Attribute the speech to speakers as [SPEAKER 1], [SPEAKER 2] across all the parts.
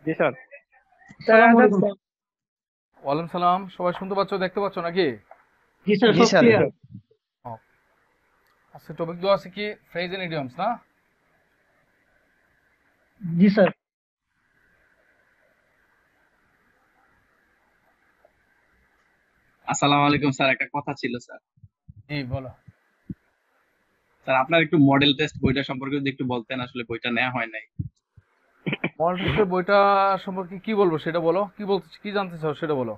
[SPEAKER 1] জি sir.
[SPEAKER 2] আসসালামু আলাইকুম।
[SPEAKER 3] ওয়ালাইকুম সালাম। সবাই শুনতে পাচ্ছ, দেখতে পাচ্ছ নাকি?
[SPEAKER 2] জি স্যার,
[SPEAKER 1] জি
[SPEAKER 2] সব
[SPEAKER 1] স্যার।
[SPEAKER 2] ক্লিয়ার।
[SPEAKER 3] ও, আজকে টপিক দেওয়া আছে কি, ফ্রেজ এন্ড ইডিয়মস না?
[SPEAKER 2] জি স্যার।
[SPEAKER 4] আসসালামু আলাইকুম স্যার, একটা কথা ছিল স্যার।
[SPEAKER 3] জি বলো।
[SPEAKER 4] স্যার, আপনার একটু মডেল টেস্ট বইটা সম্পর্কে যদি একটু বলতেন, আসলে বইটা নেওয়া হয় নাই।
[SPEAKER 3] মডেল টেস্টের বইটা সম্পর্কে কি বলবো সেটা বলো, কি জানতে চাও সেটা বলো।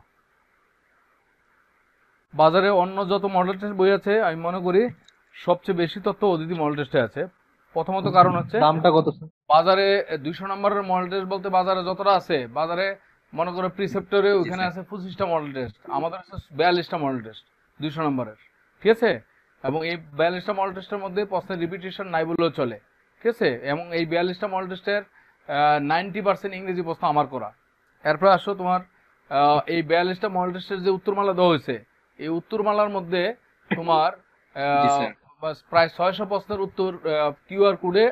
[SPEAKER 3] বাজারে অন্য যত মডেল টেস্ট বই আছে আমি মনে করি সবচেয়ে বেশি তথ্য অদিতি মডেল টেস্টে আছে। প্রথমত কারণ হচ্ছে
[SPEAKER 1] দামটা কত স্যার?
[SPEAKER 3] বাজারে 200 নম্বরের মডেল টেস্ট বলতে বাজারে যতটা আছে, বাজারে মনে করো প্রিসেপ্টরে
[SPEAKER 4] জি
[SPEAKER 3] ওইখানে
[SPEAKER 4] স্যার।
[SPEAKER 3] আছে 25টা মডেল টেস্ট, আমাদের আছে 42টা মডেল টেস্ট 200 নম্বরের। ঠিক আছে? এবং এই 42টা মডেল টেস্টের মধ্যে প্রশ্নের রিপিটেশন নাই বললেও চলে। ঠিক আছে? এবং এই 42টা মডেল টেস্টের 90% ইংরেজি প্রশ্ন আমার করা। এরপরে আসো তোমার এই 42টা মডেল টেস্টের যে উত্তরমালা দেওয়া হয়েছে, এই উত্তরমালার মধ্যে তোমার
[SPEAKER 4] জি
[SPEAKER 3] আহ,
[SPEAKER 4] স্যার।
[SPEAKER 3] বাস প্রায় 600 প্রশ্নের উত্তর কিউআর কোডে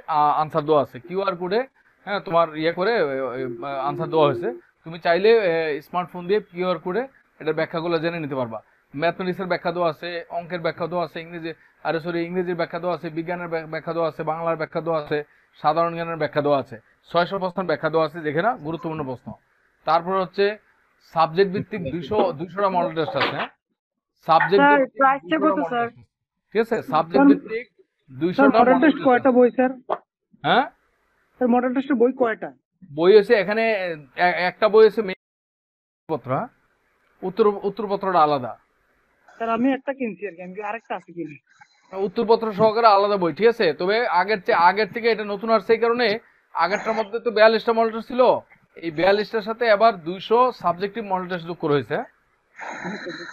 [SPEAKER 3] আনসার দেওয়া আছে। কিউআর কোডে হ্যাঁ তোমার ইয়ে করে আনসার দেওয়া হয়েছে। তুমি চাইলে স্মার্টফোন দিয়ে কিউআর কোডে এটার ব্যাখ্যাগুলো জেনে নিতে পারবা। ম্যাথমেটিক্সের ব্যাখ্যা দেওয়া আছে, অঙ্কের ব্যাখ্যা দেওয়া আছে, ইংরেজির ব্যাখ্যা দেওয়া আছে, বিজ্ঞানের ব্যাখ্যা দেওয়া আছে, বাংলার ব্যাখ্যা দেওয়া আছে, সাধারণ জ্ঞানের ব্যাখ্যা দেওয়া আছে। 600 প্রশ্নের ব্যাখ্যা দেওয়া আছে, দেখে না, গুরুত্বপূর্ণ প্রশ্ন। তারপর হচ্ছে সাবজেক্ট ভিত্তিক 200টা মডেল টেস্ট আছে। সাবজেক্ট
[SPEAKER 2] স্যার,
[SPEAKER 3] ভিত্তিক
[SPEAKER 2] প্রাইসটা
[SPEAKER 3] 200টা
[SPEAKER 2] কত
[SPEAKER 3] মডেল
[SPEAKER 2] স্যার?
[SPEAKER 3] টেস্ট। ঠিক আছে? সাবজেক্ট
[SPEAKER 2] স্যার,
[SPEAKER 3] ভিত্তিক
[SPEAKER 2] স্যার
[SPEAKER 3] 200টা
[SPEAKER 2] মডেল
[SPEAKER 3] মডেল
[SPEAKER 2] টেস্ট
[SPEAKER 3] টেস্ট
[SPEAKER 2] কয়টা
[SPEAKER 3] আছে।
[SPEAKER 2] বই স্যার?
[SPEAKER 3] হ্যাঁ,
[SPEAKER 2] স্যার মডেল টেস্টের বই কয়টা?
[SPEAKER 3] বই আছে এখানে একটা বই আছে মেইন পত্র, হ্যাঁ, উত্তরপত্রটা আলাদা।
[SPEAKER 2] স্যার আমি একটা কিনছি আর কি, আমি আরেকটা আছে কিনি।
[SPEAKER 3] উত্তরপত্র সহকারে আলাদা বই। ঠিক আছে? তবে আগের থেকে এটা নতুন আসছে এই কারণে, আগেরটার মধ্যে তো 42টা মডেল টেস্ট ছিল, এই 42টার সাথে আবার 200 সাবজেক্টিভ মডেল টেস্ট যোগ করে হয়েছে।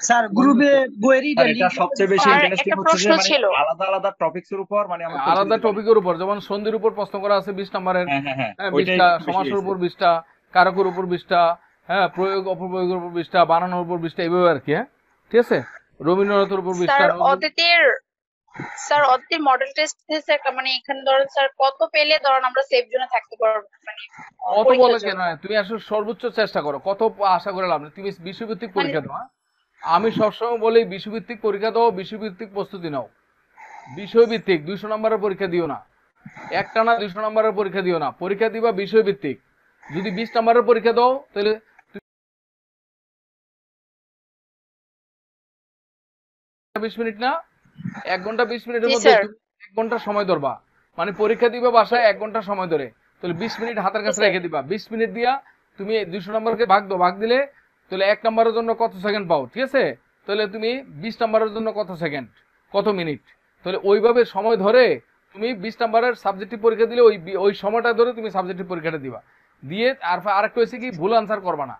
[SPEAKER 2] স্যার গ্রুপে বইয়েরই
[SPEAKER 1] স্যার এটা সবচেয়ে বেশি
[SPEAKER 5] স্যার
[SPEAKER 1] ইন্টারেস্টিং
[SPEAKER 5] একটা
[SPEAKER 1] হচ্ছে
[SPEAKER 5] প্রশ্ন
[SPEAKER 1] যে মানে
[SPEAKER 5] ছিল।
[SPEAKER 1] আলাদা আলাদা টপিকস এর উপর মানে আমরা কোশ্চেন
[SPEAKER 3] আলাদা
[SPEAKER 1] দিতে পারি।
[SPEAKER 3] টপিকের উপর, যেমন সন্ধির উপর প্রশ্ন করা আছে 20 নম্বরের।
[SPEAKER 1] হ্যাঁ হ্যাঁ হ্যাঁ,
[SPEAKER 3] হ্যাঁ,
[SPEAKER 1] ওইটাই
[SPEAKER 3] 20টা,
[SPEAKER 1] একটু বেশি
[SPEAKER 3] সমাসের
[SPEAKER 1] হয়েছে।
[SPEAKER 3] উপর 20টা, কারকের উপর 20টা, হ্যাঁ, প্রয়োগ অপপ্রয়োগের উপর 20টা, বানানোর উপর 20টা, এইভাবে আর কি। হ্যাঁ, ঠিক আছে? রবীন্দ্রনাথের উপর 20টা,
[SPEAKER 5] স্যার
[SPEAKER 3] নজরুল।
[SPEAKER 5] অদিতির স্যার অদিতির মডেল টেস্ট মানে এখানে ধরেন স্যার কত পেলে ধরেন আমরা সেফ জোনে থাকতে পারবো মানে
[SPEAKER 3] কত বলে
[SPEAKER 5] পরীক্ষার
[SPEAKER 3] কেন
[SPEAKER 5] জন্য?
[SPEAKER 3] হয়? তুমি আসলে সর্বোচ্চ চেষ্টা করো, কত আশা করে লাভ নেই। তুমি বিষয়ভিত্তিক
[SPEAKER 5] মানে
[SPEAKER 3] পরীক্ষা দাও, হ্যাঁ? আমি সবসময় বলি বিষয়ভিত্তিক পরীক্ষা দাও, বিষয়ভিত্তিক প্রস্তুতি নাও। বিষয়ভিত্তিক 200 নম্বরের পরীক্ষা দিও না, একটানা 200 নম্বরের পরীক্ষা দিও না, পরীক্ষা দিবা বিষয়ভিত্তিক। যদি 20 নম্বরের পরীক্ষা দাও তাহলে 20 মিনিট না, 1 ঘন্টা 20 মিনিটের
[SPEAKER 5] জি
[SPEAKER 3] মধ্যে
[SPEAKER 5] স্যার।
[SPEAKER 3] তুমি 1 ঘন্টা সময় ধরবা। মানে পরীক্ষা দিবে বাসায় 1 ঘন্টা সময় ধরে, তাহলে 20 মিনিট হাতের
[SPEAKER 5] জি
[SPEAKER 3] কাছে
[SPEAKER 5] স্যার।
[SPEAKER 3] রেখে দিবা। 20 মিনিট দিয়া তুমি 200 নম্বরকে ভাগ দাও, ভাগ দিলে তাহলে 1 নম্বরের জন্য কত সেকেন্ড পাও? ঠিক আছে? তাহলে তুমি 20 নম্বরের জন্য কত সেকেন্ড, কত মিনিট, তাহলে ওইভাবে সময় ধরে তুমি 20 নম্বরের সাবজেক্টিভ পরীক্ষা দিলে ওই সময়টা ধরে তুমি সাবজেক্টিভ পরীক্ষাটা দিবা। দিয়ে আরেকটা হয়েছে কি, ভুল আনসার করবা না।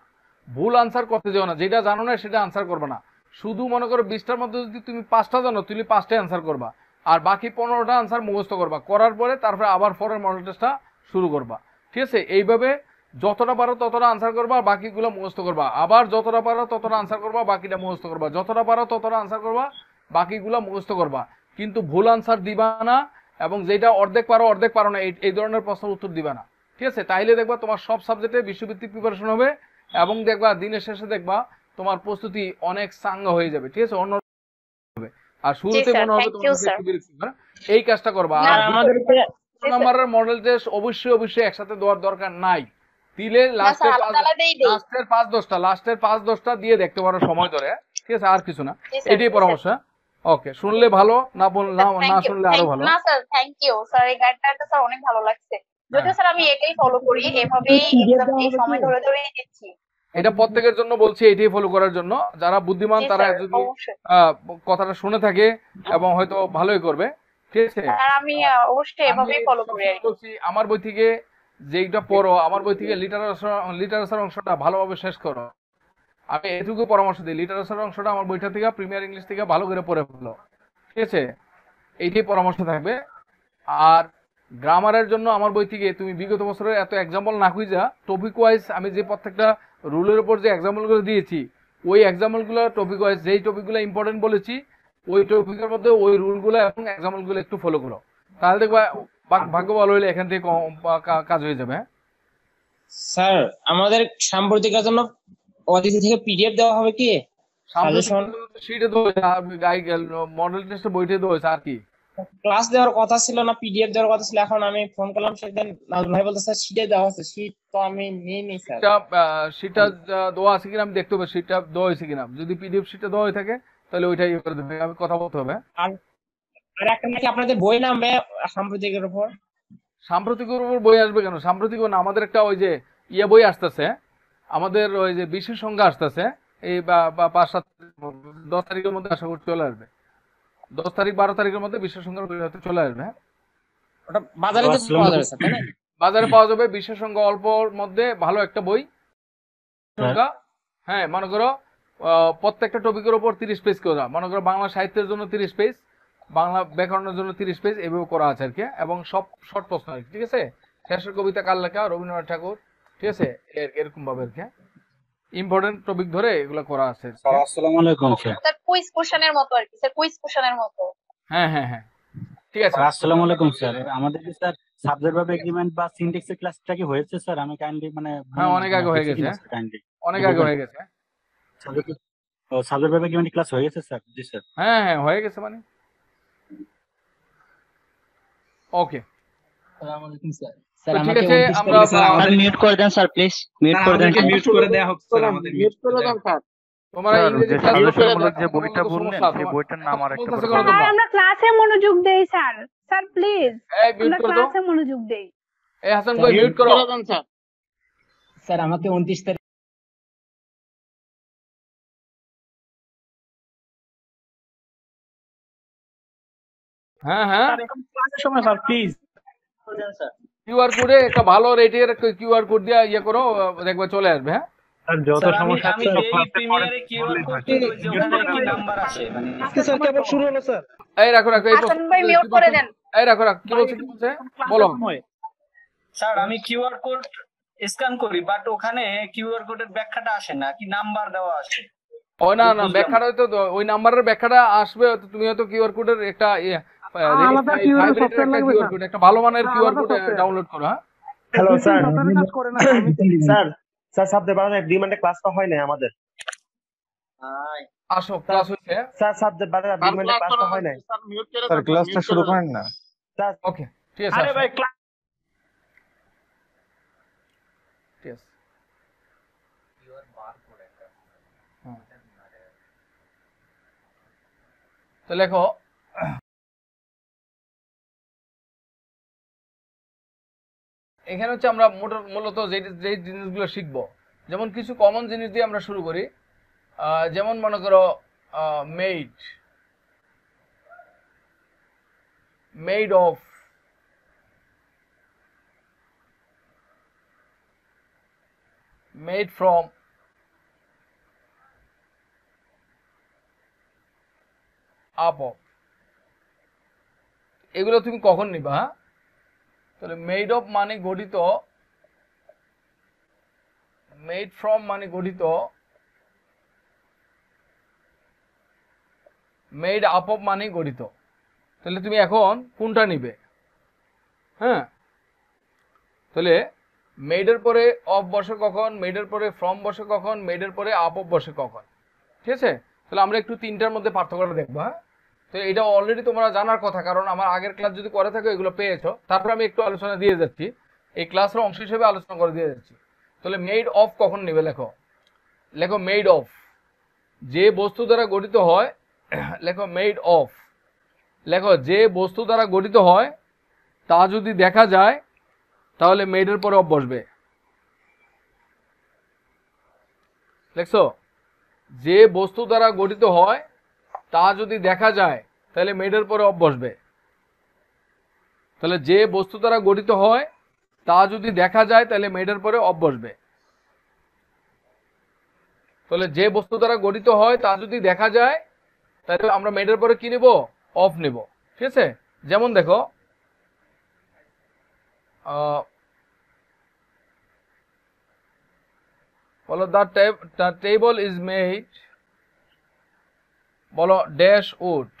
[SPEAKER 3] ভুল আনসার করতে যাও না, যেটা জানো না সেটা আনসার করবা না। শুধু মনে করো 20টার মধ্যে যদি তুমি 5টা জানো, তুমি 5টাই আনসার করবা, আর বাকি 15টা আনসার মুখস্থ করবা। করার পরে তারপরে আবার পরের মডেল টেস্টটা শুরু করবা। ঠিক আছে? এইভাবে যতটা পারো ততটা আনসার করবা, বাকিগুলো মুখস্থ করবা। আবার যতটা পারো ততটা আনসার করবা, বাকিটা মুখস্থ করবা। যতটা পারো ততটা আনসার করবা, বাকিগুলো মুখস্থ করবা। কিন্তু ভুল আনসার দিবা না, এবং যেটা অর্ধেক পারো না এই ধরনের প্রশ্নের উত্তর দিবা না। ঠিক আছে? তাইলে দেখবা তোমার সব সাবজেক্টে বিশ্বভিত্তিক প্রিপারেশন হবে, এবং দেখবা দিনের শেষে দেখবা তোমার প্রস্তুতি অনেক চাঙ্গা হয়ে যাবে। ঠিক আছে? অন্য হবে। আর
[SPEAKER 5] জি
[SPEAKER 3] শুরুতে
[SPEAKER 5] স্যার,
[SPEAKER 3] মনে হবে
[SPEAKER 5] থ্যাংক
[SPEAKER 3] তোমার
[SPEAKER 5] ইউ
[SPEAKER 3] কাছে
[SPEAKER 5] স্যার।
[SPEAKER 3] একটু বিরক্তি, হ্যাঁ? এই কাজটা করবা।
[SPEAKER 5] না
[SPEAKER 3] আর
[SPEAKER 2] স্যার
[SPEAKER 5] স্যার,
[SPEAKER 2] আমাদের উপরে।
[SPEAKER 5] জি স্যার।
[SPEAKER 3] নম্বরের মডেল টেস্ট অবশ্যই একসাথে দেওয়ার দরকার নাই। দিলে
[SPEAKER 5] না স্যার, আলাদা আলাদাই দেই।
[SPEAKER 3] লাস্টের 5-10টা দিয়ে দেখতে পারো সময় ধরে। ঠিক আছে? আর কিছু না।
[SPEAKER 5] জি স্যার,
[SPEAKER 3] এটাই
[SPEAKER 5] জি স্যার।
[SPEAKER 3] পরামর্শ। ওকে, শুনলে ভালো, না না না
[SPEAKER 5] থ্যাংক ইউ,
[SPEAKER 3] শুনলে আরো
[SPEAKER 5] থ্যাংক
[SPEAKER 3] ভালো।
[SPEAKER 5] না স্যার, থ্যাংক ইউ স্যার, এই গাইডলাইনটা স্যার অনেক ভালো লাগছে।
[SPEAKER 3] হ্যাঁ,
[SPEAKER 5] যদিও স্যার আমি এটাই ফলো করি, এভাবেই
[SPEAKER 2] পিডিএফ
[SPEAKER 5] এক্সাম
[SPEAKER 2] দেওয়া
[SPEAKER 5] এই
[SPEAKER 2] হবে কি?
[SPEAKER 5] সময় ধরে ধরেই দিচ্ছি।
[SPEAKER 3] এটা প্রত্যেকের জন্য বলছি, এটাই ফলো করার জন্য। যারা বুদ্ধিমান
[SPEAKER 5] জি
[SPEAKER 3] তারা
[SPEAKER 5] স্যার,
[SPEAKER 3] যদি
[SPEAKER 5] অবশ্যই।
[SPEAKER 3] আহ, কথাটা শুনে থাকে এবং হয়তো ভালোই করবে। ঠিক আছে?
[SPEAKER 5] আর আমি অবশ্যই
[SPEAKER 3] আমি
[SPEAKER 5] এভাবেই ফলো করি আর
[SPEAKER 3] সবসময়
[SPEAKER 5] কি।
[SPEAKER 3] বলছি, আমার বই থেকে যেইটা পড়ো, আমার বই থেকে লিটারেচার অংশটা ভালোভাবে শেষ করো। আমি এটুকু পরামর্শ দিই, লিটারেচার অংশটা আমার বইটা থেকে, প্রিমিয়ার ইংলিশ থেকে ভালো করে পড়ে ফেলো। ঠিক আছে? এইটাই পরামর্শ থাকবে। আর গ্রামারের জন্য আমার বই থেকে তুমি বিগত বছরের এত এক্সাম্পল না খুঁজা টপিক ওয়াইজ আমি যে প্রত্যেকটা রুলের উপর যে এক্সাম্পলগুলো দিয়েছি, ওই এক্সাম্পলগুলো টপিক ওয়াইজ যেই টপিকগুলো ইম্পর্টেন্ট বলেছি, ওই টপিকের মধ্যে ওই রুলগুলো এবং এক্সাম্পলগুলো একটু ফলো করো। তাহলে দেখবা ভাগ্য ভালো হলে এখান থেকে কাজ হয়ে যাবে। হ্যাঁ?
[SPEAKER 6] স্যার আমাদের সাম্প্রতিকের জন্য অদিতি থেকে পিডিএফ দেওয়া হবে কি? সাজেশন
[SPEAKER 3] শিটে দেওয়া মডেল টেস্টে বইতে দেওয়া হয়েছে আর কি।
[SPEAKER 6] ক্লাস দেওয়ার কথা ছিল না, পিডিএফ দেওয়ার কথা ছিল। এখন আমি ফোন করলাম, সেদিন নাজমুল ভাই বলতে স্যার শিটে দেওয়া হচ্ছে। শিট তো আমি নিইনি স্যার।
[SPEAKER 3] শিটটা দেওয়া আছে কিনা আমি দেখতে হবে, শিটটা দেওয়া হয়েছে কিনা। যদি পিডিএফ শিটে দেওয়া হয়ে থাকে তাহলে ওইটাই ইয়ে করে দেবে, আমি কথা বলতে হবে।
[SPEAKER 6] আর একটা নাকি আপনাদের বই নামবে সাম্প্রতিকের উপর।
[SPEAKER 3] সাম্প্রতিকের উপর বই আসবে কেন? সাম্প্রতিক না, আমাদের একটা ওই যে ইয়ে বই আসতেছে, আমাদের ওই যে বিশ্বের সংখ্যা আসতেছে এই 5-7-10 তারিখের মধ্যে আশা করি চলে আসবে। 10 তারিখ 12 তারিখের মধ্যে বিশ্বের সংখ্যার বই হয়তো চলে আসবে।
[SPEAKER 6] ওটা বাজারে তো পাওয়া যাবে স্যার, তাই না?
[SPEAKER 3] বাজারে পাওয়া যাবে বিশ্বের সংখ্যা অল্পর মধ্যে ভালো একটা বই সংখ্যা। হ্যাঁ, মনে করো প্রত্যেকটা টপিকের উপর 30 পেজ করা, মনে করো বাংলা সাহিত্যের জন্য 30 পেজ, বাংলা ব্যাকরণের জন্য 30 পেজ, এভাবে করা আছে আর কি। এবং সব শর্ট প্রশ্ন আর কি, ঠিক আছে। শেষের কবিতা কার লেখা? রবীন্দ্রনাথ ঠাকুর, ঠিক আছে। এরকম ভাবে আর কি ইম্পর্টেন্ট টপিক ধরে এগুলো করা আছে।
[SPEAKER 1] আসসালামু আলাইকুম স্যার।
[SPEAKER 5] স্যার কুইজ কোশ্চেনের মতো আর কি, স্যার কুইজ কোশ্চেনের মতো।
[SPEAKER 3] হ্যাঁ হ্যাঁ হ্যাঁ, ঠিক আছে।
[SPEAKER 1] আসসালামু আলাইকুম স্যার। আমাদের কি স্যার সাবজেক্ট ভাবে এগ্রিমেন্ট বা সিনট্যাক্সের ক্লাসটা কি হয়েছে স্যার? আমি কাইন্ডলি মানে
[SPEAKER 3] হ্যাঁ, অনেক আগে হয়ে গেছে,
[SPEAKER 1] কাইন্ডলি
[SPEAKER 3] অনেক আগে হয়ে গেছে।
[SPEAKER 1] সাবজেক্ট ভাবে এগ্রিমেন্ট ক্লাস হয়ে গেছে স্যার? জি স্যার।
[SPEAKER 3] হ্যাঁ হ্যাঁ হয়ে গেছে মানে। ওকে,
[SPEAKER 7] আসসালামু আলাইকুম স্যার।
[SPEAKER 3] তো ঠিক আছে, আমরা
[SPEAKER 7] মিউট করে দেন স্যার, প্লিজ মিউট করে দেন।
[SPEAKER 4] মিউট করে দেয়া হোক স্যার, আমাদের মিউট করে দেন।
[SPEAKER 3] তোমরা ইংরেজি ক্লাস যে বইটা বললেন সেই বইটার নাম আর একটা বলতে।
[SPEAKER 8] আমরা ক্লাসে মনোযোগ দেই স্যার। স্যার প্লিজ
[SPEAKER 3] এই মিউট
[SPEAKER 8] আমরা
[SPEAKER 3] করে দাও।
[SPEAKER 8] ক্লাসে মনোযোগ দেই।
[SPEAKER 3] এই হাসান ভাই মিউট করো।
[SPEAKER 7] স্যার আমাকে 29 তারিখ
[SPEAKER 3] হ্যাঁ হ্যাঁ,
[SPEAKER 2] ক্লাসের সময় স্যার প্লিজ।
[SPEAKER 3] কিউআর কোডে একটা ভালো রেটের একটা কিউআর কোড দিয়ে ইয়ে করো, দেখবে চলে আসবে। হ্যাঁ,
[SPEAKER 1] যত সমস্যা
[SPEAKER 7] আমি এই প্রিমিয়ারে কিউআর কোড দিই, ওই যে ওখানে কি নাম্বার আসে মানে
[SPEAKER 2] আজকে স্যার কেবল শুরু হলো স্যার।
[SPEAKER 3] এই রাখো রাখো, এই
[SPEAKER 5] হাসান ভাই মিউট করে দেন।
[SPEAKER 3] এই রাখো রাখো, কি বলছে বলো।
[SPEAKER 7] স্যার আমি কিউআর কোড স্ক্যান করি, বাট ওখানে কিউআর কোডের ব্যাখ্যাটা আসে না, কি নাম্বার দেওয়া আসে।
[SPEAKER 3] ওই না না, ব্যাখ্যাটা হয়তো ওই নাম্বারের ব্যাখ্যাটা আসবে, তুমি হয়তো কিউআর কোডের একটা
[SPEAKER 2] আলাদা QR সফটওয়্যার লাগবে
[SPEAKER 3] কিউআর কোড, একটা ভালো মানের কিউআর কোড ডাউনলোড করো। হ্যাঁ,
[SPEAKER 1] হ্যালো স্যার।
[SPEAKER 2] কাজ করে না
[SPEAKER 1] স্যার স্যার সাবজেক্ট বানানো এগ্রিমেন্টে ক্লাসটা হয় না আমাদের।
[SPEAKER 3] আসো ক্লাস হচ্ছে।
[SPEAKER 1] স্যার সাবজেক্ট বানানো এগ্রিমেন্টে ক্লাসটা হয় না।
[SPEAKER 9] স্যার ক্লাসটা শুরু করেন না।
[SPEAKER 1] স্যার
[SPEAKER 3] ওকে, ঠিক আছে।
[SPEAKER 2] আরে ভাই ক্লাস
[SPEAKER 3] ঠিক আছে। তো লেখো, এখানে হচ্ছে আমরা মূলত যে জিনিসগুলো শিখবো, যেমন কিছু কমন জিনিস দিয়ে আমরা শুরু করি। যেমন মনে করো made, made of, made from, up of, এগুলো তুমি কখন নিবা? হ্যাঁ, তাহলে মেড অফ মানে গঠিত, মেড ফ্রম মানে গঠিত, মেড আপ অফ মানে গঠিত। তাহলে তুমি এখন কোনটা নিবে? হ্যাঁ, তাহলে মেডের পরে অফ বসে কখন, মেডের পরে ফ্রম বসে কখন, মেডের পরে আপ অফ বসে কখন, ঠিক আছে। তাহলে আমরা একটু তিনটার মধ্যে পার্থক্যটা দেখবো। হ্যাঁ, তো এটা অলরেডি তোমরা জানার কথা, কারণ আমার আগের ক্লাস যদি করে থাকো এগুলো পেয়েছো। তারপর আমি একটু আলোচনা দিয়ে যাচ্ছি, এই ক্লাসের অংশ হিসেবে আলোচনা করে দিয়ে যাচ্ছি। তাহলে মেড অফ কখন নিবে? লেখো, লেখো মেড অফ, যে বস্তু দ্বারা গঠিত হয়। লেখো মেড অফ, লেখো যে বস্তু দ্বারা গঠিত হয় তা যদি দেখা যায় তাহলে মেডের পরে অফ বসবে। দেখছো, যে বস্তু দ্বারা গঠিত হয় তা যদি দেখা যায় তাহলে মেডের পরে অফ বসবে। তাহলে যে বস্তু দ্বারা গঠিত হয় তা যদি দেখা যায় তাহলে মেডের পরে অফ বসবে। তাহলে যে বস্তু দ্বারা গঠিত হয় তা যদি দেখা যায় তাহলে আমরা মেডের পরে কি নিব? অফ নিব, ঠিক আছে। যেমন দেখো, বলো দ্য টেবল ইজ মেড, বলো ড্যাশ উড,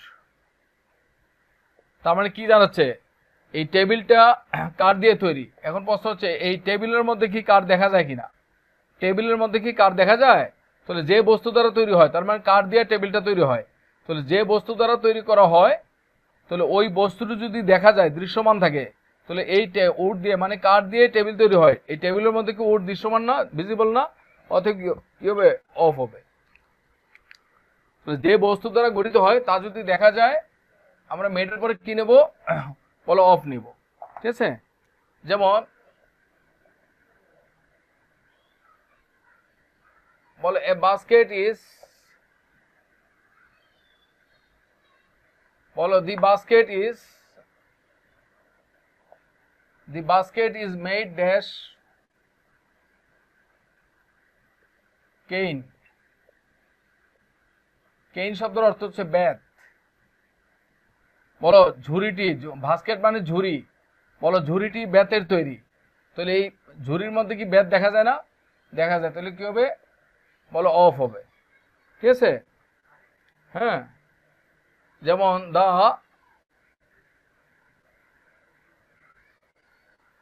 [SPEAKER 3] তার মানে কি দাঁড়াচ্ছে? এই টেবিলটা কার দিয়ে তৈরি? এখন প্রশ্ন হচ্ছে এই টেবিলের মধ্যে কি কার দেখা যায় কিনা? টেবিলের মধ্যে কি কার দেখা যায়? তাহলে যে বস্তু দ্বারা তৈরি হয়, তার মানে কার দিয়ে টেবিলটা তৈরি হয়। তাহলে যে বস্তু দ্বারা তৈরি করা হয়, তাহলে ওই বস্তুটি যদি দেখা যায়, দৃশ্যমান থাকে, তাহলে এই উড দিয়ে মানে কার দিয়ে টেবিল তৈরি হয়, এই টেবিলের মধ্যে কি উড দৃশ্যমান না, ভিজিবল না, অথবা কি হবে? অফ হবে। যে বস্তু দ্বারা গঠিত হয় তা যদি দেখা যায়, আমরা মেডের পরে কি নেব? বলো অফ নিব। ঠিক আছে? যেমন বলো এ বাস্কেট ইজ, বলো the basket is made dash cane. Cane শব্দের অর্থ হচ্ছে বেত। বলো ঝুড়িটি, বাস্কেট মানে ঝুড়ি, বলো ঝুড়িটি বেতের তৈরি। তাহলে এই ঝুড়ির মধ্যে কি বেত দেখা যায় না? দেখা যায়। তাহলে কি হবে? বলো অফ হবে। ঠিক আছে? হ্যাঁ, যেমন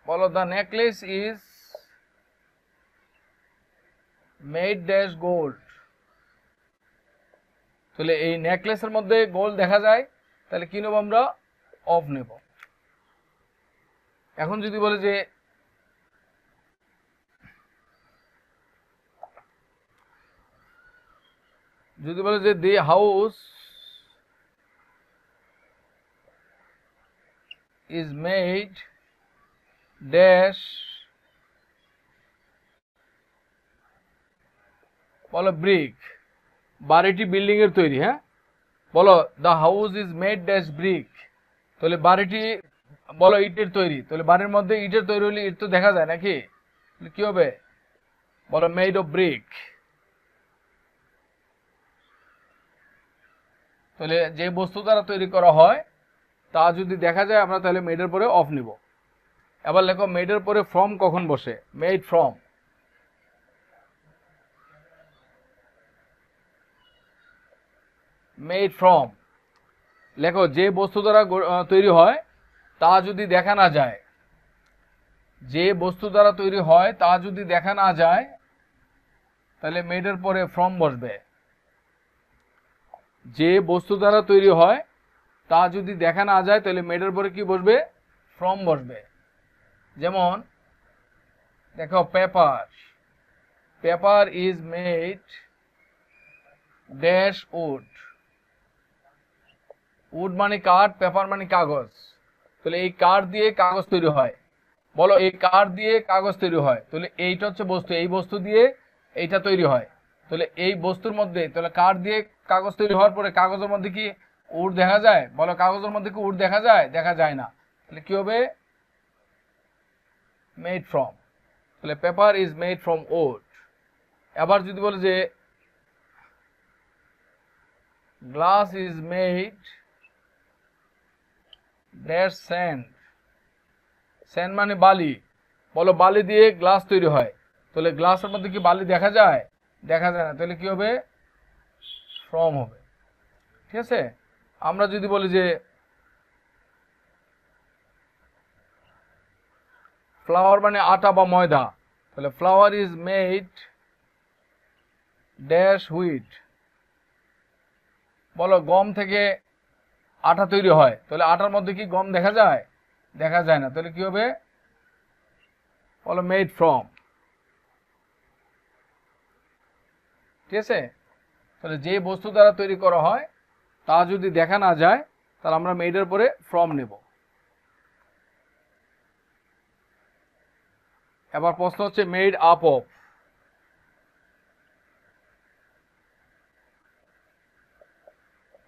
[SPEAKER 3] বলো the necklace is made dash gold. তাহলে এই নেকলেসের মধ্যে গোল্ড দেখা যায়, তাহলে কি নেব? আমরা অফ নেব। এখন যদি বলে যে the house is made dash, বলো ব্রিক। বাড়িটি বিল্ডিং এর তৈরি। হ্যাঁ, বলো the house is made dash brick. তাহলে বাড়িটি বলো ইটের তৈরি। তাহলে বাড়ির মধ্যে ইটের তৈরি হলে ইট তো দেখা যায় নাকি? কি হবে? বলো মেড অফ ব্রিক। তাহলে যে বস্তু দ্বারা তৈরি করা হয় তা যদি দেখা যায়, আমরা তাহলে মেডের পরে অফ নিব। এবার লেখো মেডের পরে ফ্রম কখন বসে? Made from. মেড ফ্রম লেখো যে বস্তু দ্বারা তৈরি হয় তা যদি দেখা না যায়, যে বস্তু দ্বারা তৈরি হয় তা যদি দেখা না যায়, তাহলে মেডের পরে ফ্রম বসবে। যে বস্তু দ্বারা তৈরি হয় তা যদি দেখা না যায়, তাহলে মেডের পরে কি বসবে? ফ্রম বসবে। যেমন দেখো paper, paper is made dash wood. Wood মানে কাঠ, পেপার মানে কাগজ। তাহলে এই কাঠ দিয়ে কাগজ তৈরি হয়। বলো এই কাঠ দিয়ে কাগজ তৈরি হয়। তাহলে এইটা হচ্ছে বস্তু, এই বস্তু দিয়ে এইটা তৈরি হয়। তাহলে এই বস্তুর মধ্যে, তাহলে কাঠ দিয়ে কাগজ তৈরি হওয়ার পরে কাগজের মধ্যে কি উড দেখা যায়? বলো কাগজের মধ্যে কি উড দেখা যায়? দেখা যায় না। তাহলে কি হবে? Made from. তাহলে paper is made from wood. আবার যদি বলে যে glass is made dash sand. Sand মানে বালি। বলো বালি দিয়ে গ্লাস তৈরি হয়। তাহলে গ্লাসের মধ্যে কি বালি দেখা যায়? দেখা যায় না। তাহলে কি হবে? ফ্রম হবে। ঠিক আছে? আমরা যদি বলি যে ফ্লাওয়ার মানে আটা বা ময়দা, তাহলে flower is made dash wheat. বলো গম থেকে আটা তৈরি হয়। তাহলে আটার মধ্যে কি গম দেখা যায়? দেখা যায় না। তাহলে কি হবে? বলো মেড ফ্রম। ঠিক আছে? তাহলে যে বস্তু দ্বারা তৈরি করা হয় তা যদি দেখা না যায়, তাহলে আমরা মেডের পরে ফ্রম নেব। এবার প্রশ্ন হচ্ছে মেড আপ অফ।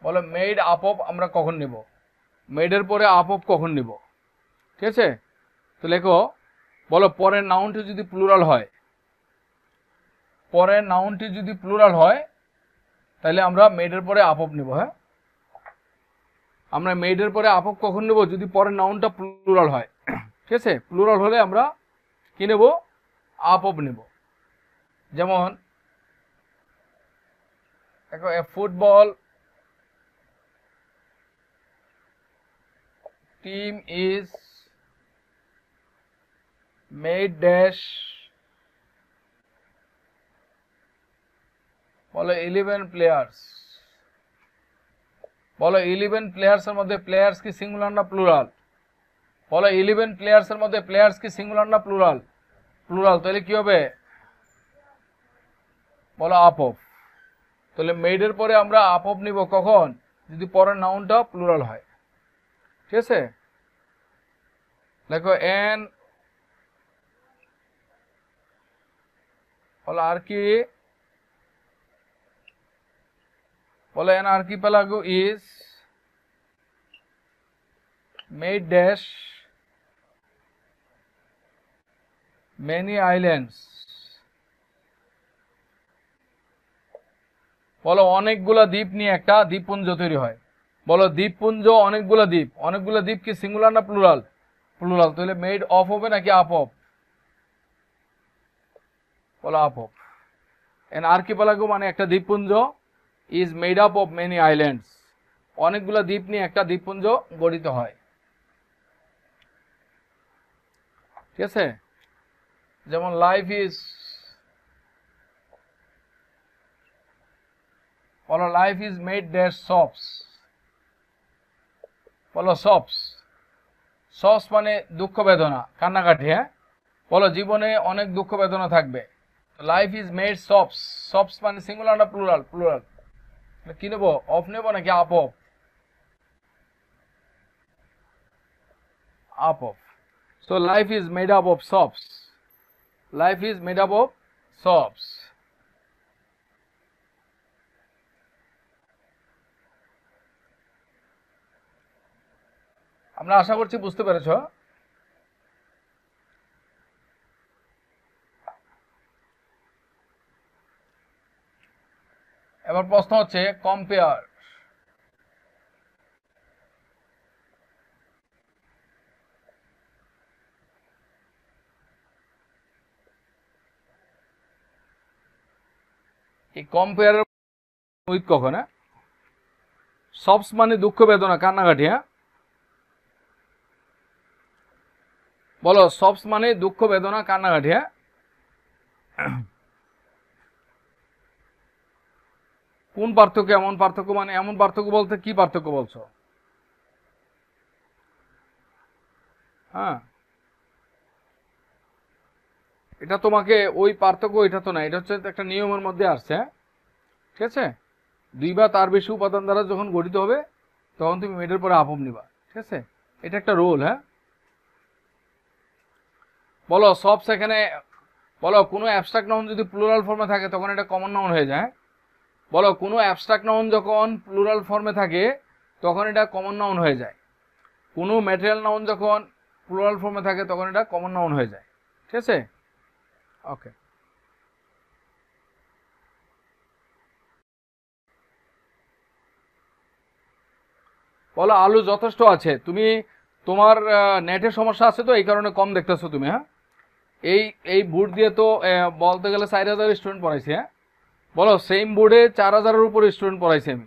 [SPEAKER 3] বলো মেড আপ অফ আমরা কখন নেব? মেডের পরে আপ অফ কখন নেব? ঠিক আছে? তো লেখো, বলো পরের নাউনটি যদি প্লুরাল হয়, পরের নাউনটি যদি প্লুরাল হয় তাহলে আমরা মেডের পরে আপ অফ নেব। হ্যাঁ, আমরা মেডের পরে আপ অফ কখন নেব? যদি পরের নাউনটা প্লুরাল হয়। ঠিক আছে? প্লুরাল হলে আমরা কি নেব? আপ অফ নেব। যেমন দেখো a football team is made dash বলো 11 প্লেয়ার্স। বলো 11 প্লেয়ার্সের মধ্যে প্লেয়ার্স কি সিঙ্গুলার না প্লুরাল? বলো 11 প্লেয়ার্সের মধ্যে প্লেয়ার্স কি সিঙ্গুলার না প্লুরাল? প্লুরাল। তাহলে কি হবে? বলো আপ অফ। তাহলে মেডের পরে আমরা আপ অফ নিব কখন? যদি পরের নাউনটা প্লুরাল হয়। ঠিক আছে, দেখো এন বলো আর কি, বলো N archipelago is made dash many islands. বলো অনেকগুলা দ্বীপ নিয়ে একটা দ্বীপপুঞ্জ তৈরি হয়। বলো দ্বীপপুঞ্জ অনেকগুলা দ্বীপ, অনেকগুলা দ্বীপ কি সিঙ্গুলার না প্লুরাল? প্লুরাল। তাহলে মেড অফ হবে নাকি আপ অফ? বলো আপ অফ। এন আর্কিপেলাগো মানে একটা দ্বীপপুঞ্জ, is made up of many islands, অনেকগুলা দ্বীপ নিয়ে একটা দ্বীপপুঞ্জ গঠিত হয়। ঠিক আছে, যেমন লাইফ ইজ, বলো লাইফ ইজ মেড ড্যাশ সপস। বলো সপস, সপস মানে দুঃখ বেদনা, কান্নাকাটি। হ্যাঁ, বলো জীবনে অনেক দুঃখ বেদনা থাকবে। Life is made sops. Sops মানে সিঙ্গুলার না প্লুরাল? প্লুরাল। কি নেবো, অফ নেবো নাকি up of? Up of. So life is made up of sops. Life is made up of sops. আমরা আশা করছি বুঝতে পেরেছ। এবার প্রশ্ন হচ্ছে কম্পেয়ার। এই কম্পেয়ার উইথ কখন? হ্যাঁ, সবস মানে দুঃখ বেদনা, কান্নাকাটি। হ্যাঁ, বলো সবস মানে দুঃখ বেদনা, কান্নাকাটি। হ্যাঁ, কোন পার্থক্য? এমন পার্থক্য মানে এমন পার্থক্য বলতে কি পার্থক্য বলছো? হ্যাঁ, এটা তোমাকে ওই পার্থক্য, এটা তো না, এটা হচ্ছে একটা নিয়মের মধ্যে আসছে। ঠিক আছে, দুই বা তার বেশি উপাদান দ্বারা যখন গঠিত হবে তখন তুমি মেডের পরে আপ অফ নিবা। ঠিক আছে, এটা একটা রোল। হ্যাঁ, বলো সবস এখানে, বলো কোনো অ্যাবস্ট্রাক্ট নাউন যদি প্লুরাল ফর্মে থাকে তখন এটা কমন নাউন হয়ে যায়। বলো কোনো অ্যাবস্ট্রাক্ট নাউন যখন প্লুরাল ফর্মে থাকে তখন এটা কমন নাউন হয়ে যায়। কোনো ম্যাটেরিয়াল নাউন যখন প্লুরাল ফর্মে থাকে তখন এটা কমন নাউন হয়ে যায়। ঠিক আছে, ওকে। বলো আলু যথেষ্ট আছে। তুমি তোমার নেটের সমস্যা আছে তো এই কারণে কম দেখতেছো তুমি। হ্যাঁ, এই বোর্ড দিয়ে তো বলতে গেলে 4000 স্টুডেন্ট পড়াইছি। হ্যাঁ, বলো সেম বোর্ডে 4000-এর উপর স্টুডেন্ট পড়াইছি আমি।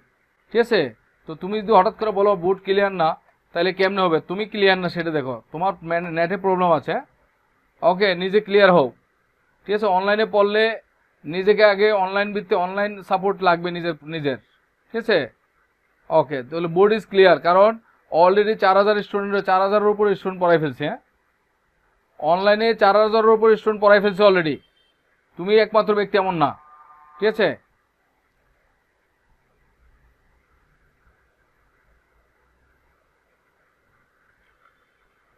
[SPEAKER 3] ঠিক আছে, তো তুমি যদি হঠাৎ করে বলো বোর্ড ক্লিয়ার না, তাহলে কেমনে হবে? তুমি ক্লিয়ার না সেটা দেখো, তোমার নেটে প্রবলেম আছে। ওকে, নিজে ক্লিয়ার হও। ঠিক আছে, অনলাইনে পড়লে নিজেকে আগে অনলাইন ভিত্তিতে অনলাইন সাপোর্ট লাগবে নিজের। ঠিক আছে, ওকে। তাহলে বোর্ড ইজ ক্লিয়ার, কারণ অলরেডি 4000 স্টুডেন্ট, 4000-এর উপর স্টুডেন্ট পড়াই ফেলছে। হ্যাঁ, অনলাইনে 4000-এর উপর স্টুডেন্ট পড়াই ফেলছে অলরেডি, তুমি একমাত্র ব্যক্তি এমন না। ঠিক আছে,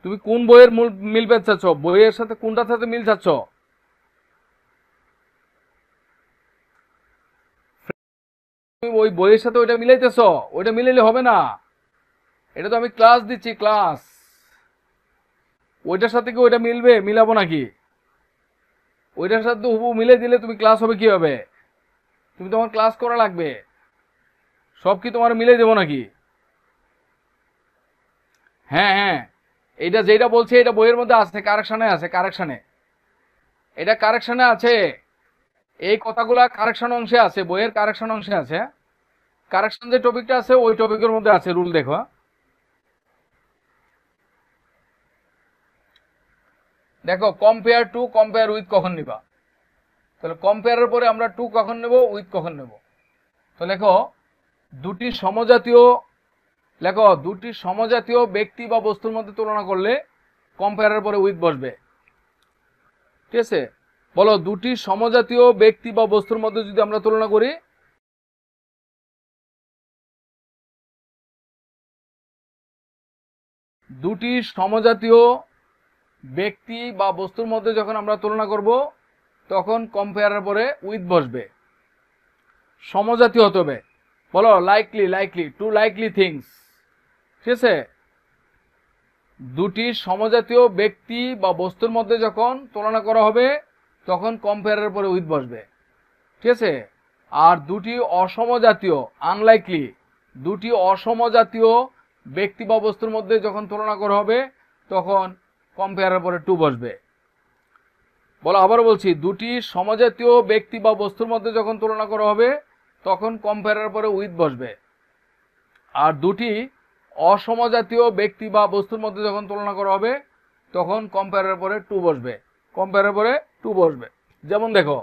[SPEAKER 3] তুমি কোন বইয়ের মিল পেতে চাচ্ছ? বইয়ের সাথে কোনটার সাথে মিল চাচ্ছ? তুমি ওই বইয়ের সাথে ওইটা মিলাইতেছ, ওইটা মিলাইলে হবে না। এটা তো আমি ক্লাস দিচ্ছি, ক্লাস। ওইটার সাথে কি ওইটা মিলবে? মিলাবো নাকি? ওইটার সাথে হুবহু মিলে দিলে তুমি ক্লাস হবে কি হবে? তুমি তোমার ক্লাস করা লাগবে। সব কি তোমার মিলে দেবো নাকি? হ্যাঁ হ্যাঁ, এটা যেটা বলছে এটা বইয়ের মধ্যে আছে, কারেকশনে আছে, কারেকশনে। এটা কারেকশনে আছে, এই কথাগুলা কারেকশন অংশে আছে, বইয়ের কারেকশন অংশে আছে। কারেকশন যে টপিকটা আছে ওই টপিকের মধ্যে আছে, রুল দেখো। দেখো কম্পেয়ার টু কম্পেয়ার উইথ কখন নিবা, তাহলে কম্পেয়ারের পরে আমরা টু কখন নেব, উইথ কখন নেব। তো লেখো দুটি সমজাতীয় ব্যক্তি বা বস্তুর মধ্যে তুলনা করলে কম্পেয়ারের পরে উইথ বসবে। ঠিক আছে, বলো দুটি সমজাতীয় ব্যক্তি বা বস্তুর মধ্যে যদি আমরা তুলনা করি, দুটি সমজাতীয় ব্যক্তি বা বস্তুর মধ্যে যখন আমরা তুলনা করব তখন কম্পেয়ারের পরে উইথ বসবে। সমজাতীয় হতে হবে, বলো লাইকলি টু লাইকলি থিংস। ঠিক আছে, দুটি সমজাতীয় ব্যক্তি বা বস্তুর মধ্যে যখন তুলনা করা হবে তখন কম্পেয়ারের পরে উইথ বসবে। ঠিক আছে, আর দুটি অসমজাতীয় আনলাইকলি, দুটি অসমজাতীয় ব্যক্তি বা বস্তুর মধ্যে যখন তুলনা করা হবে তখন কম্পেয়ারের পরে টু বসবে। বলো আবার বলছি, দুটি সমজাতীয় ব্যক্তি বা বস্তুর মধ্যে যখন তুলনা করা হবে তখন কম্পেয়ারের পরে উইথ বসবে, আর দুটি অসমজাতীয় ব্যক্তি বা বস্তুর মধ্যে যখন তুলনা করা হবে তখন কম্পেয়ারের পরে টু বসবে, কম্পেয়ারের পরে টু বসবে। যেমন দেখো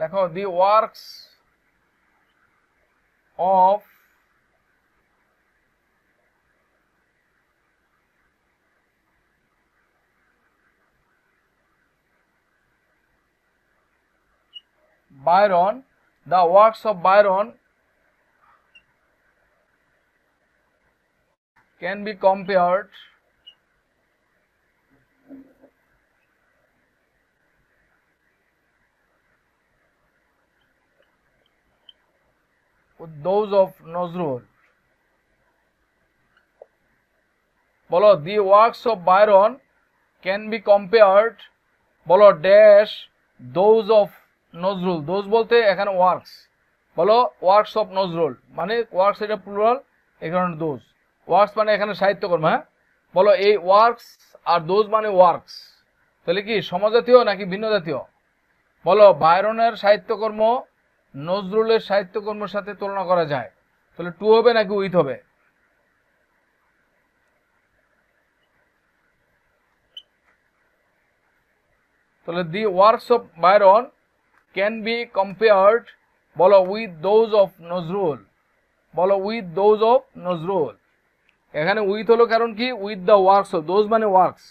[SPEAKER 3] দেখো the works of Byron, the works of Byron can be compared with those of Nazrul. বলো the works of Byron can be compared, বলো dash those of Nazrul. Those বলতে এখানে ওয়ার্কস, বলো ওয়ার্কস অফ নজরুল মানে ওয়ার্কস এটা প্লুরাল, এই কারণে those. Works মানে এখানে সাহিত্যকর্ম। হ্যাঁ, বলো এই ওয়ার্কস আর দোজ মানে ওয়ার্কস, তাহলে কি সমজাতীয় নাকি ভিন্ন জাতীয়? বলো বায়রনের সাহিত্যকর্ম নজরুলের সাহিত্যকর্মের সাথে তুলনা করা যায়, তাহলে টু হবে নাকি উইথ হবে? তাহলে the works of Byron can be compared, বলো with those of নজরুল, বলো with those of নজরুল। এখানে উইথ হলো কারণ কি, with the works of, those মানে works,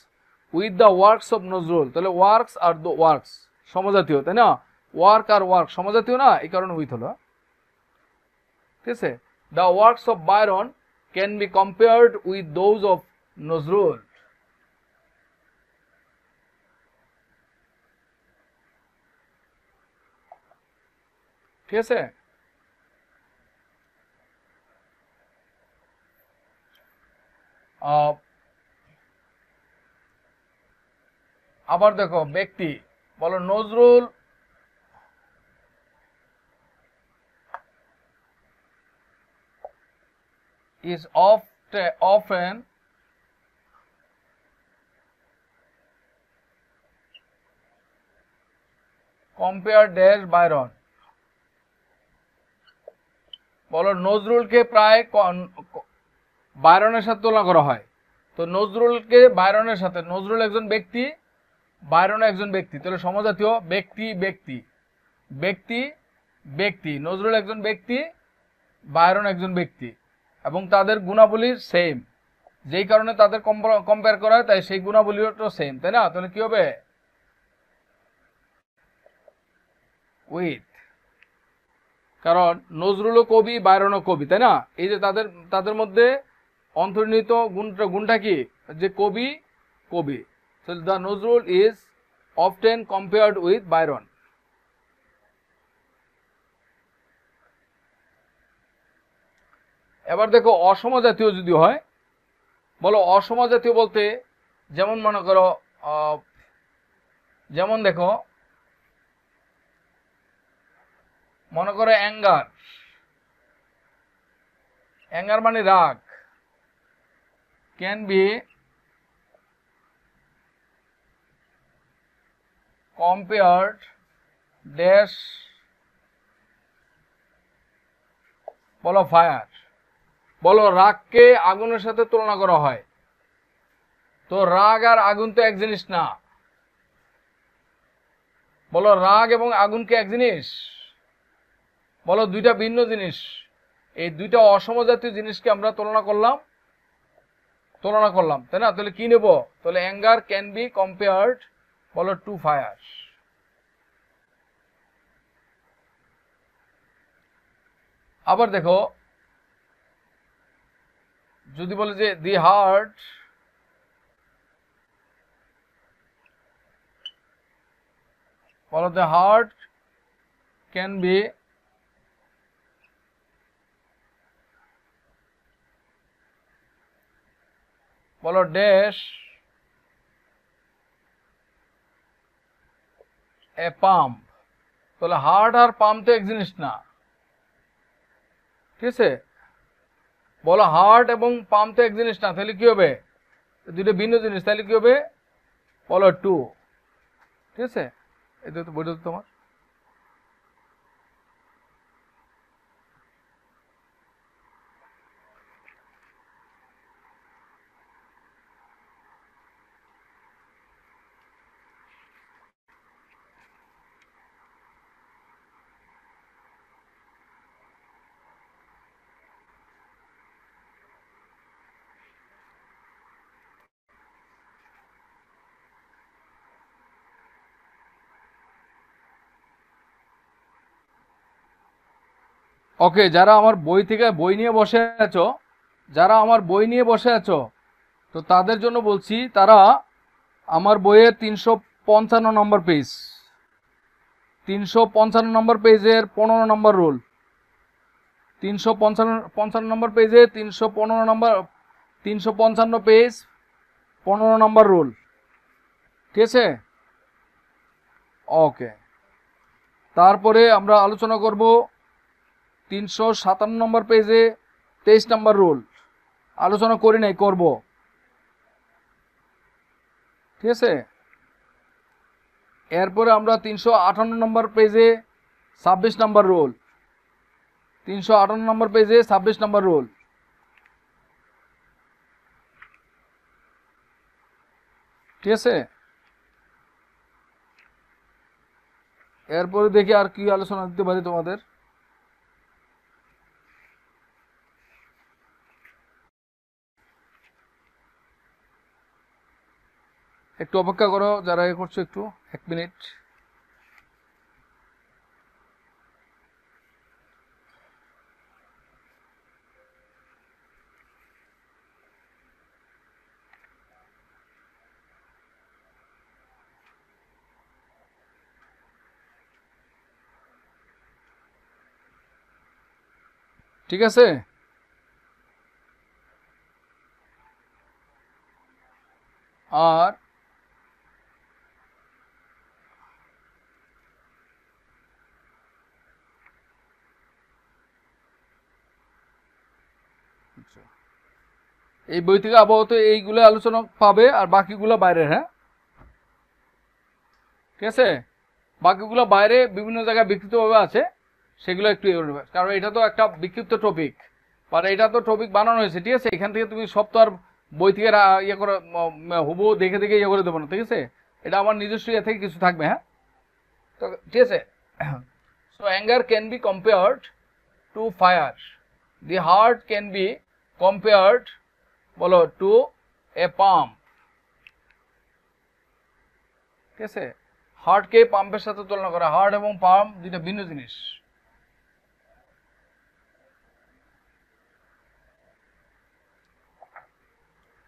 [SPEAKER 3] with the works of Nazrul, তাহলে ওয়ার্কস আর ওয়ার্কস সমজাতীয়, তাই না? ওয়ার্ক আর ওয়ার্ক সমজাতীয় না, এই কারণে উইথ হলো। ঠিক আছে, the works of Byron can be compared with those of Nazrul. ঠিক আছে, আবার দেখো ব্যক্তি, বলো Nazrul is often compared dash Byron, বলো নজরুলকে প্রায় বায়রনের সাথে তুলনা করা হয়। তো নজরুলকে বায়রনের সাথে, নজরুল একজন ব্যক্তি, বায়রন একজন ব্যক্তি, তাহলে সমজাতীয় ব্যক্তি ব্যক্তি ব্যক্তি ব্যক্তি, নজরুল একজন ব্যক্তি, বায়রন একজন ব্যক্তি, এবং তাদের গুণাবলী সেম, যেই কারণে তাদের কম্পেয়ার করা হয়, তাই সেই গুণাবলীও সেম, তাই না? তাহলে কি হবে? উইথ, কারণ নজরুলও কবি, বায়রনও কবি, তাই না? এই যে তাদের মধ্যে অন্তর্নিহিত গুণটা কি, যে কবি কবি। So the Nazrul is often compared with Byron. এবার দেখো অসমজাতীয় যদি হয়, বলো অসমজাতীয় বলতে যেমন মনে করো, যেমন দেখো মনে করো অ্যাঙ্গার মানে রাগ, ক্যান বি compared dash বলো ফায়ার। বলো রাগকে আগুনের সাথে তুলনা করা হয়, তো রাগ আর আগুন তো এক জিনিস না। বলো রাগ এবং আগুন কি এক জিনিস? বলো দুইটা ভিন্ন জিনিস। এই দুইটা অসমজাতীয় জিনিসকে আমরা তুলনা করলাম, তাই না? তাহলে কি নেব? তাহলে অ্যাঙ্গার ক্যান বি কম্পেয়ার্ড বলো টু ফায়ার। আবার দেখো, যদি বলে যে দি হার্ট বলো the heart can be বলো ড্যাশ এ পাম্প। তাহলে হার্ট আর পাম্প তো এক জিনিস না, ঠিক আছে? বলো হার্ট এবং পাম্প তো এক জিনিস না, তাহলে কি হবে? দুটো ভিন্ন জিনিস, তাহলে কি হবে? বলো টু। ঠিক আছে, এটা তো বইটা তো তোমার। ওকে, যারা আমার বই থেকে বই নিয়ে বসে আছো, তো তাদের জন্য বলছি, তারা আমার বইয়ের 355 নম্বর পেজ, 355 নম্বর পেজের 15 নম্বর রুল, 355 নম্বর পেজে 355 পেজ 15 নম্বর রুল, ঠিক আছে? ওকে, তারপরে আমরা আলোচনা করব 357 নম্বর পেজে 23 নম্বর রুল। আলোচনা করি নাই, করব, ঠিক আছে? এরপরে আমরা 358 নম্বর পেজে 26 নম্বর রুল, 358 নম্বর পেজে 26 নম্বর রুল, ঠিক আছে? এরপরে দেখি আর কি আলোচনা দিতে পারি তোমাদের। একটু অপেক্ষা করো যারা এ করছো, একটু 1 মিনিট। ঠিক আছে, আর এই বই থেকে আপাতত এইগুলো আলোচনা পাবে, আর বাকিগুলো বাইরের। হ্যাঁ, ঠিক আছে, বাকিগুলো বাইরে বিভিন্ন জায়গায় বিকৃতভাবে আছে, সেগুলো একটু ইয়ে করবে, কারণ এটা তো একটা বিক্ষিপ্ত টপিক, আর এটা তো টপিক বানানো হয়েছে, ঠিক আছে? এখান থেকে তুমি সব তো আর বই থেকে ইয়ে করে হুবহু দেখে দেখে ইয়ে করে দেবো না, ঠিক আছে? এটা আমার নিজস্ব ইয়ে থেকে কিছু থাকবে। হ্যাঁ, তো ঠিক আছে। So anger can be compared to fire, the heart can be compared বলো টু এ পাম্প, ঠিক আছে? হার্টকে পাম্পের সাথে তুলনা করা, হার্ট এবং পাম্প দুইটা ভিন্ন জিনিস।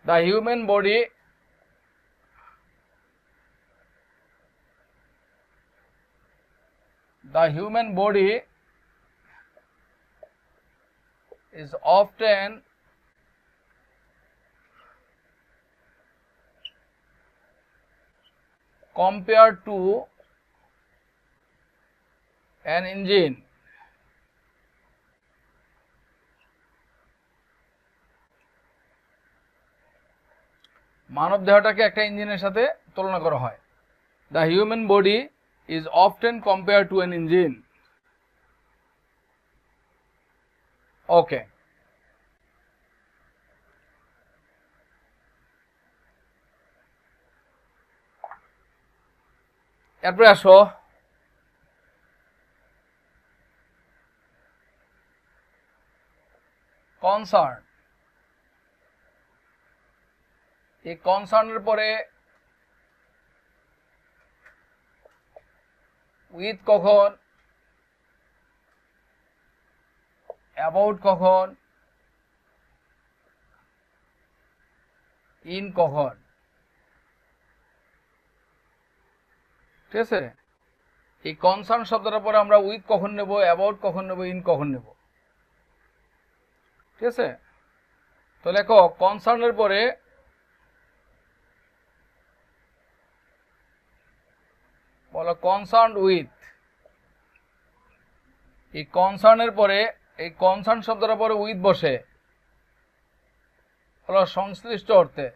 [SPEAKER 3] The human body is often compared to an engine. মানব দেহটাকে একটা ইঞ্জিনের সাথে তুলনা করা হয়। The human body is often compared to an engine. ওকে, এরপরে আসো কনসার্ন। এই কনসার্নের পরে উইথ কখন, অ্যাবাউট কখন, ইন কখন, ঠিক আছে? এই কনসার্ন শব্দটার পরে আমরা উইথ কখন নেব, অ্যাবাউট কখন নেব, ইন কখন নেব, ঠিক আছে? তো লেখো কনসার্নের পরে বলো কনসার্ন উইথ। এই কনসার্নের পরে এই কনসার্ন শব্দটার পরে উইথ বসে, বলো সংশ্লিষ্ট অর্থে।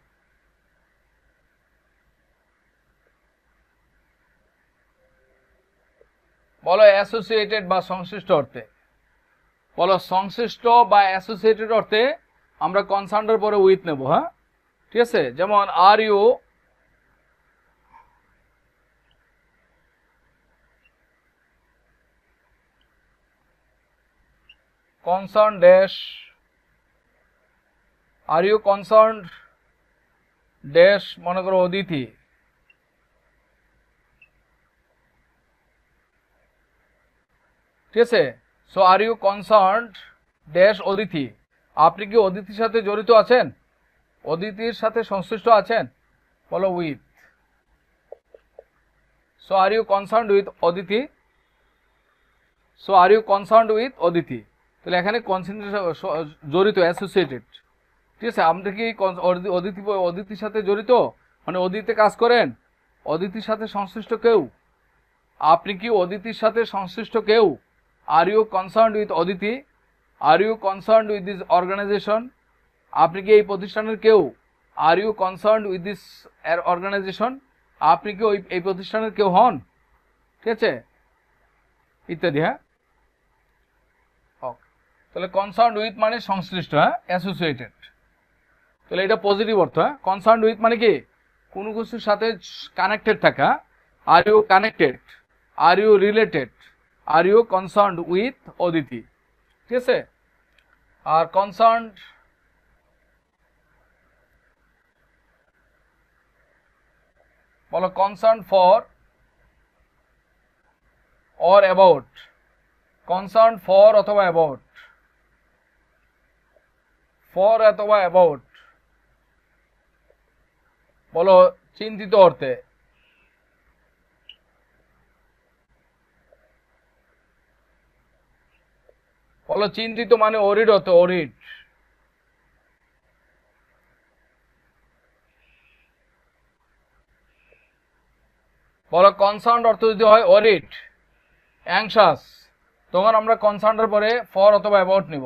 [SPEAKER 3] বলো অ্যাসোসিয়েটেড বা সংশ্লিষ্ট অর্থে। বলো সংশ্লিষ্ট বা অ্যাসোসিয়েটেড অর্থে আমরা কনসার্নের পরে উইথ নেব, হ্যাঁ, ঠিক আছে? যেমন are you concern dash, are you concern dash, মনে করো অদিতি, ঠিক আছে? So are you concern dash Aditi, আপনি কি অদিতির সাথে জড়িত আছেন, অদিতির সাথে সংশ্লিষ্ট আছেন? বলো with. So are you concern with Aditi, so are you concern with Aditi. তাহলে এখানে জড়িত, অ্যাসোসিয়েটেড, ঠিক আছে? আপনি কি অদিতির সাথে জড়িত, মানে অদিতিতে কাজ করেন, অদিতির সাথে সংশ্লিষ্ট কেউ? আপনি কি অদিতির সাথে সংশ্লিষ্ট কেউ? Are you concern with Aditi, are you concern with this organization, আপনি কি এই প্রতিষ্ঠানের কেউ? Are you concern with this organization, আপনি কি এই প্রতিষ্ঠানের কেউ হন, ঠিক আছে? ইত্যাদি, হ্যাঁ। ওকে, তাহলে কনসার্ন উইথ মানে সংশ্লিষ্ট, হ্যাঁ, অ্যাসোসিয়েটেড। তাহলে এটা পজিটিভ অর্থ, হ্যাঁ। কনসার্ন উইথ মানে কি কোনো কিছুর সাথে কানেক্টেড থাকা। Are you connected, are you related, are you concern with Aditi, ঠিক আছে? আর কনসার্ন বলো concern for or about, concern for অথবা অ্যাবাউট, ফর অথবা অ্যাবাউট, বলো চিন্তিত অর্থে। বলো চিন্তিত মানে অরিড অর্থে, অরিড। বলো কনসার্ন অর্থ যদি হয় অরিড, অ্যাংশাস, তখন আমরা কনসার্নের পরে ফর অথবা অ্যাবাউট নিব।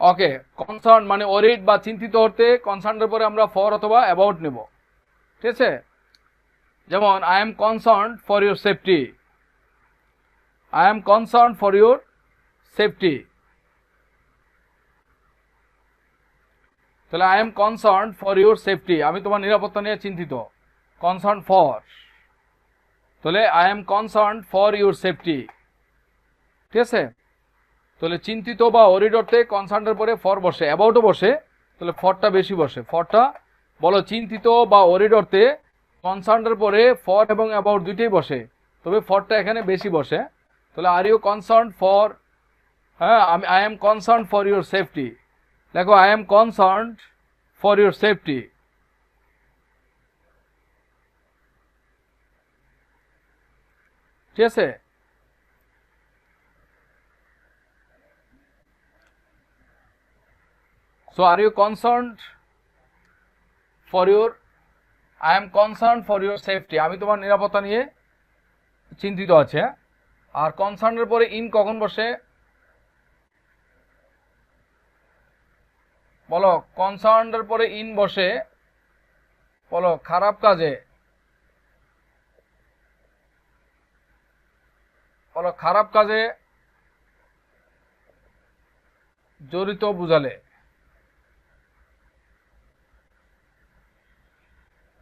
[SPEAKER 3] ওকে, কনসার্ন মানে অরিড বা চিন্তিত অর্থে কনসার্নের পরে আমরা ফর অথবা অ্যাবাউট নেব, ঠিক আছে? যেমন I am concern for your safety, I am concern for your safety. তাহলে I am concern for your safety, আমি তোমার নিরাপত্তা নিয়ে চিন্তিত, কনসার্ন ফর। তাহলে I am concern for your safety, ঠিক আছে? তাহলে চিন্তিত বা অরিড অর্থে কনসার্নের পরে ফর বসে, অ্যাবাউটও বসে, তাহলে ফরটা বেশি বসে, ফরটা। বলো চিন্তিত বা অরিড অর্থে কনসার্নের পরে ফর এবং অ্যাবাউট দুইটাই বসে, তবে ফরটা এখানে বেশি বসে। তাহলে আর ইউ কনসার্ন ফর, হ্যাঁ, I am concern for your safety, দেখো I am concern for your safety, ঠিক আছে? So are you concerned for your, I am concerned for your safety, আমি তোমার নিরাপত্তা নিয়ে চিন্তিত আছি, হ্যাঁ। আর কনসার্নের পরে ইন কখন বসে? বলো কনসার্নের পরে ইন বসে, বলো খারাপ কাজে, বলো খারাপ কাজে জড়িত বুঝালে,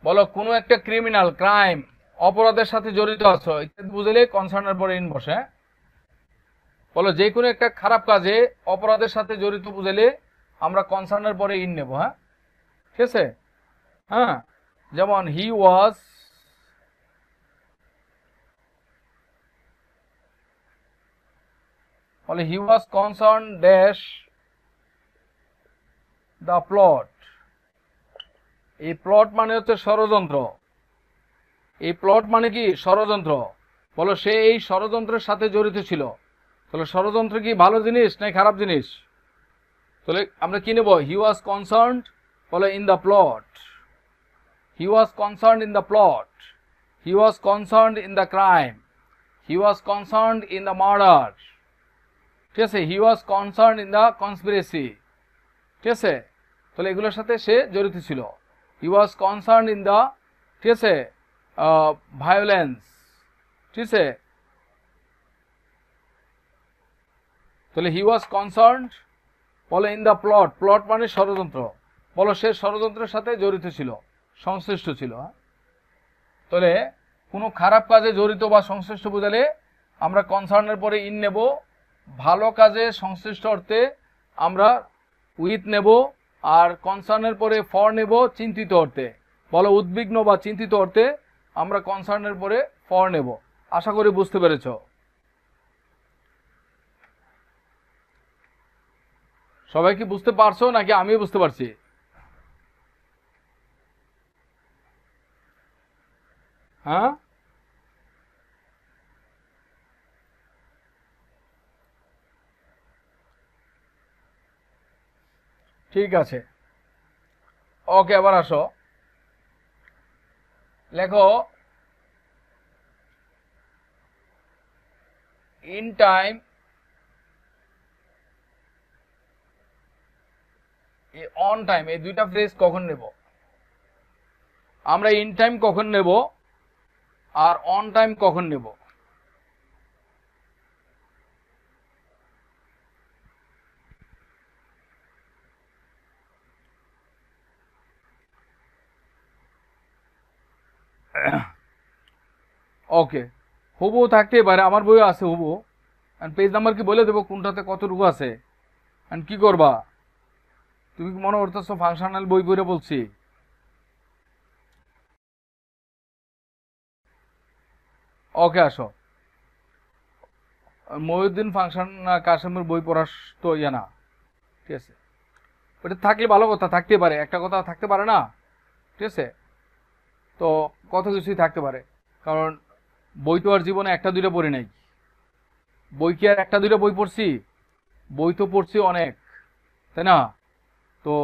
[SPEAKER 3] বলো কোনো একটা ক্রিমিনাল ক্রাইম অপরাধের সাথে জড়িত আছো ইত্যাদি বুঝালে কনসার্নের পরে ইন বসে। বলো যে কোনো একটা খারাপ কাজে অপরাধের সাথে জড়িত বুঝালে আমরা কনসার্নের পরে ইন নেব। হ্যাঁ, ঠিক আছে। হ্যাঁ, যেমন হি ওয়াজ বলে he was concern dash the plot. এই প্লট মানে হচ্ছে ষড়যন্ত্র। এই প্লট মানে কি? ষড়যন্ত্র। বলো সে এই ষড়যন্ত্রের সাথে জড়িত ছিল। তাহলে ষড়যন্ত্র কি ভালো জিনিস না খারাপ জিনিস? তাহলে আমরা কি নেব? হি ওয়াজ কনসার্নড বলো in the plot, he was concerned in the plot, he was concerned in the crime, he was concerned in the murder. ঠিক আছে, হি ওয়াজ কনসার্নড ইন দ্য কনস্পিরেসি। ঠিক আছে, তাহলে এগুলোর সাথে সে জড়িত ছিল। হি ওয়াজ কনসার্নড ইন দ্য, ঠিক আছে, ভায়োলেন্স। ঠিক আছে, তাহলে হি ওয়াজ কনসার্নড বলো ইন দ্য প্লট, প্লট মানে ষড়যন্ত্র। বলো সে ষড়যন্ত্রের সাথে জড়িত ছিল, সংশ্লিষ্ট ছিল। তাহলে কোনো খারাপ কাজে জড়িত বা সংশ্লিষ্ট বোঝালে আমরা কনসার্নের পরে ইন নেব। ভালো কাজে সংশ্লিষ্ট অর্থে আমরা উইথ নেব, আর কনসার্নের পরে ফর নেব চিন্তিত অর্থে। বলো উদ্বিগ্ন বা চিন্তিত অর্থে আমরা কনসার্নের পরে ফর নেব। আশা করি বুঝতে পেরেছ। সবাই কি বুঝতে পারছো নাকি আমি বুঝতে পারছি? হ্যাঁ, ঠিক আছে। ওকে, আবার আসো, লেখো ইন টাইম অন টাইম। এই দুইটা ফ্রেজ কখন নেব আমরা? ইন টাইম কখন নেব আর অন টাইম কখন নেব? ওকে, হুবহু থাকতেই পারে, আমার বইও আছে হুবহু। পেজ নাম্বার কি বলে দেবো কোনটাতে কতটুকু আছে? কি করবা তুমি? কি মনে করতেছো ফাংশনাল বই পড়ে বলছি? ওকে, আসো। মহিউদ্দিন ফাংশন কাসেমের বই পড়ার তো ইয়ে না, ঠিক আছে। ওটা থাকলে ভালো কথা, থাকতে পারে, একটা কথা থাকতে পারে না, ঠিক আছে। তো কত কিছুই থাকতে পারে, কারণ বই তো আর জীবনে একটা দুইটা পড়ি নাই। বই কি আর একটা দুইটা বই পড়ছি? বই তো পড়ছি অনেক, তাই না? তো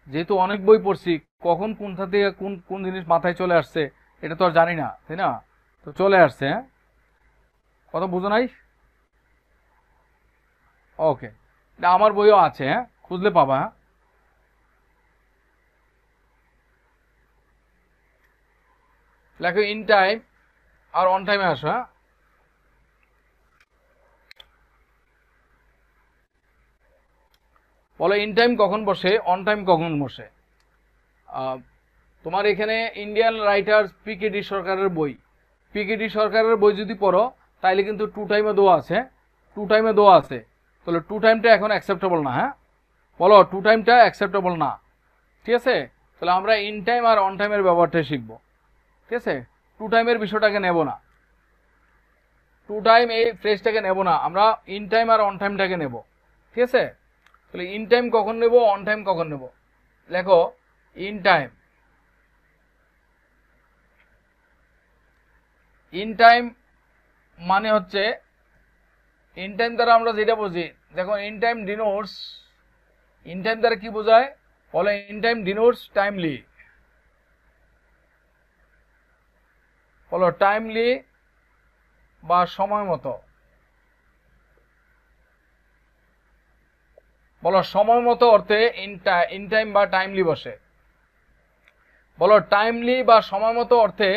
[SPEAKER 3] যেহেতু অনেক বই পড়ছি, কখন কোনটা থেকে কোন কোন জিনিস মাথায় চলে আসছে এটা তো আর জানি না, তাই না? তো চলে আসছে। হ্যাঁ, কথা বুঝো নাই? ওকে, আমার বইও আছে, হ্যাঁ, খুঁজলে পাবা। হ্যাঁ, লেখো ইন টাইম আর অন টাইমে আসো। হ্যাঁ, বলো ইন টাইম কখন বসে, অন টাইম কখন বসে। তোমার এখানে ইন্ডিয়ান রাইটার্স পিকেডি সরকারের বই, পিকেডি সরকারের বই যদি পড়ো তাইলে কিন্তু টু টাইমে দেওয়া আছে, টু টাইমে দেওয়া আছে। তাহলে টু টাইমটা এখন অ্যাকসেপ্টেবল না। হ্যাঁ, বলো টু টাইমটা অ্যাকসেপ্টেবল না, ঠিক আছে। তাহলে আমরা ইন টাইম আর অন টাইমের ব্যবহারটাই শিখবো, ঠিক আছে। টু টাইমের বিষয়টাকে নেব না, টু টাইম এই ফ্রেজটাকে নেব না, আমরা ইন টাইম আর অন টাইমটাকে নেব, ঠিক আছে। তাহলে ইন টাইম কখন নেব, অন টাইম কখন নেব? লেখো ইন টাইম। ইন টাইম মানে হচ্ছে, ইন টাইম দ্বারা আমরা যেটা বুঝি, দেখো in time denotes, in time দ্বারা কি বোঝায়? বলো ইন টাইম ডিনোটস টাইমলি। বলো টাইমলি বা সময় মতো। বলো সময় মতো অর্থে ইন টাইম বা টাইমলি বসে। বলো টাইমলি বা সময় মতো অর্থে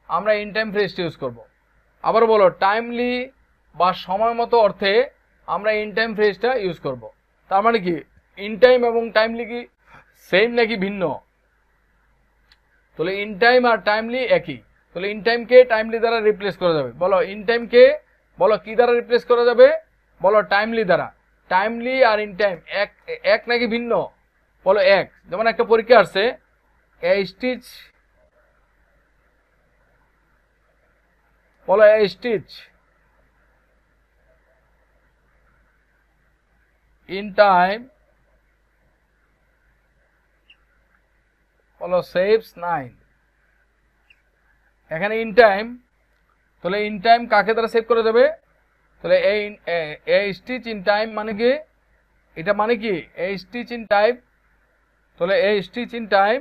[SPEAKER 3] আমরা ইন টাইম ফ্রেজটি ইউজ করব। আবার বলো টাইমলি বা সময় মতো অর্থে আমরা ইন টাইম ফ্রেজটা ইউজ করব। তার মানে কি ইন টাইম এবং টাইমলি কি সেম নাকি ভিন্ন? তাহলে ইন টাইম আর টাইমলি একই। তাহলে ইন টাইমকে টাইমলি দ্বারা রিপ্লেস করা যাবে। বলো ইন টাইমকে বলো কি দ্বারা রিপ্লেস করা যাবে? বলো টাইমলি দ্বারা। টাইমলি আর ইন টাইম এক নাকি ভিন্ন? বলো এক। যেমন একটা পরীক্ষা আসছে, এ স্টিচ, বলো এ স্টিচ ইন টাইম, বলো সেভস 9। এখানে ইন টাইম, তাহলে ইন টাইম কাকে দ্বারা সেভ করা যাবে? তাহলে এই স্টিচ ইন টাইম মানে কি? এটা মানে কি এই স্টিচ ইন টাইম। তাহলে এই stitch in time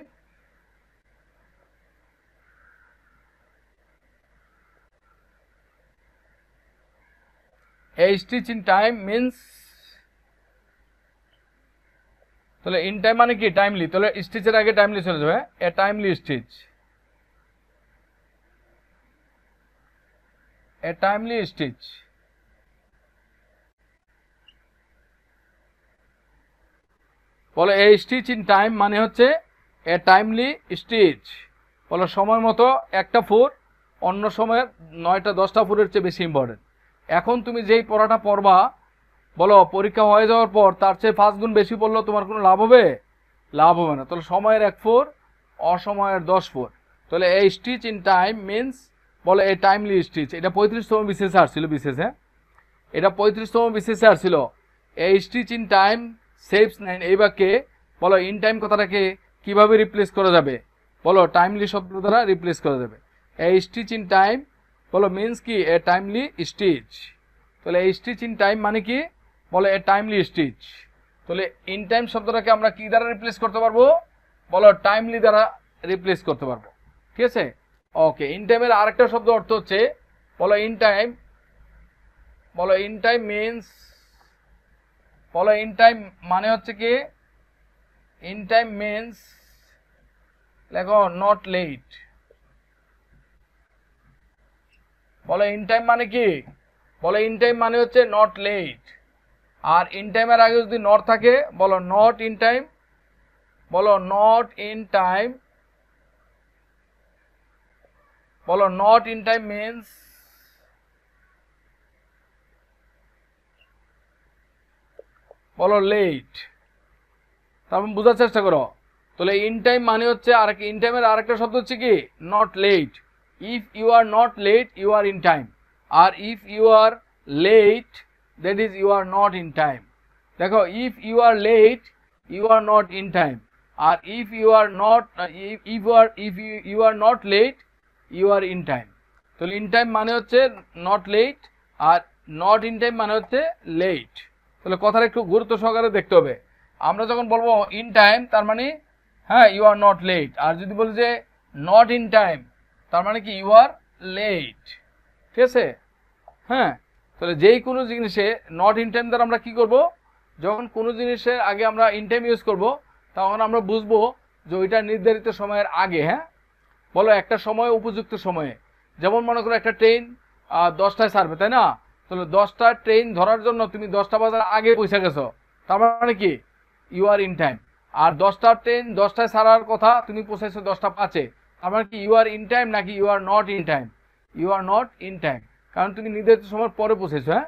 [SPEAKER 3] a stitch in time means, তাহলে ইন টাইম মানে কি টাইমলি, তাহলে স্টিচের আগে টাইমলি চলে যাবে, এ টাইমলি স্টিচ, এ টাইমলি স্টিচ। বলো এ স্টিচ ইন টাইম মানে হচ্ছে এ টাইমলি স্টিচ। বলো সময় মতো একটা ফুট অন্য সময়ের 9টা 10টা ফুটের চেয়ে বেশি ইম্পর্টেন্ট। এখন তুমি যেই পড়াটা পড়বা, বলো পরীক্ষা হয়ে যাওয়ার পর তার চেয়ে 5 গুণ বেশি পড়লেও তোমার কোনো লাভ হবে? লাভ হবে না। তাহলে সময়ের 1 ফুট, অসময়ের 10 ফুট। তাহলে এই স্টিচ ইন টাইম মিনস, বলো এই টাইমলি স্টিচ। এটা 35তম বিসিএসে আসছিল, বিসিএসে এটা 35তম বিসিএসে আসছিল। এই স্টিচ ইন টাইম সেভস 9 এই বাক্যে বলো ইন টাইম কথাটাকে কিভাবে রিপ্লেস করা যাবে? বলো টাইমলি শব্দ দ্বারা রিপ্লেস করা যাবে। এই স্টিচ ইন টাইম বলো মিনস কি এ টাইমলি স্টিচ। তাহলে এই স্টিচ ইন টাইম মানে কি? বলো এ টাইমলি স্টিচ। তাহলে ইন টাইম শব্দটাকে আমরা কি দ্বারা রিপ্লেস করতে পারবো? বলো টাইমলি দ্বারা রিপ্লেস করতে পারবো। ঠিক আছে, ওকে। ইন টাইমের আরেকটা শব্দ অর্থ হচ্ছে, বলো ইন টাইম, বলো ইন টাইম মিনস, বলো ইন টাইম মানে হচ্ছে কি? ইন টাইম মিনস, লেখো নট লেট। বলো ইন টাইম মানে কি? বলো ইন টাইম মানে হচ্ছে নট লেট। আর ইন টাইমের আগে যদি নট থাকে, বলো নট ইন টাইম, বলো নট ইন টাইম, বলো নট ইন টাইম মিনস, বলো লেট। তারপর বোঝার চেষ্টা করো। তাহলে ইন টাইম মানে হচ্ছে, আর ইন টাইমের আরেকটা শব্দ হচ্ছে কি? Not late. If you are not late you are in time, আর if you are late that is you are not in time. দেখো if you are late you are not in time, আর if you are not, if you are not late you are in time. তাহলে in time মানে হচ্ছে not late, আর not in time মানে হচ্ছে late. তাহলে কথাটা একটু গুরুত্ব সহকারে দেখতে হবে। আমরা যখন বলবো ইন টাইম তার মানে হ্যাঁ ইউ আর নট লেট, আর যদি বলি যে নট ইন টাইম তার মানে কি ইউ আর লেট। ঠিক আছে, হ্যাঁ। তাহলে যেই কোনো জিনিসে নট ইন টাইম দ্বারা আমরা কি করব? যখন কোনো জিনিসের আগে আমরা ইন টাইম ইউজ করব তখন আমরা বুঝবো যে ওইটা নির্ধারিত সময়ের আগে। হ্যাঁ, বলো একটা সময় উপযুক্ত সময়ে। যেমন মনে করো একটা ট্রেন 10টায় ছাড়বে, তাই না? তাহলে 10টা ট্রেন ধরার জন্য তুমি 10টা বাজার আগে পৌঁছে গেছো, তার মানে কি ইউ আর ইন টাইম। আর 10টা ট্রেন 10টায় ছাড়ার কথা, তুমি পৌঁছাইছো 10টা 5-এ, তার মানে কি ইউ আর ইন টাইম নাকি you are not in time? You are not in time, কারণ তুমি নির্ধারিত সময়ের পরে পৌঁছেছো। হ্যাঁ,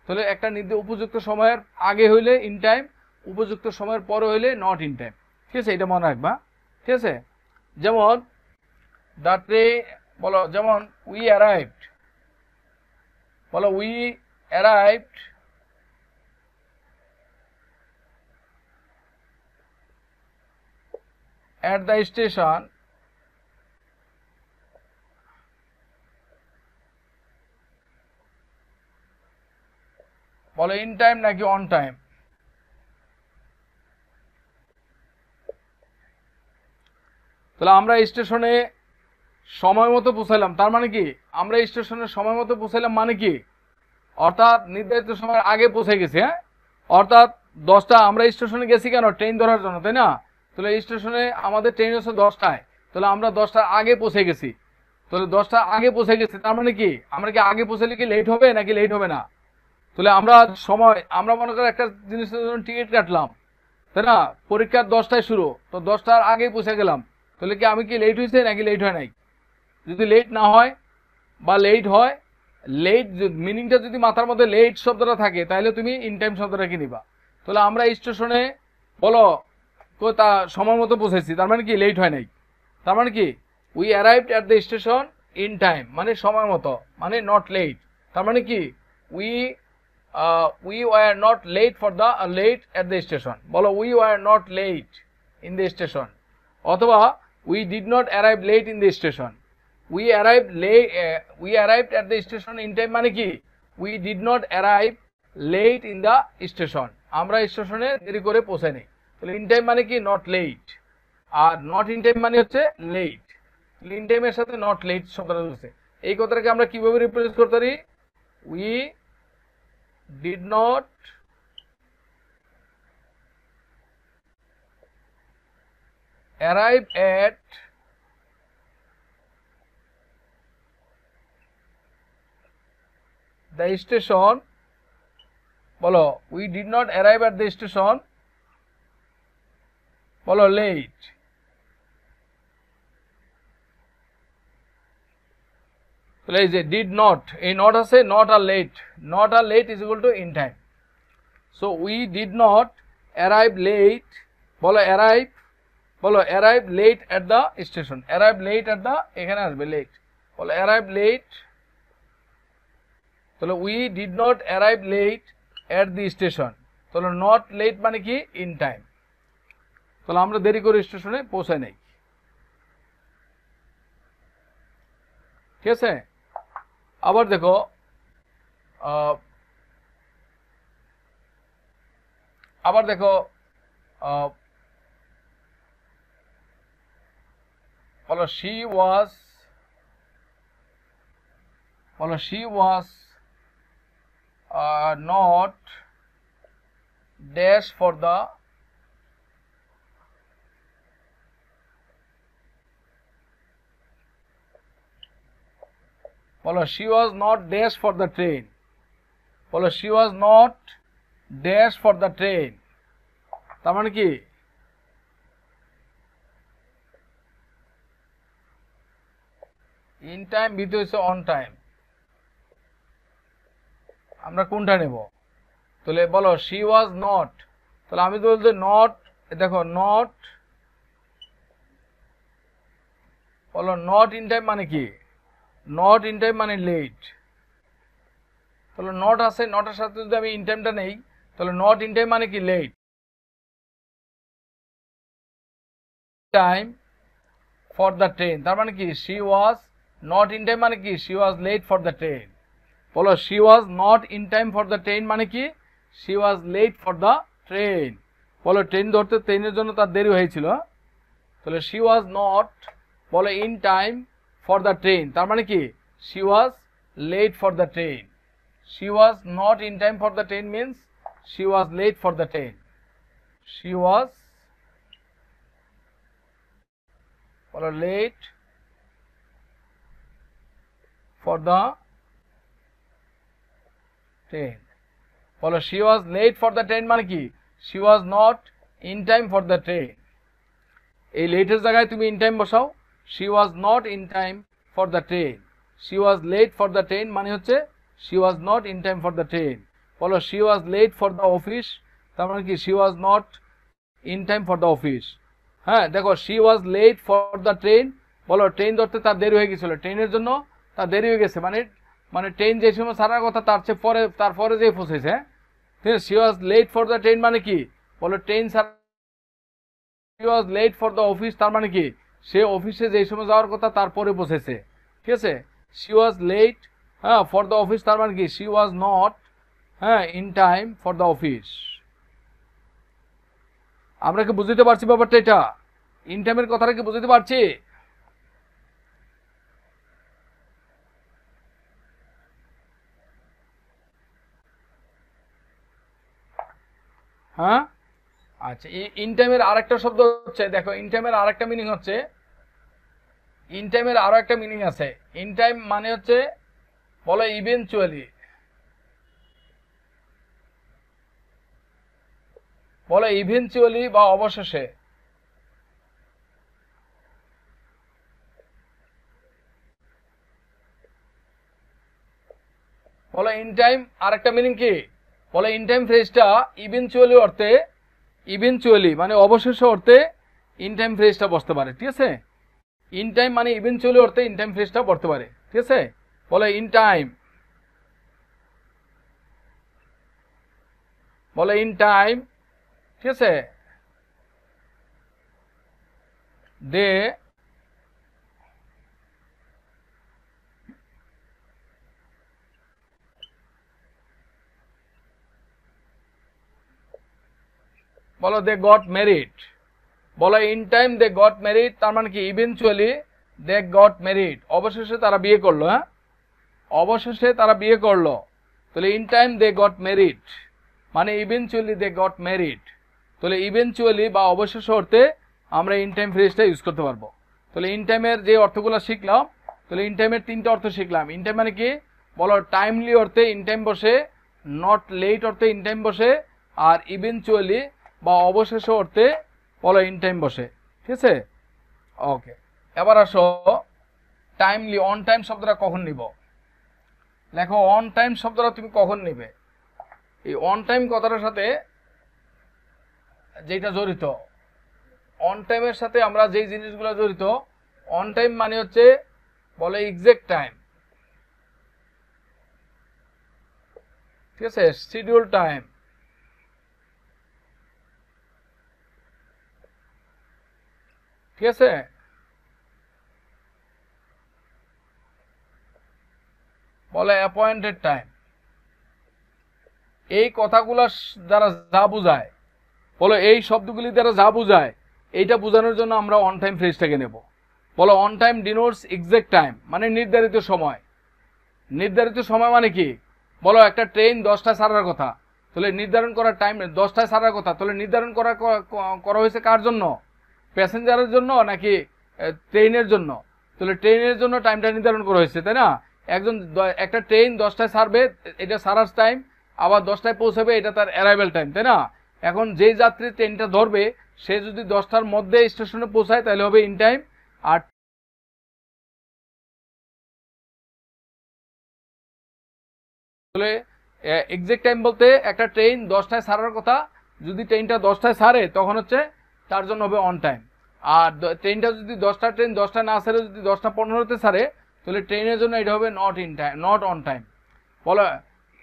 [SPEAKER 3] তাহলে একটা উপযুক্ত সময়ের আগে হইলে ইন টাইম, উপযুক্ত সময়ের পরে হইলে নট ইন টাইম। ঠিক আছে, এটা মনে রাখবা। ঠিক আছে, যেমন দ্য ট্রেন, বলো যেমন উই অ্যারাইভড, বলো we arrived at the station বলো ইন টাইম নাকি অন টাইম? তাহলে আমরা স্টেশনে সময় মতো পৌঁছাইলাম, তার মানে কি আমরা স্টেশনে সময় মতো পৌঁছাইলাম মানে কি? অর্থাৎ নির্ধারিত সময়ের আগে পৌঁছে গেছি। হ্যাঁ, অর্থাৎ 10টা আমরা স্টেশনে গেছি কেন? ট্রেন ধরার জন্য, তাই না? তাহলে স্টেশনে আমাদের ট্রেন হচ্ছে 10টায়, তাহলে আমরা 10টার আগে পৌঁছে গেছি। তাহলে 10টার আগে পৌঁছে গেছি তার মানে কি আমরা কি আগে পৌঁছালে কি লেট হবে নাকি লেট হবে না? তাহলে আমরা মনে করি একটা জিনিসের জন্য টিকিট কাটলাম, তাই না? পরীক্ষার 10টায় শুরু, তো 10টার আগেই পৌঁছে গেলাম, তাহলে কি আমি কি লেট হয়েছে নাকি লেট হয় নাই? যদি লেট না হয় বা লেট হয়, লেট মিনিংটা যদি মাথার মধ্যে লেট শব্দটা থাকে তাহলে তুমি ইন টাইম শব্দটা কি নিবা। তাহলে আমরা স্টেশনে বলো তা সময় মতো পৌঁছেছি, তার মানে কি লেট হয় নাই। তার মানে কি we arrived at the station in time, মানে সময় মতো, মানে নট লেট। তার মানে কি we were not late for the late at the station, বলো we were not late in the station, অথবা we did not arrive late in the station, we arrived at the station in time, মানে কি we did not arrive late in the station, আমরা স্টেশনে দেরি করে পৌঁছাইনি। তাহলে in time মানে কি নট লেট, আর নট ইন টাইম মানে হচ্ছে লেট। ইন টাইমের সাথে নট লেট শব্দটা হচ্ছে, এই কথাটাকে আমরা কিভাবে রিপ্লেস করতে পারি? we did not arrive at the station, বলো we did not arrive at the station, বলো late। তাহলে এই যে ডিড নট, এই নট আছে, নট আর late is equal to in time. So we did not arrive late, বলো arrive late at the station, arrive late at the, এখানে আসবে লেট, বলো অ্যারাইভ লেট। তাহলে we did not arrive late at the station, তাহলে not late মানে কি in time, তাহলে আমরা দেরি করে স্টেশনে পৌঁছাই নাই। ঠিক আছে, আবার দেখো বলো she was not dash for the বলো she was not dash for the train, বলো she was not dash for the train, তার মানে কি ইন টাইম বিতে হচ্ছে অন টাইম, আমরা কোনটা নেব? তাহলে বলো she was not, তাহলে আমি তো বলতে নট, দেখো নট, বলো নট ইন টাইম মানে কি, নট ইন টাইম মানে লেট। তাহলে নট আছে, নটের সাথে যদি আমি ইন টাইমটা নেই, তাহলে নট ইন টাইম মানে কি late. Time for the train, তার মানে কি she was not in time মানে কি she was late for the train, বলো she was not in time for the train মানে কি she was late for the train, বলো ট্রেন ধরতে, ট্রেনের জন্য তার দেরি হয়েছিল। তাহলে she was not, বলো in time for the train, তার মানে কি she was late for the train, she was not in time for the train means she was late for the train, she was, বলো late for the train, বলো she was late for the train মানে কি she was not in time for the train, এই লেটের জায়গায় তুমি in time বসাও, she was not in time for the train, she was late for the train মানে হচ্ছে she was not in time for the train, বলো she was late for the office, তার মানে কি she was not in time for the office। হ্যাঁ দেখো she was late for the train, বলো train ধরতে তার দেরি হয়ে গেছিল, ট্রেনের জন্য তার দেরি হয়ে গেছে, মানে ট্রেন যে সময় ছাড়ার কথা তারপরে যে পৌঁছেছে। ঠিক আছে, she was late for the train মানে কি, বলো ট্রেন ছাড়া, she was late for the office তার মানে কি সে অফিসে যে সময় যাওয়ার কথা তারপরে পৌঁছেছে। ঠিক আছে, she was late for the office তার মানে কি she was not in time for the office। আমরা কি বুঝতে পারছি ব্যাপারটা? এটা ইন টাইমের কথাটা কি বুঝতে পারছি? হ্যাঁ, আচ্ছা, ইন টাইমের আরেকটা শব্দ হচ্ছে, দেখো ইন টাইমের আরেকটা মিনিং হচ্ছে, ইন টাইমের আরো একটা মিনিং আছে। ইন টাইম মানে হচ্ছে বলো ইভেনচুয়ালি, বলো ইভেনচুয়ালি বা অবশেষে। বলো ইন টাইম আরেকটা মিনিং কি? বলো ইন টাইম ফ্রেজটা ইভেনচুয়ালি অর্থে, ইভেনচুয়ালি মানে অবশেষে অর্থে ইন টাইম ফ্রেজটা বসতে পারে, ঠিক আছে? ইন টাইম মানে ইভেনচুয়ালি অর্থে ইন টাইম ফ্রেজটা বসতে পারে, ঠিক আছে? বলো ইন টাইম, বলো ইন টাইম, ঠিক আছে, দে বলো দে গট ম্যারিড। বলো in time they got married, তার মানে কি ইভেনচুয়ালি দে গট ম্যারিড, অবশেষে তারা বিয়ে করলো। হ্যাঁ, অবশেষে তারা বিয়ে করলো। তাহলে in time they got married মানে ইভেনচুয়ালি দে গট ম্যারিড। তাহলে ইভেনচুয়ালি বা অবশেষে অর্থে আমরা ইন টাইম ফ্রেজটা ইউজ করতে পারবো। তাহলে ইন টাইমের যে অর্থগুলো শিখলাম, তাহলে ইন টাইমের 3টা অর্থ শিখলাম। ইন টাইম মানে কি? বলো টাইমলি অর্থে ইন টাইম বসে, নট লেট অর্থে ইন টাইম বসে, আর ইভেনচুয়ালি বা অবশেষে অর্থে বলো ইন টাইম বসে, ঠিক আছে? ওকে, এবার আসো টাইমলি, অন টাইম শব্দটা কখন নিব? দেখো অন টাইম শব্দটা তুমি কখন নিবে? এই অন টাইম কথাটার সাথে যেটা জড়িত, অন টাইমের সাথে আমরা যেই জিনিসগুলো জড়িত, অন টাইম মানে হচ্ছে বলে এক্সাক্ট টাইম, ঠিক আছে? শিডিউল টাইম, ঠিক আছে? বলে অ্যাপয়েন্টেড টাইম। এই কথাগুলো দ্বারা যা বোঝায়, বলো এই শব্দগুলি দ্বারা যা বোঝায়, এইটা বোঝানোর জন্য আমরা অন টাইম ফ্রেজটাকে নেব। বলো on time denotes exact time মানে নির্ধারিত সময়। নির্ধারিত সময় মানে কি? বলো একটা ট্রেন 10টায় ছাড়ার কথা, তাহলে নির্ধারণ করার টাইম 10টায় ছাড়ার কথা, তাহলে নির্ধারণ করা হয়েছে কার জন্য? প্যাসেঞ্জারের জন্য নাকি ট্রেনের জন্য? তাহলে ট্রেনের জন্য টাইমটা নির্ধারণ করা হয়েছে, তাই না? একটা ট্রেন 10টায় ছাড়বে, এটা ছাড়ার টাইম, আবার 10টায় পৌঁছাবে, এটা তার অ্যারাইভেল টাইম, তাই না? এখন যেই যাত্রী ট্রেনটা ধরবে সে যদি 10টার মধ্যে স্টেশনে পৌঁছায় তাহলে হবে ইন টাইম। আর তাহলে এক্সাক্ট টাইম বলতে একটা ট্রেন 10টায় ছাড়ার কথা, যদি ট্রেনটা 10টায় ছাড়ে তখন হচ্ছে তার জন্য হবে অন টাইম। আর ট্রেনটা যদি 10টা ট্রেন 10টায় না ছাড়ে, যদি 10টা 15তে ছাড়ে, তাহলে ট্রেনের জন্য এটা হবে not in time, not on time. বলো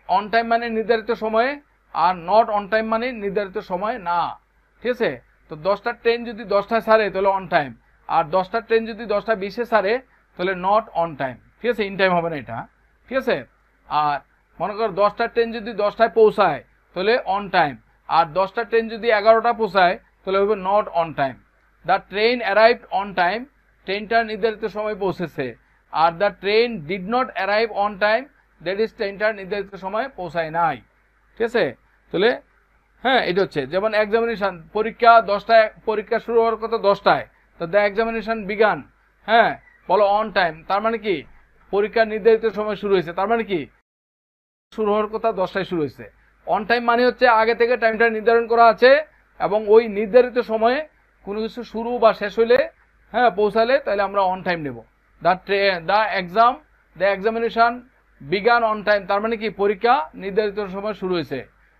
[SPEAKER 3] অন টাইম মানে নির্ধারিত সময়ে, আর নট অন টাইম মানে নির্ধারিত সময় না, ঠিক আছে? তো 10টার ট্রেন যদি 10টায় ছাড়ে তাহলে অন টাইম, আর 10টার ট্রেন যদি 10টা20-এ ছাড়ে তাহলে নট অন টাইম, ঠিক আছে? ইন টাইম হবে না এটা, ঠিক আছে? আর মনে করো 10টার ট্রেন যদি 10টায় পৌঁছায় তাহলে অন টাইম, আর 10টার ট্রেন যদি 11টা পৌঁছায় তাহলে হবে not on time. The train arrived on time, ট্রেনটা নির্ধারিত সময় পৌঁছেছে। Are the train did not arrive on time, that is ট্রেনটা নির্ধারিত সময় পৌঁছায় নাই, ঠিক আছে? তাহলে হ্যাঁ, এটা হচ্ছে যেমন এক্সামিনেশন, পরীক্ষা 10টায়, পরীক্ষা শুরু হওয়ার কথা 10টায়, তো দ্য এক্সামিনেশন বিগান, হ্যাঁ বলো অন টাইম, তার মানে কি পরীক্ষা নির্ধারিত সময় শুরু হয়েছে, তার মানে কি শুরু হওয়ার কথা 10টায় শুরু হয়েছে। অন টাইম মানে হচ্ছে আগে থেকে টাইমটা নির্ধারণ করা আছে এবং ওই নির্ধারিত সময়ে কোনো কিছু শুরু বা শেষ হইলে, হ্যাঁ পৌঁছালে, তাহলে আমরা অন টাইম নেব। The examination began on time, তার মানে কি পরীক্ষা নির্ধারিত সময় শুরু হয়েছে।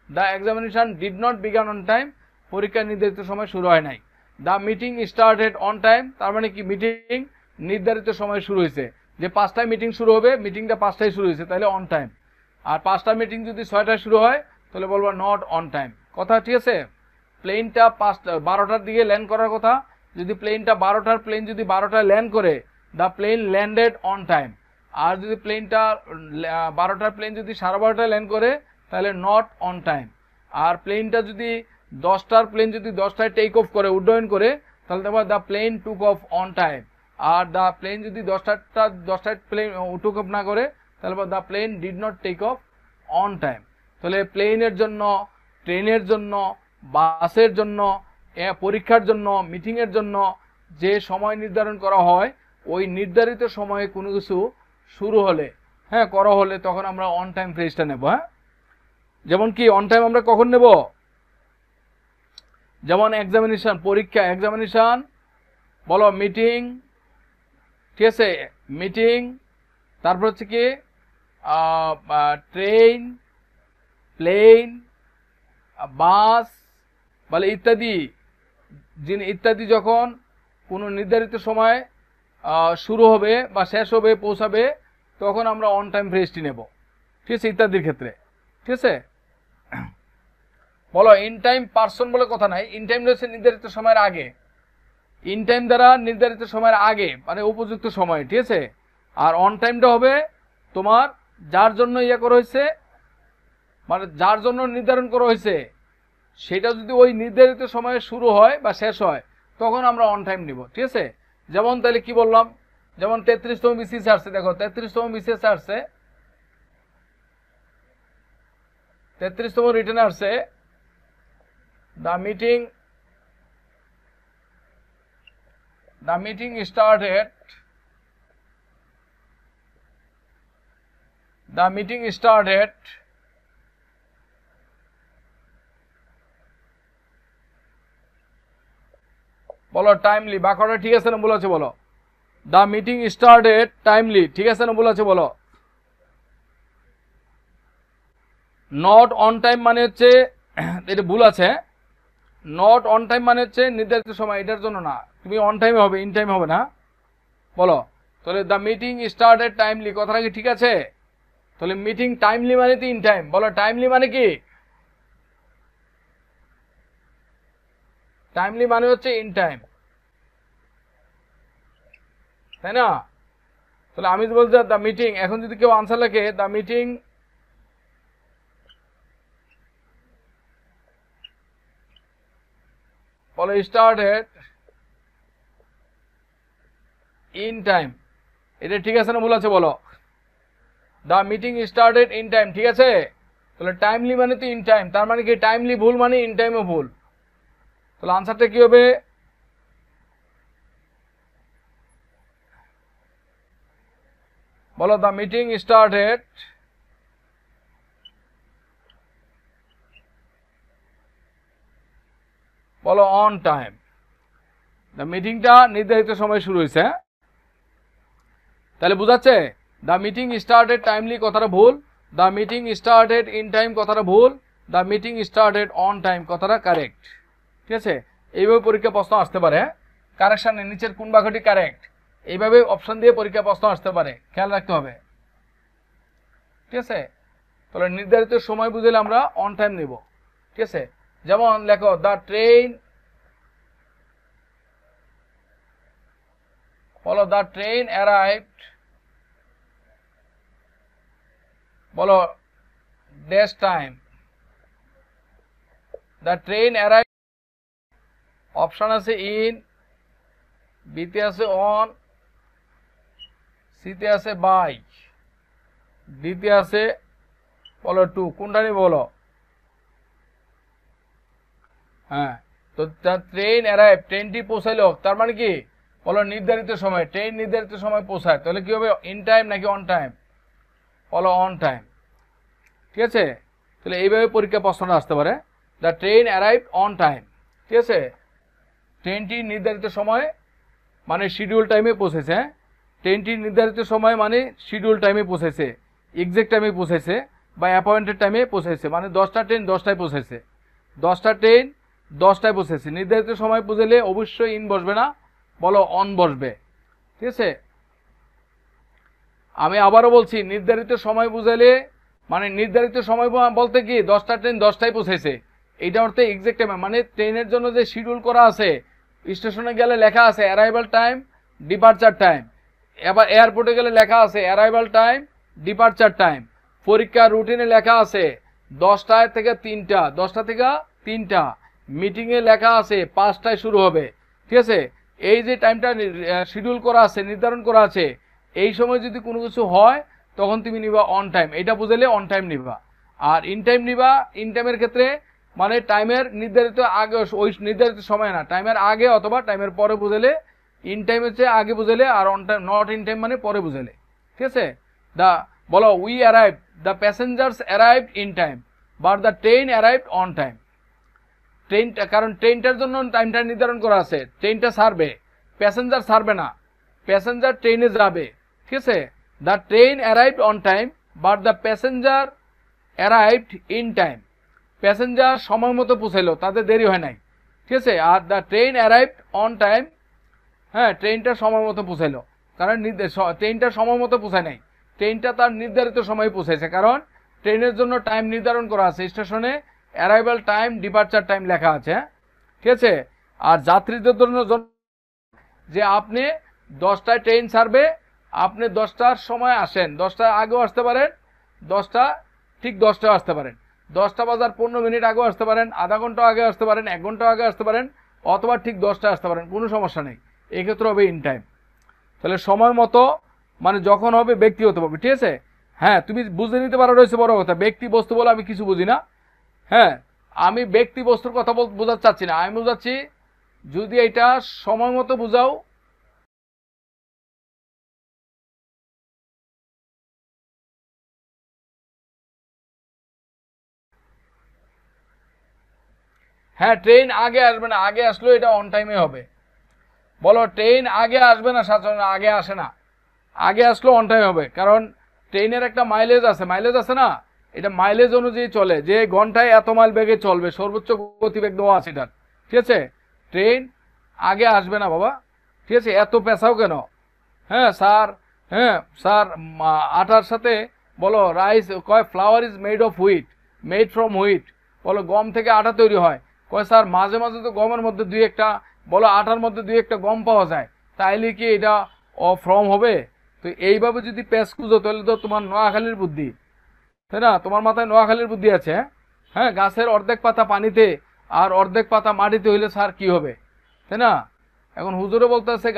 [SPEAKER 3] The examination did not began on time, পরীক্ষা নির্ধারিত সময় শুরু হয় নাই। The meeting started on time, তার মানে কি মিটিং নির্ধারিত সময় শুরু হয়েছে। যে 5টায় মিটিং শুরু হবে, মিটিংটা 5টায় শুরু হয়েছে, তাহলে অন টাইম। আর 5টা মিটিং যদি 6টায় শুরু হয় তাহলে বলবো নট অন টাইম, কথা ঠিক আছে? প্লেনটা 12টার দিকে ল্যান্ড করার কথা, যদি প্লেনটা 12টার প্লেন যদি 12টায় ল্যান্ড করে, the plane landed on time. আর যদি প্লেনটা 12টার প্লেন যদি 12:30টায় ল্যান্ড করে তাহলে নট অন টাইম। আর প্লেনটা যদি 10টার প্লেন যদি 10টায় টেক অফ করে, উড্ডয়ন করে, তাহলে দেখো the plane took off on time. আর দ্য প্লেন যদি 10টায় প্লেন টুক অফ না করে তাহলে the plane did not take off on time. তাহলে প্লেনের জন্য, ট্রেনের জন্য, বাসের জন্য, পরীক্ষার জন্য, মিটিংয়ের জন্য যে সময় নির্ধারণ করা হয়, ওই নির্ধারিত সময়ে কোনো কিছু শুরু হলে, হ্যাঁ করা হলে, তখন আমরা অন টাইম ফ্রেজটা নেব। হ্যাঁ, যেমন কি অন টাইম আমরা কখন নেব? যেমন এক্সামিনেশন, পরীক্ষা, এক্সামিনেশন, বলো মিটিং, ঠিক আছে, মিটিং, তারপর হচ্ছে কি ট্রেন, প্লেন, বাস, বলে ইত্যাদি, ইত্যাদি যখন কোনো নির্ধারিত সময় শুরু হবে বা শেষ হবে, পৌঁছাবে, তখন আমরা অন টাইম ফ্রেজটি নেব, ঠিক আছে, ইত্যাদির ক্ষেত্রে, ঠিক আছে। বলো ইন টাইম পার্সন বলে কথা নাই, ইন টাইম রয়েছে নির্ধারিত সময়ের আগে, ইন টাইম দ্বারা নির্ধারিত সময়ের আগে মানে উপযুক্ত সময়, ঠিক আছে। আর অন টাইমটা হবে তোমার যার জন্য ইয়ে করা হয়েছে, মানে যার জন্য নির্ধারণ করা হয়েছে সেটা যদি ওই নির্ধারিত সময়ে শুরু হয় বা শেষ হয় তখন আমরা অন টাইম নিব, ঠিক আছে। যেমন তাহলে কি বললাম, যেমন 33তম বিসিএস আসছে, দেখো 33তম বিসিএস আসছে, 33তম রিটেন আসছে, the meeting started, বলো টাইমলি, বাক্যটা ঠিক আছে না ভুল আছে বলো, দ্য মিটিং স্টার্টেড টাইমলি, ঠিক আছে না ভুল আছে বলো। নট অন টাইম মানে হচ্ছে, এটা ভুল আছে, নট অন টাইম মানে হচ্ছে নির্ধারিত সময়, এটার জন্য না, তুমি অন টাইমে হবে, ইন টাইম হবে না, বলো। তাহলে দ্য মিটিং স্টার্টেড টাইমলি, কথাটা কি ঠিক আছে? তাহলে মিটিং টাইমলি মানে তো ইন টাইম, বলো টাইমলি মানে কি? টাইমলি মানে হচ্ছে ইন টাইম, তাই না? তাহলে আমি বলছি দ্য মিটিং, এখন যদি কেউ আনসার লেখে দ্য মিটিং বলো স্টার্টেড ইন টাইম, এটা ঠিক আছে না ভুল আছে বলো? The meeting started in time, ঠিক আছে। তাহলে টাইমলি মানে তো ইন টাইম, তার মানে কি টাইমলি ভুল মানে ইন টাইমও ভুল। তাহলে আনসারটা কি হবে? বলো দ্য মিটিং স্টার্টেড বলো অন টাইম, দ্য মিটিংটা নির্ধারিত সময় শুরু হয়েছে। তাহলে বুঝাচ্ছে দ্য মিটিং স্টার্টেড টাইমলি কথাটা ভুল, the meeting started in time কথাটা ভুল, the meeting started on time কথাটা কারেক্ট, ঠিক আছে। এইভাবে পরীক্ষা প্রশ্ন আসতে পারে, কারেকশানে নিচের কোন বাক্যটি কারেক্ট, এইভাবে অপশন দিয়ে পরীক্ষা প্রশ্ন আসতে পারে, খেয়াল রাখতে হবে, ঠিক আছে। তাহলে নির্ধারিত সময় বুঝলে আমরা অন টাইম নেব, ঠিক আছে। যেমন লেখো দ্য ট্রেন, বলো দ্য ট্রেন অ্যারাইভড, বলো dash time, the train arrive, option আছে ইন, বিতে আছে অন, সিতে আছে বাই, ডিতে আছে বলো টু, কোনটা নিয়ে বলো? হ্যাঁ, তো ট্রেন অ্যারাইভ, ট্রেনটি পৌঁছাইলো, তার মানে কি বলো নির্ধারিত সময়, ট্রেন নির্ধারিত সময় পৌঁছায়, তাহলে কি হবে ইন টাইম নাকি অন টাইম? বলো অন টাইম, ঠিক আছে। তাহলে এইভাবে পরীক্ষা প্রশ্নটা আসতে পারে, the train arrive on time, ঠিক আছে। ট্রেনটি নির্ধারিত সময় মানে শিডিউল টাইমে পৌঁছেছে, ট্রেনটি নির্ধারিত সময় মানে শিডিউল টাইমে পৌঁছেছে, এক্সাক্ট টাইমে পৌঁছেছে বা অ্যাপয়েন্টেড টাইমে পৌঁছেছে, মানে 10টা ট্রেন 10টায় পৌঁছেছে, 10টা ট্রেন 10টায় পৌঁছেছে। নির্ধারিত সময় বুঝলে অবশ্যই ইন বসবে না, বলো অন বসবে, ঠিক আছে। আমি আবারও বলছি, নির্ধারিত সময় বুঝাইলে মানে নির্ধারিত সময় বলতে কি 10টা ট্রেন 10টায় পৌঁছেছে, এইটা অর্থে এক্সাক্ট টাইম, মানে ট্রেনের জন্য যে শিডিউল করা আছে, স্টেশনে গেলে লেখা আছে অ্যারাইভাল টাইম, ডিপারচার টাইম, এবার এয়ারপোর্টে গেলে লেখা আছে অ্যারাইভাল টাইম, ডিপারচার টাইম, পরীক্ষার রুটিনে লেখা আছে 10টা থেকে 3টা, 10টা থেকে 3টা, মিটিংয়ে লেখা আছে 5টায় শুরু হবে, ঠিক আছে। এই যে টাইমটা শিডিউল করা আছে, নির্ধারণ করা আছে, এই সময় যদি কোনো কিছু হয় তখন তুমি নিবা অন টাইম, এটা বুঝাইলে অন টাইম নিবা। আর ইন টাইম নিবা, ইন টাইমের ক্ষেত্রে মানে টাইমের নির্ধারিত আগে, ওই নির্ধারিত সময় না, টাইমের আগে অথবা টাইমের পরে বুঝাইলে, ইন টাইম হচ্ছে আগে বুঝাইলে, আর on time not in time মানে পরে বুঝাইলে, ঠিক আছে। দ্য বলো we arrive, the passengers arrived in time, but the train arrived on time, ট্রেনটা, কারণ ট্রেনটার জন্য টাইমটা নির্ধারণ করা আছে, ট্রেনটা ছাড়বে, প্যাসেঞ্জার ছাড়বে না, প্যাসেঞ্জার ট্রেনে যাবে, ঠিক আছে। The train arrived on time but the passenger arrived in time, passenger সময় মতো পৌঁছাইলো, তাদের দেরি হয় নাই, ঠিক আছে। Are the train arrived on time, হ্যাঁ ট্রেনটা সময় মতো পৌঁছাইলো, কারণ ট্রেনটা সময় মতো পৌঁছায় নাই, ট্রেনটা তার নির্ধারিত সময়ে পৌঁছাইছে, কারণ ট্রেনের জন্য টাইম নির্ধারণ করা আছে, স্টেশনে অ্যারাইভাল টাইম ডিপার্চার টাইম লেখা আছে, ঠিক আছে। আর যাত্রীদের জন্য যে আপনি 10টায় ট্রেন ছাড়বে, আপনি 10টার সময় আসেন, 10টার আগেও আসতে পারেন, 10টা ঠিক 10টায় আসতে পারেন, 10টা বাজার 15 মিনিট আগেও আসতে পারেন, আধা ঘন্টা আগে আসতে পারেন, 1 ঘন্টা আগে আসতে পারেন, অথবা ঠিক 10টায় আসতে পারেন, কোনো সমস্যা নেই, এক্ষেত্রে হবে ইন টাইম। তাহলে সময় মতো মানে যখন হবে ব্যক্তিগত হবে, ঠিক আছে। হ্যাঁ তুমি বুঝে নিতে পারো রয়েছে বড় কথা, ব্যক্তি বস্তু বলে আমি কিছু বুঝি না, হ্যাঁ আমি ব্যক্তি বস্তুর কথা বোঝাতে চাচ্ছি না, আমি বোঝাচ্ছি যদি এটা সময় মতো বুঝাও, হ্যাঁ ট্রেন আগে আসবে না, আগে আসলেও এটা অন টাইমে হবে। বলো ট্রেন আগে আসবে না, সাধারণত আগে আসে না, আগে আসলেও অন টাইম হবে, কারণ ট্রেনের একটা মাইলেজ আছে না, এটা মাইলেজ অনুযায়ী চলে, যে ঘন্টায় এত মাইল বেগে চলবে, সর্বোচ্চ গতিবেগ দেওয়া আছে এটার, ঠিক আছে। ট্রেন আগে আসবে না বাবা, ঠিক আছে, এত পেশাও কেন। হ্যাঁ স্যার আটার সাথে বলো রাইস, কয় flower is made of wheat, made from wheat, বলো গম থেকে আটা তৈরি হয়, কয় স্যার মাঝে মাঝে তো গমের মধ্যে দুই একটা, বলো আটার মধ্যে দুই একটা গম পাওয়া যায়, তাইলে কি এটা ফ্রম হবে? তো এইভাবে যদি পেশ খুঁজো তাহলে তো তোমার নোয়াখালীর বুদ্ধি, তাই না, তোমার মাথায় নোয়াখালীর বুদ্ধি আছে। হ্যাঁ গাছের অর্ধেক পাতা পানিতে আর অর্ধেক পাতা মাটিতে হইলে স্যার কি হবে, তাই না। এখন হুজুরে বলতেছে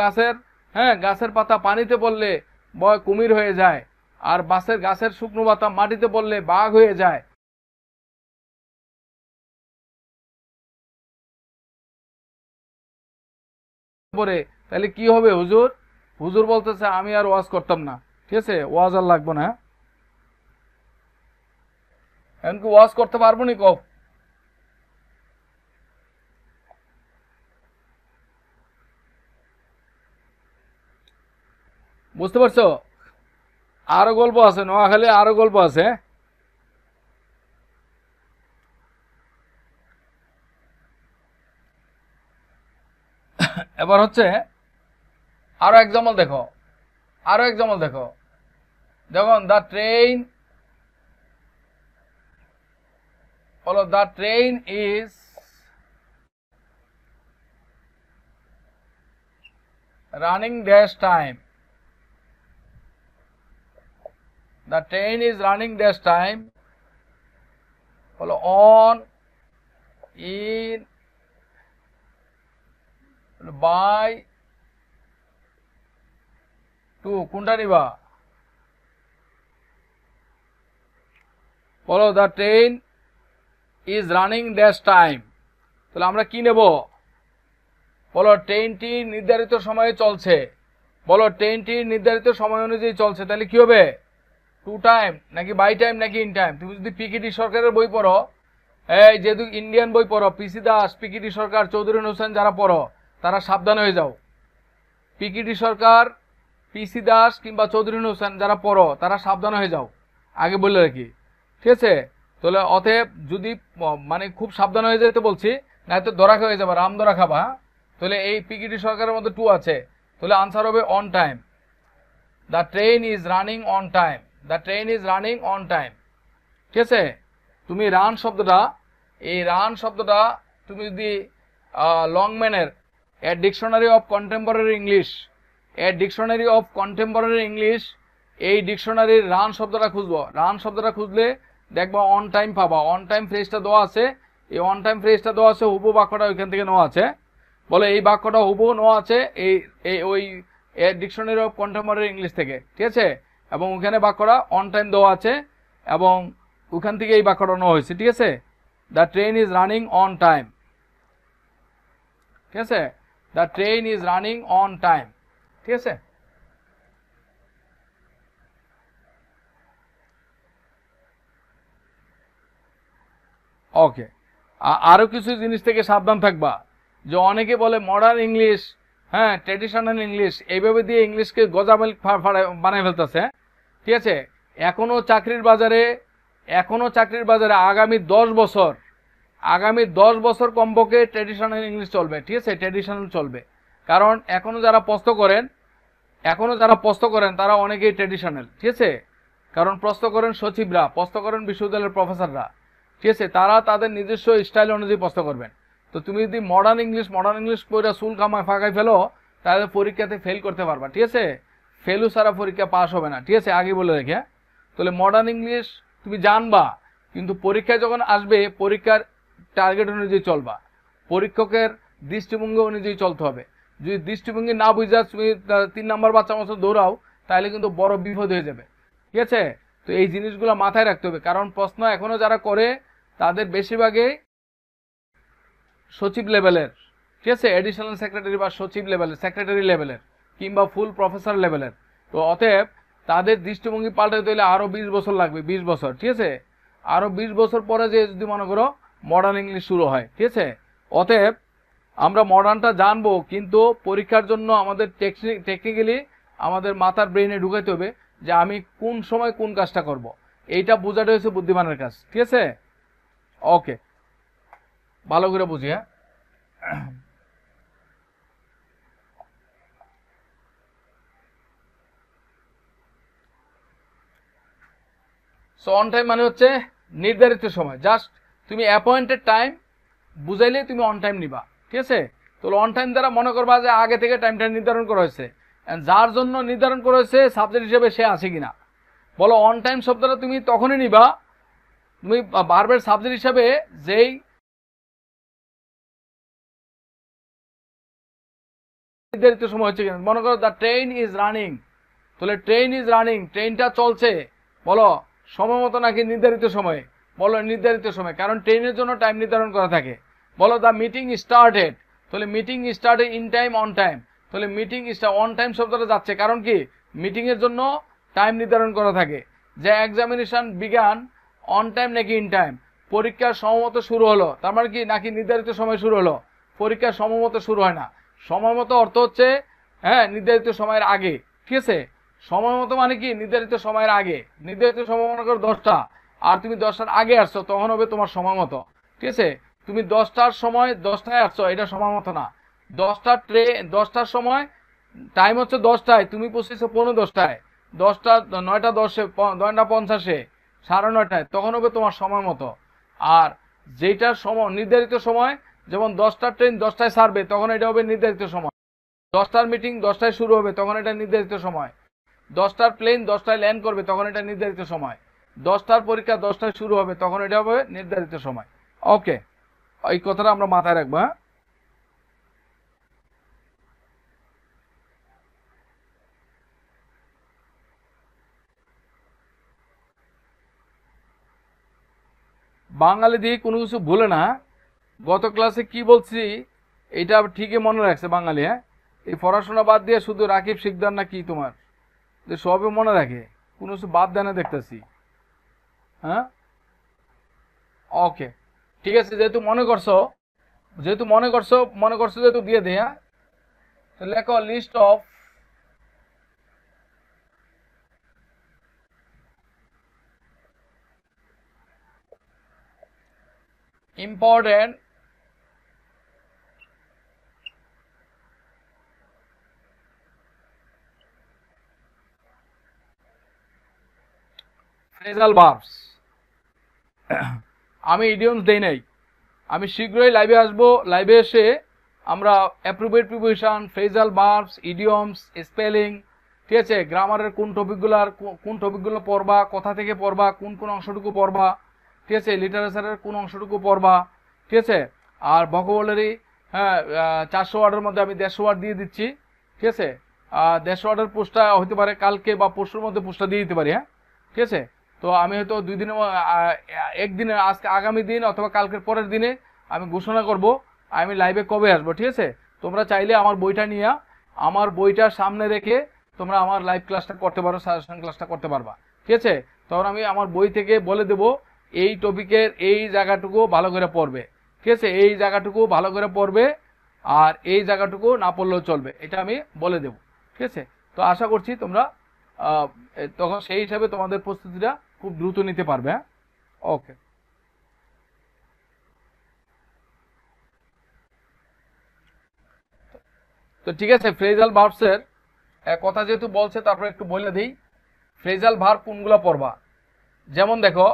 [SPEAKER 3] গাছের পাতা পানিতে পড়লে বয় কুমির হয়ে যায়, আর গাছের শুকনো পাতা মাটিতে পড়লে বাঘ হয়ে যায়। পরে তাহলে কি হবে হুজুর? হুজুর বলতেছে আমি আর ওয়াজ করতাম না, ঠিক আছে, ওয়াজ আর লাগবো না। এমনকি ওয়াজ করতে পারবো নি কব? বুঝতে পারছো? আরো গল্প আছে, নোয়াখালী আরো গল্প আছে। এবার হচ্ছে আরো এক্সাম্পল দেখো, দেখুন দ্য ট্রেন, বলো the train is running dash time, the train is running dash time, বলো on, in, by, to, কোনটা নিবা? বলো the train is running dash time, তাহলে আমরা কি নেব? বলো ট্রেনটি নির্ধারিত সময়ে চলছে, বলো ট্রেনটি নির্ধারিত সময় অনুযায়ী চলছে, তাহলে কি হবে? টু টাইম নাকি বাই টাইম নাকি ইন টাইম? তুমি যদি পিকেটি সরকারের বই পড়ো, এই যেহেতু ইন্ডিয়ান বই পড়ো, পিসি দাস, পিকেটি সরকার, চৌধুরী হোসেন যারা পড়ো তারা সাবধান হয়ে যাও। পিকেটি সরকার, পিসি দাস কিংবা চৌধুরী হোসেন যারা পড়ো তারা সাবধান হয়ে যাও, আগে বলে রাখি, ঠিক আছে। তাহলে অতএব যদি মানে খুব সাবধান হয়ে যেতে বলছি, না তো ধরা হয়ে যাবে, রাম ধরা খাবা। তাহলে এই পিকেটি সরকারের মধ্যে টু আছে, তাহলে আনসার হবে on time. The train is running on time, the train is running on time, ঠিক আছে। তুমি রান শব্দটা, এই রান শব্দটা তুমি যদি লংম্যানের a dictionary of contemporary English, এই ডিকশনারির রান শব্দটা খুঁজবো, রান শব্দটা খুঁজলে দেখবো অন টাইম পাবা, অন টাইম ফ্রেজটা দেওয়া আছে, এই অন টাইম ফ্রেজটা দেওয়া আছে, হুবহু বাক্যটা ওইখান থেকে নেওয়া আছে, বলে এই বাক্যটা হুবহু নেওয়া আছে ওই ডিকশনারি অফ কন্টেম্পোরারি ইংলিশ থেকে, ঠিক আছে। এবং ওখানে বাক্যটা অন টাইম দেওয়া আছে এবং ওখান থেকে এই বাক্যটা নেওয়া হয়েছে, ঠিক আছে। The train is running on time, ঠিক আছে, the train is running on time, ঠিক আছে। ওকে, আরো কিছু জিনিস থেকে সাবধান থাকবা, যে অনেকে বলে মডার্ন ইংলিশ, হ্যাঁ ট্র্যাডিশনাল ইংলিশ, এইভাবে দিয়ে ইংলিশকে গজামিল বানায় ফেলতেছে। ঠিক আছে, এখনো চাকরির বাজারে আগামী 10 বছর কমপক্ষে ট্র্যাডিশনাল ইংলিশ চলবে। ঠিক আছে, ট্র্যাডিশনাল চলবে, কারণ এখনো যারা প্রস্ত করেন তারা অনেকেই ট্র্যাডিশনাল। ঠিক আছে, কারণ প্রস্ত করেন সচিবরা, প্রস্ত করেন বিশ্ববিদ্যালয়ের প্রফেসররা। ঠিক আছে, তারা তাদের নিজস্ব স্টাইল অনুযায়ী প্রস্ত করবেন। তো তুমি যদি মডার্ন ইংলিশ পড়ে চুল ফাঁকাই ফেলো, তাহলে পরীক্ষাতে ফেল করতে পারবা। ঠিক আছে, ফেলু ছাড়া পরীক্ষা পাস হবে না। ঠিক আছে, আগে বলে রেখে। তাহলে মডার্ন ইংলিশ তুমি জানবা, কিন্তু পরীক্ষায় যখন আসবে পরীক্ষার টার্গেট অনুযায়ী চলবা, পরীক্ষকের দৃষ্টিভঙ্গি অনুযায়ী চলতে হবে। যদি দৃষ্টিভঙ্গি না বুঝা তুমি 3 নাম্বার বাচ্চা মতো দৌড়াও, তাহলে কিন্তু বড় বিপদ হয়ে যাবে। ঠিক আছে, তো এই জিনিসগুলো মাথায় রাখতে হবে, কারণ প্রশ্ন এখনো যারা করে তাদের বেশিরভাগই সচিব লেভেলের। ঠিক আছে, এডিশনাল সেক্রেটারি বা সচিব লেভেলের, সেক্রেটারি লেভেলের কিংবা ফুল প্রফেসর লেভেলের। তো অতএব তাদের দৃষ্টিভঙ্গি পাল্টাতে হলে আরও 20 বছর লাগবে, 20 বছর। ঠিক আছে, আরও 20 বছর পরে যে যদি মনে করো মডার্ন ইংলিশ শুরু হয়। ঠিক আছে, অতএব আমরা মডার্নটা জানবো, কিন্তু পরীক্ষার জন্য আমাদের টেকনিক্যালি আমাদের মাথার ব্রেইনে ঢুকাইতে হবে যে আমি কোন সময় কোন কাজটা করব। এইটা বোঝাটা হচ্ছে বুদ্ধিমানের কাজ। ঠিক আছে, ওকে, ভালো করে বুঝি। হ্যাঁ, সো অন টাইম মানে হচ্ছে নির্ধারিত সময়, জাস্ট তুমি অ্যাপয়েন্টেড টাইম বুঝাইলে তুমি অন টাইম নিবা। ঠিক আছে, তো অন টাইম দ্বারা মনে করবা যে আগে থেকে টাইমটা নির্ধারণ করা হয়েছে, যার জন্য নির্ধারণ করা হয়েছে সাবজেক্ট হিসেবে সে আছে কিনা। বলো অন টাইম শব্দটা তুমি তখনই নিবা তুমি ভার্বের সাবজেক্ট হিসাবে যেই নির্ধারিত সময় হচ্ছে কিনা। মনে করো দ্য ট্রেন ইজ রানিং, তাহলে ট্রেন ইজ রানিং, ট্রেনটা চলছে, বলো সময় মতো নাকি নির্ধারিত সময়ে? বলো নির্ধারিত সময়, কারণ ট্রেনের জন্য টাইম নির্ধারণ করা থাকে। বলো দ্য মিটিং স্টার্টেড, তাহলে meeting started in time on time, তাহলে মিটিং অন টাইম শব্দটা যাচ্ছে, কারণ কি মিটিংয়ের জন্য টাইম নির্ধারণ করা থাকে। যে এক্সামিনেশন বিজ্ঞান অন টাইম নাকি ইন টাইম, পরীক্ষার সময়মত শুরু হলো, তার মানে কি নাকি নির্ধারিত সময় শুরু হলো? পরীক্ষার সময়মত শুরু হয় না। সময় মতো অর্থ হচ্ছে হ্যাঁ নির্ধারিত সময়ের আগে। ঠিক আছে, সময় মতো মানে কি নির্ধারিত সময়ের আগে। নির্ধারিত সময় মনে করো 10টা, আর তুমি 10টার আগে আসছো, তখন হবে তোমার সময় মতো। ঠিক আছে, তুমি 10টার সময় 10টায় আসছো, এটা সময় মতো না। 10টার সময় টাইম হচ্ছে 10টায়, তুমি পৌঁছেছো 15:10টায়, 9টা 10-এ, 9টা 50-এ, 9:30টায়, তখন হবে তোমার সময় মতো। আর যেটার সময় নির্ধারিত সময়, যেমন 10টার ট্রেন 10টায় ছাড়বে, তখন এটা হবে নির্ধারিত সময়। 10টার মিটিং 10টায় শুরু হবে, তখন এটা নির্ধারিত সময়। 10টার প্লেন 10টায় ল্যান্ড করবে, তখন এটা নির্ধারিত সময়। 10টার পরীক্ষা 10টায় শুরু হবে, তখন এটা হবে নির্ধারিত সময়। ওকে, এই কথাটা আমরা মাথায় রাখবো। হ্যাঁ, বাঙালি দিয়ে কোনো কিছু ভুলে না। গত ক্লাসে কি বলছি এটা ঠিকই মনে রাখছে বাঙালি। হ্যাঁ, এই পড়াশোনা বাদ দিয়ে শুধু রাকিব শিকদার না কি তোমার, যে সবই মনে রাখে, কোনো কিছু বাদ দেয় না দেখতেছি। হ্যাঁ, ওকে, ঠিক আছে, যেহেতু মনে করছো যেহেতু দিয়ে দেয়। হ্যাঁ, লেখো list of important phrasal verbs। আমি ইডিয়মস দেই নাই, আমি শীঘ্রই লাইভে আসবো। লাইভে এসে আমরা appropriate preposition, phrasal verbs, idioms, spelling, ঠিক আছে, গ্রামারের কোন টপিকগুলো পড়বা, কথা থেকে পড়বা, কোন অংশটুকু পড়বা, ঠিক আছে, লিটারেচারের কোন অংশটুকু পড়বা, ঠিক আছে, আর ভোকাবুলারি, হ্যাঁ 400 ওয়ার্ডের মধ্যে আমি 150 ওয়ার্ড দিয়ে দিচ্ছি। ঠিক আছে, 150 ওয়ার্ডের পোস্টটা হতে পারে কালকে বা পরশুর মধ্যে পোস্টটা দিয়ে দিতে পারি। হ্যাঁ, ঠিক আছে, তো আমি হয়তো 2 দিনে, একদিনে, আজকে আগামী দিন অথবা কালকের পরের দিনে আমি ঘোষণা করব আমি লাইভে কবে আসবো। ঠিক আছে, তোমরা চাইলে আমার বইটা নিয়ে, আমার বইটা সামনে রেখে তোমরা আমার লাইভ ক্লাসটা করতে পারো, সাজেশন ক্লাসটা করতে পারবা। ঠিক আছে, তখন আমি আমার বই থেকে বলে দেব এই টপিকের এই জায়গাটুকু ভালো করে পড়বে, ঠিক আছে, এই জায়গাটুকু ভালো করে পড়বে আর এই জায়গাটুকু না পড়লেও চলবে, এটা আমি বলে দেব। ঠিক আছে, তো আশা করছি তোমরা তখন সেই হিসাবে তোমাদের প্রস্তুতিটা খুব দ্রুত নিতে পারবে। হ্যাঁ, ওকে। তো ঠিক আছে, ফ্রেজাল ভার্বসের কথা যেহেতু বলছে তারপরে একটু বলে দিই ফ্রেজাল ভার্ব কোনগুলো পড়বা। যেমন দেখো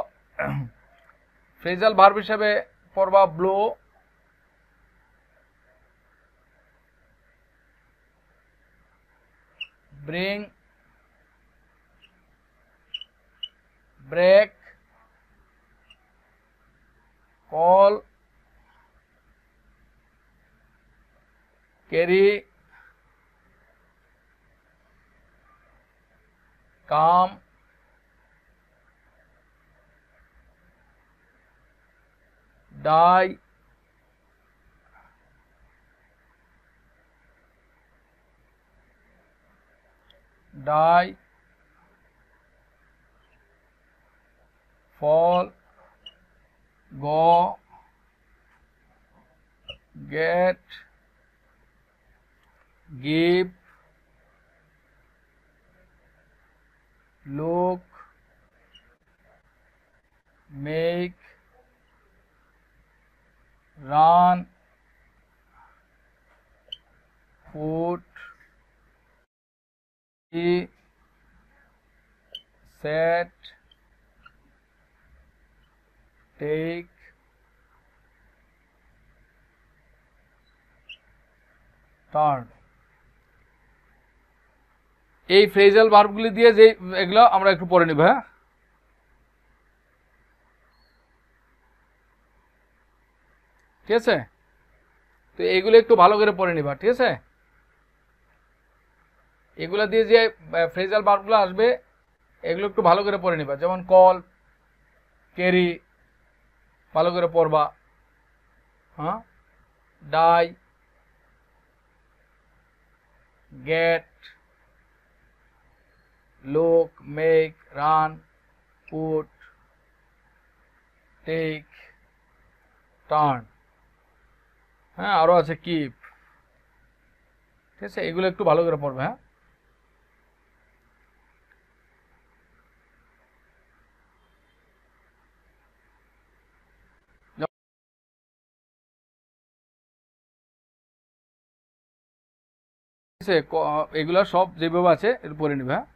[SPEAKER 3] ফ্রেজাল ভার্ব হিসেবে পড়বা blow, bring, break, call, carry, come, die, die, fall, go, get, give, look, make, run, put, set, take, turn। এই ফ্রেজাল ভার্বগুলি দিয়ে যে এগুলো আমরা একটু পড়ে নিব। হ্যাঁ, ঠিক আছে, তো এগুলো একটু ভালো করে পড়ে নিবা। ঠিক আছে, এগুলা দিয়ে যে ফ্রেজাল ভার্বগুলো আসবে এগুলো একটু ভালো করে পড়ে নিবা। যেমন কল, ক্যারি ভালো করে পড়বা। হ্যাঁ, die, gate, look, make, run, put, take, turn। হ্যাঁ, আরো আছে keep। ঠিক আছে, এগুলো একটু ভালো করে পড়বে। হ্যাঁ, এগুলা সব যেভাবে আছে একটু পড়ে নিবে। হ্যাঁ,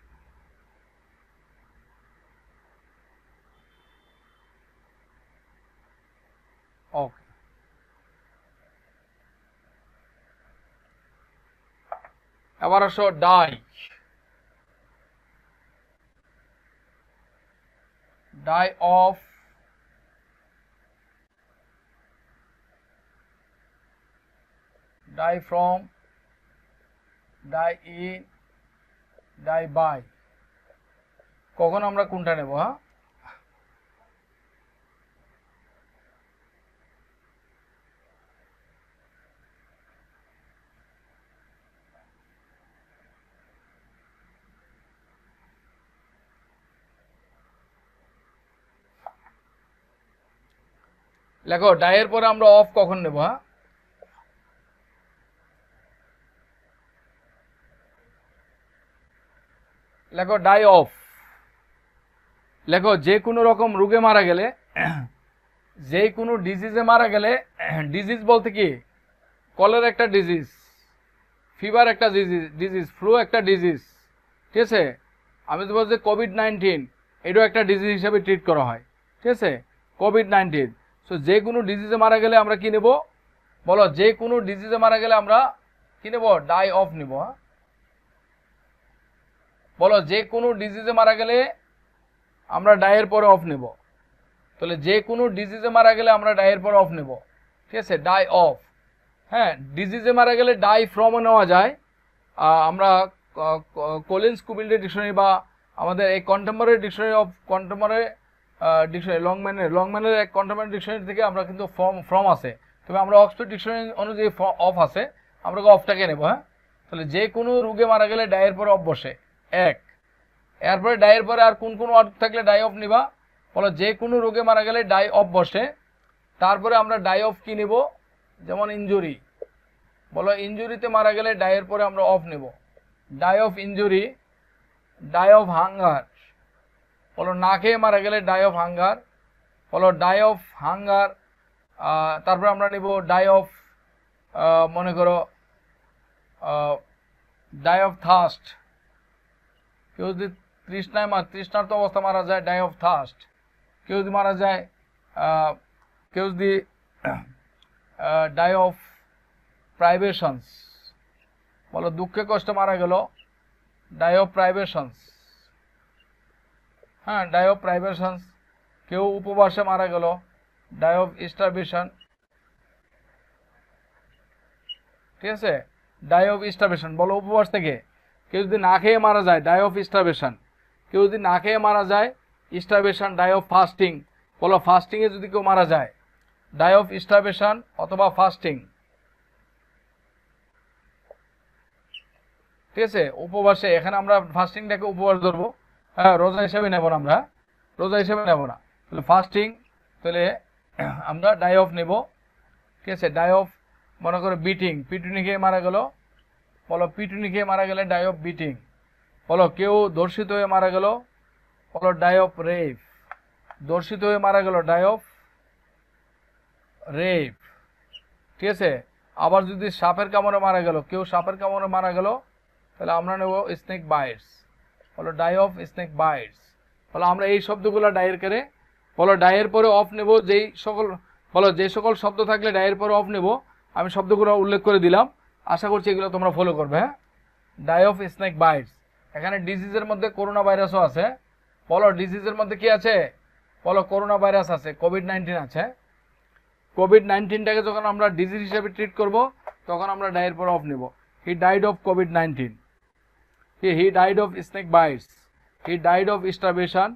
[SPEAKER 3] ওকে। আবার আসো die, die of, die from, die in, die by. কখন আমরা কোনটা নেব? হ্যাঁ, লেখো ডাইয়ের পরে আমরা অফ কখন নেব? হ্যাঁ, লেখো ডাই অফ। লেখো যে কোনো রকম রোগে মারা গেলে, যে কোনো ডিজিজে মারা গেলে, ডিজিজ বলতে কি কলের একটা ডিজিজ, ফিভার একটা ডিজিজ, ফ্লু একটা ডিজিজ। ঠিক আছে, আমি তো বলছি কোভিড-19 এটাও একটা ডিজিজ হিসাবে ট্রিট করা হয়। ঠিক আছে, কোভিড-19। সো যে কোনো ডিজিজে মারা গেলে আমরা কি নেব বলো? যে কোনো ডিজিজে মারা গেলে আমরা কি নেব? ডাই অফ নেব। বলো, যে কোনো ডিজিজে মারা গেলে আমরা ডাইয়ের পরে অফ নেব। তাহলে যে কোনো ডিজিজে মারা গেলে আমরা ডাইয়ের পরে অফ নেব। ঠিক আছে, ডাই অফ। হ্যাঁ, ডিজিজে মারা গেলে ডাই ফ্রমও নেওয়া যায়। আমরা কলিন্স কুবিল্ডে ডিকশনারি বা আমাদের এই contemporary dictionary of contemporary dictionary লংম্যানের এক কন্টেম্পোরারি ডিকশনারি থেকে আমরা কিন্তু ফ্রম আছে, তবে আমরা অক্সফোর্ড ডিকশনারি অনুযায়ী অফ আছে, আমরা অফটাকে নেব। হ্যাঁ, তাহলে যে কোনো রোগে মারা গেলে ডাইয়ের পরে অফ বসে এক। এরপরে ডাইয়ের পরে আর কোন কোন ওয়ার্ড থাকলে ডাই অফ নিবা? বলো, যে কোনো রোগে মারা গেলে ডাই অফ বসে। তারপরে আমরা ডাই অফ কি নেব, যেমন ইনজুরি, বলো ইনজুরিতে মারা গেলে ডাইয়ের পরে আমরা অফ নেব, die of injury, die of hunger, বলো না খেয়ে মারা গেলে ডাই অফ হাঙ্গার, বলো ডাই অফ হাঙ্গার। তারপরে আমরা নেব ডাই অফ, মনে করো ডাই অফ থার্স্ট, কেউ যদি তৃষ্ণার তো অবস্থা মারা যায়, ডাই অফ থার্স্ট। কেউ যদি মারা যায়, কেউ যদি ডাই অফ প্রাইভেশনস, বলো দুঃখে কষ্টে মারা গেল, ডাই অফ প্রাইভেশনস। হ্যাঁ, ডাই অফ প্রাইভেশনস। কেউ উপবাসে মারা গেল, ডাই অফ স্টারভেশন। ঠিক আছে, ডাই অফ স্টারভেশন, বলো উপবাস থেকে। কেউ যদি না খেয়ে মারা যায়, ডাই অফ স্টারভেশন। কেউ যদি না খেয়ে মারা যায়, স্টারভেশন। ডাই অফ ফাস্টিং, বলো ফাস্টিংয়ে যদি কেউ মারা যায়, ডাই অফ স্টারভেশন অথবা ফাস্টিং। ঠিক আছে, উপবাসে, এখানে আমরা ফাস্টিংটাকে উপবাস ধরবো, হ্যাঁ, রোজা হিসেবে নেব না, আমরা রোজা হিসেবে নেব না। তাহলে ফাস্টিং, তাহলে আমরা ডাই অফ নেব। ঠিক আছে, ডাই অফ, মনে করো বিটিং, পিটুনি খেয়ে মারা গেল, বলো পিটুনি খেয়ে মারা গেলে ডাই অফ বিটিং। বলো কেউ ধর্ষিত হয়ে মারা গেল, বলো ডাই অফ রেপ। ধর্ষিত হয়ে মারা গেল, ডাই অফ রেপ। ঠিক আছে, আবার যদি সাপের কামড়ে মারা গেল, কেউ সাপের কামড়ে মারা গেল, তাহলে আমরা নেব স্নেক বাইটস, বলো ডাই অফ স্নেক বাইটস। বলো আমরা এই শব্দগুলো ডায়ের করে, বলো ডায়ের পরে অফ নেব, যেই সকল, বলো যে সকল শব্দ থাকলে ডায়ের পরে অফ নেব, আমি শব্দগুলো উল্লেখ করে দিলাম, আশা করছি এগুলো তোমরা ফলো করবে। হ্যাঁ, ডাই অফ স্নেক বাইটস। এখানে ডিজিজের মধ্যে করোনা ভাইরাসও আছে, বলো ডিজিজের মধ্যে কি আছে, বলো করোনা ভাইরাস আছে, কোভিড-19 আছে। কোভিড-19টাকে যখন আমরা ডিজিজ হিসেবে ট্রিট করব, তখন আমরা ডায়ের পর অফ নেব। হি ডাইড অফ কোভিড-19, he died of snake bites, he died of starvation,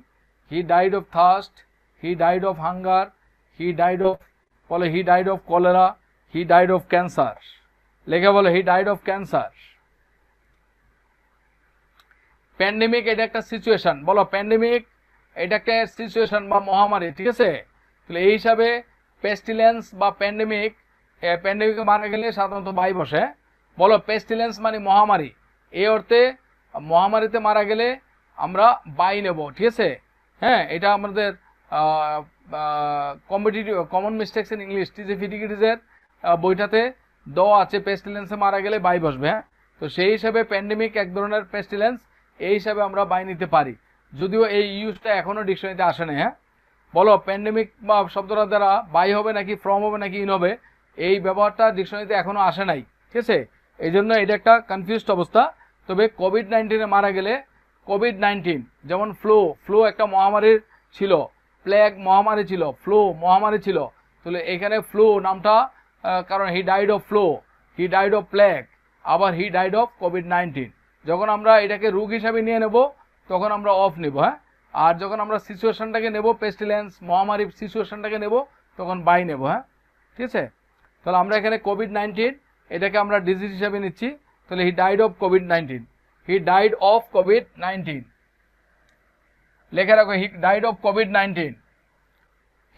[SPEAKER 3] he died of thirst, he died of hunger, he died of, বলে he died of cholera, he died of cancer. লেখা বলে he died of cancer. Pandemic, এটা একটা situation, বলো pandemic এটা একটা situation বা মহামারী। ঠিক আছে, তাহলে এই হিসাবে পেস্টিলেন্স বা প্যান্ডেমিক, প্যান্ডেমিকে মারা গেলে সাধারণত বাই বসে, বলো পেস্টিলেন্স মানে মহামারী, এই অর্থে মহামারীতে মারা গেলে আমরা বাই নেব। ঠিক আছে, হ্যাঁ, এটা আমাদের common mistakes in English, TJ ফিটিকিটিজের বইটাতে দেওয়া আছে, পেস্টিলেন্সে মারা গেলে বাই বসবে। হ্যাঁ, তো সেই হিসাবে প্যান্ডেমিক এক ধরনের পেস্টিলেন্স, এই হিসাবে আমরা বাই নিতে পারি, যদিও এই ইউজটা এখনও ডিকশনারিতে আসে না। হ্যাঁ, বলো প্যান্ডেমিক বা শব্দটা দ্বারা বাই হবে নাকি ফ্রম হবে নাকি ইন হবে, এই ব্যবহারটা ডিকশনারিতে এখনও আসে নাই। ঠিক আছে, এই জন্য এটা একটা কনফিউজড অবস্থা। তবে কোভিড-19 মারা গেলে, কোভিড-19 যেমন ফ্লু একটা মহামারী ছিল, প্লেগ মহামারী ছিল, ফ্লু মহামারী ছিল, তাহলে এখানে ফ্লু নামটা, কারণ হি died of flu, he died of plague, আবার হি ডাইড অফ কোভিড-19। যখন আমরা এটাকে রোগ হিসাবে নিয়ে নেব, তখন আমরা অফ নেব। হ্যাঁ, আর যখন আমরা সিচুয়েশনটাকে নেব, পেস্টিলেন্স মহামারী সিচুয়েশনটাকে নেব, তখন বাই নেব। হ্যাঁ, ঠিক আছে, তাহলে আমরা এখানে কোভিড-19 এটাকে আমরা ডিজিজ হিসাবে নিচ্ছি, তাহলে হি ডাইড অফ কোভিড-19, হি ডাইড অফ কোভিড-19 লেখা রাখো, হি ডাইড অফ কোভিড-19,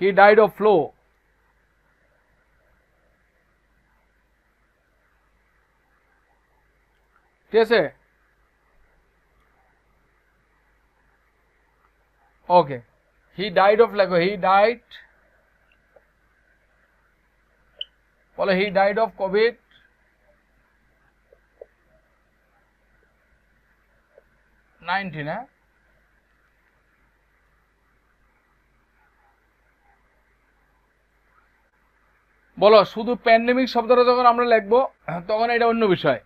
[SPEAKER 3] হি ডাইড অফ ফ্লু। ঠিক আছে, ওকে, হি ডাইড অফ, লেখো হি ডাইড, বলে হি ডাইড অফ কোভিড-19। হ্যাঁ, বলো শুধু প্যান্ডেমিক শব্দটা যখন আমরা লিখবো, তখন এটা অন্য বিষয়,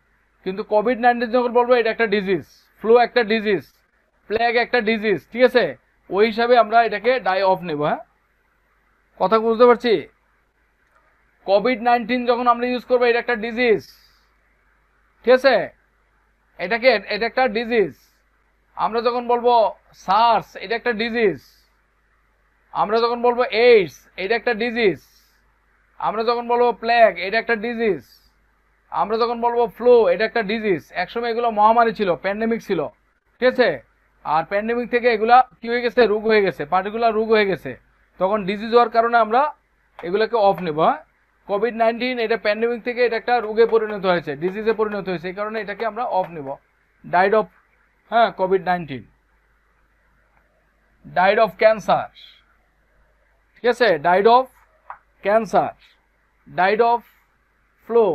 [SPEAKER 3] কিন্তু কোভিড-19 যখন বলবো, এটা একটা ডিজিজ, ফ্লু একটা ডিজিজ, প্লেগ একটা ডিজিজ। ঠিক আছে, ওই হিসাবে আমরা এটাকে ডাই অফ নেব। হ্যাঁ, কথা বুঝতে পারছি? কোভিড-19 যখন আমরা ইউজ করবো, এটা একটা ডিজিজ। ঠিক আছে, এটা একটা ডিজিজ। আমরা যখন বলবো সার্স, এটা একটা ডিজিজ। আমরা যখন বলবো এইডস, এটা একটা ডিজিজ। আমরা যখন বলবো প্লেগ, এটা একটা ডিজিজ। আমরা যখন বলবো ফ্লু, এটা একটা ডিজিজ। একসময় এগুলো মহামারী ছিল, প্যান্ডেমিক ছিল। ঠিক আছে, আর প্যান্ডেমিক থেকে এগুলা কি হয়ে গেছে, রোগ হয়ে গেছে, পার্টিকুলার রোগ হয়ে গেছে। তখন ডিজিজ হওয়ার কারণে আমরা এগুলোকে অফ নেব। হ্যাঁ, কোভিড-19 এটা প্যান্ডেমিক থেকে এটা একটা রোগে পরিণত হয়েছে, ডিজিজে পরিণত হয়েছে, এই কারণে এটাকে আমরা অফ নেব। ডাইড অফ, হ্যাঁ, কোভিড-19, ডাইড অফ ক্যান্সার, ঠিক আছে, died of cancer, died of flu,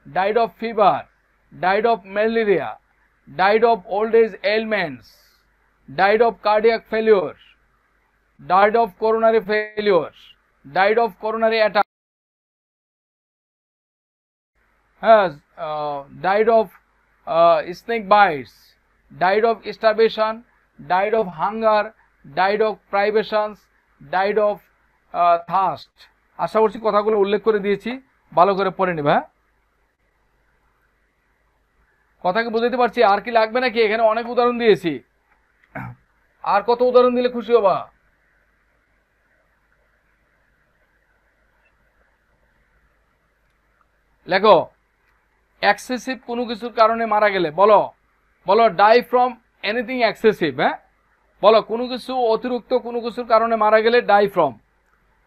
[SPEAKER 3] died of fever, died of malaria, died of old age ailments, died of cardiac failure, died of coronary failure, died of coronary attack, has died of snake bites, died of starvation, died of hunger, died of privations, died of thirst। আশা করছি কথাগুলো উল্লেখ করে দিয়েছি, ভালো করে পড়ে নেবে। হ্যাঁ, কথা কি বুঝতে পারছি? আর কি লাগবে নাকি? এখানে অনেক উদাহরণ দিয়েছি, আর কত উদাহরণ দিলে খুশি হবা? লেখো, এক্সেসিভ কোনো কিছুর কারণে মারা গেলে বলো, বলো ডাই ফ্রম এনিথিং এক্সেসিভ। হ্যাঁ, বলো কোনো কিছু অতিরিক্ত কোনো কিছুর কারণে মারা গেলে ডাই ফ্রম।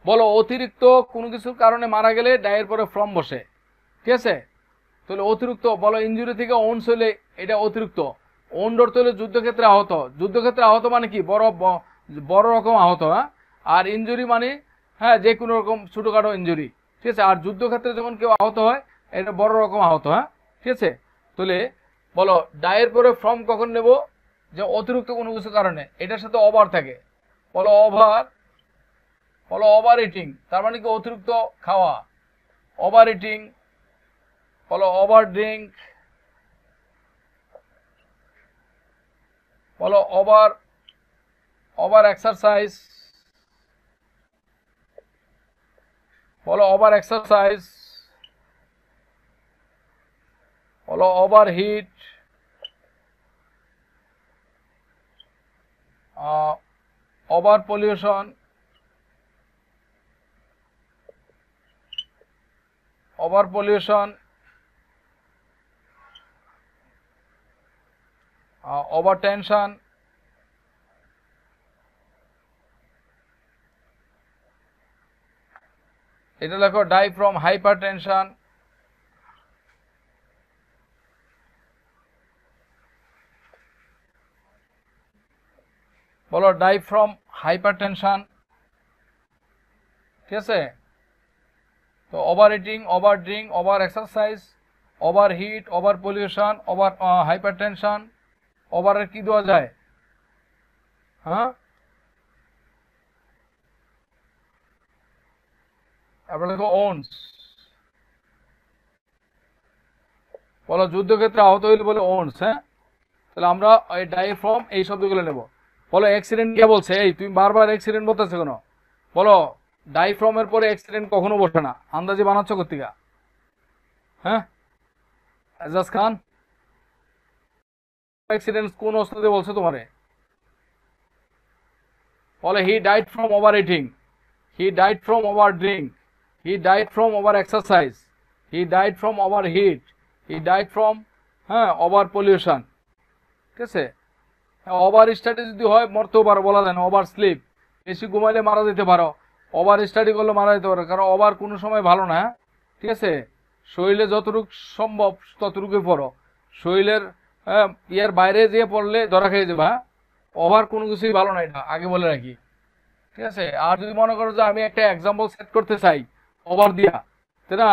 [SPEAKER 3] বলো অতিরিক্ত কোনো কিছুর কারণে মারা গেলে ডাইয়ের পরে ফ্রম বসে, ঠিক আছে? তাহলে অতিরিক্ত বলো ইনজুরি থেকে ওন্স হলে এটা অতিরিক্ত। ওন্ড অর্থ হলে যুদ্ধক্ষেত্রে আহত। যুদ্ধক্ষেত্রে আহত মানে কি? বড় রকম আহত। হ্যাঁ, আর ইনজুরি মানে হ্যাঁ যে কোনো রকম ছোটোখাটো ইনজুরি, ঠিক আছে? আর যুদ্ধক্ষেত্রে যখন কেউ আহত হয় এটা বড় রকম আহত। হ্যাঁ, ঠিক আছে? তাহলে বলো ডায়ের পরে ফ্রম কখন নেব? যে অতিরিক্ত কোনো কিছু কারণে, এটার সাথে ওভার থাকে। বলো ওভার, বলো ওভার ইটিং, তার মানে কি অতিরিক্ত খাওয়া। ওভার ইটিং, বলো ওভার ড্রিঙ্ক, বলো ওভার এক্সারসাইজ, বলো ওভার এক্সারসাইজ, বলো over hit, over pollution, over pollution, over tension, এটা লেখো ডাই ফ্রম হাইপার টেনশন, বলো ডাই ফ্রম হাইপার টেনশন, ঠিক আছে? তো over eating, over drink, over exercise, over hit, over pollution, over hyper tension, ওভারের কি দেওয়া যায়? হ্যাঁ, এবার দেখো ওনস, বলো যুদ্ধক্ষেত্রে আহত হইলে বলে ওনস। হ্যাঁ, তাহলে আমরা এই ডাই ফ্রম এই শব্দগুলো নেব। বলো অ্যাক্সিডেন্ট কে বলছে? এই তুমি বারবার অ্যাক্সিডেন্ট বলতেছো কেন? বলো ডাই ফ্রম এর পরে অ্যাক্সিডেন্ট কখনো বসে না, আন্দাজে বানাচ্ছ কর্তিকা। হ্যাঁ, এজাজ খান, অ্যাক্সিডেন্ট কোন অবস্থাতে বলছো তোমারে? বলে he died from over eating, he died from over drink, he died from over exercise, he died from over hit, he died from হ্যাঁ ওভার পলিউশন, ঠিক আছে? ওভার স্টাডি যদি হয় মরতেও পারো, বলা যায় না। ওভার স্লিপ, বেশি ঘুমাইলে মারা যেতে পারো। ওভার স্টাডি করলে মারা যেতে পারো, কারণ ওভার কোনো সময় ভালো না। ঠিক আছে, শরীরে যতটুকু সম্ভব ততটুকুই পড়ো। শরীরের ইয়ার বাইরে যেয়ে পড়লে ধরা খেয়ে যাবে। ওভার কোনো কিছুই ভালো না, এটা আগে বলে রাখি, ঠিক আছে? আর যদি মনে করো যে আমি একটা এক্সাম্পল সেট করতে চাই ওভার দিয়া, তাই না,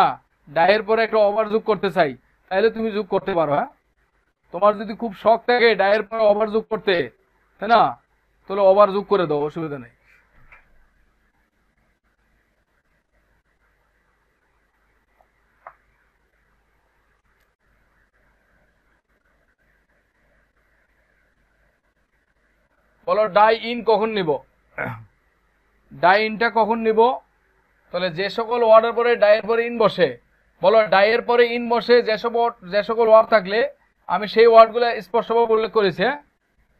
[SPEAKER 3] ডায়ের পরে একটা ওভার যোগ করতে চাই, তাহলে তুমি যোগ করতে পারো। হ্যাঁ, তোমার যদি খুব শখ থাকে ডায়ের পরে ওভার যোগ করতে, তাই না, তাহলে ওভার যোগ করে দাও, অসুবিধা নেই। বলো ডাই ইন কখন নিব? ডাই ইনটা কখন নিব? তাহলে যে সকল ওয়ার্ডের পরে ডায়ের পরে ইন বসে, বলো ডায়ের পরে ইন বসে যে সকল ওয়ার্ড থাকলে আমি সেই ওয়ার্ডগুলো স্পষ্টভাবে উল্লেখ করেছি। হ্যাঁ,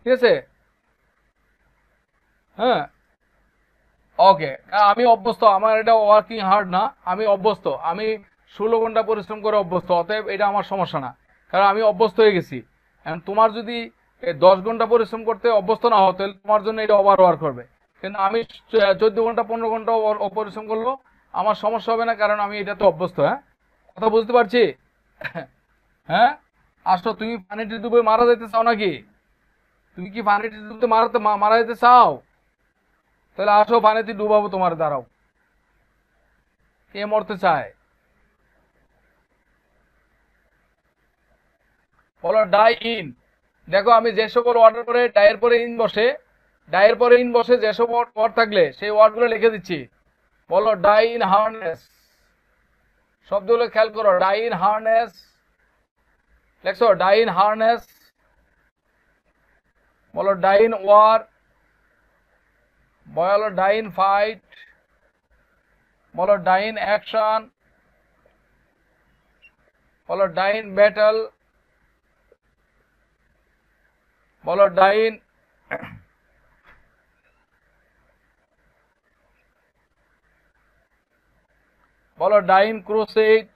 [SPEAKER 3] ঠিক আছে? হ্যাঁ, ওকে, আমি অভ্যস্ত, আমার এটা ওয়ার্কিং হার্ড না, আমি অভ্যস্ত, আমি 16 ঘন্টা পরিশ্রম করে অভ্যস্ত, অতএব এটা আমার সমস্যা না, কারণ আমি অভ্যস্ত হয়ে গেছি। এখন তোমার যদি 10 ঘন্টা পরিশ্রম করতে অভ্যস্ত না হও, তাহলে তোমার জন্য এটা ওভার ওয়ার্ক করবে। কিন্তু আমি 14 ঘন্টা 15 ঘন্টা পরিশ্রম করলো আমার সমস্যা হবে না, কারণ আমি এটা তো অভ্যস্ত। হ্যাঁ, কথা বুঝতে পারছি? হ্যাঁ, আসো, তুমি পানিতে ডুবে মারা যেতে চাও নাকি? তুমি কি পানিতে ডুবতে মারা যেতে চাও? তাহলে আসো, পানিতে ডুবাবো তোমার, দাঁড়াও। কে মরতে চায়? বলো ডাই ইন। দেখো, আমি যে সকল ওয়ার্ডের পরে ডায়ের পরে ইন বসে, ডায়ের পরে ইন বসে যেসব ওয়ার্ড থাকলে সেই ওয়ার্ডগুলো লিখে দিচ্ছি। বলো ডাই ইন হার্নেস। শব্দগুলো খেয়াল করো। ডাই ইন হার্নেস লেখছো, ডাই ইন হার্নেস। বলো ডাই ইন ওয়ার। বলো ডাই ইন ফাইট। বলো ডাই ইন অ্যাকশন। বলো ডাই ইন ব্যাটল। বলো ডাই ইন বলো die in crusade,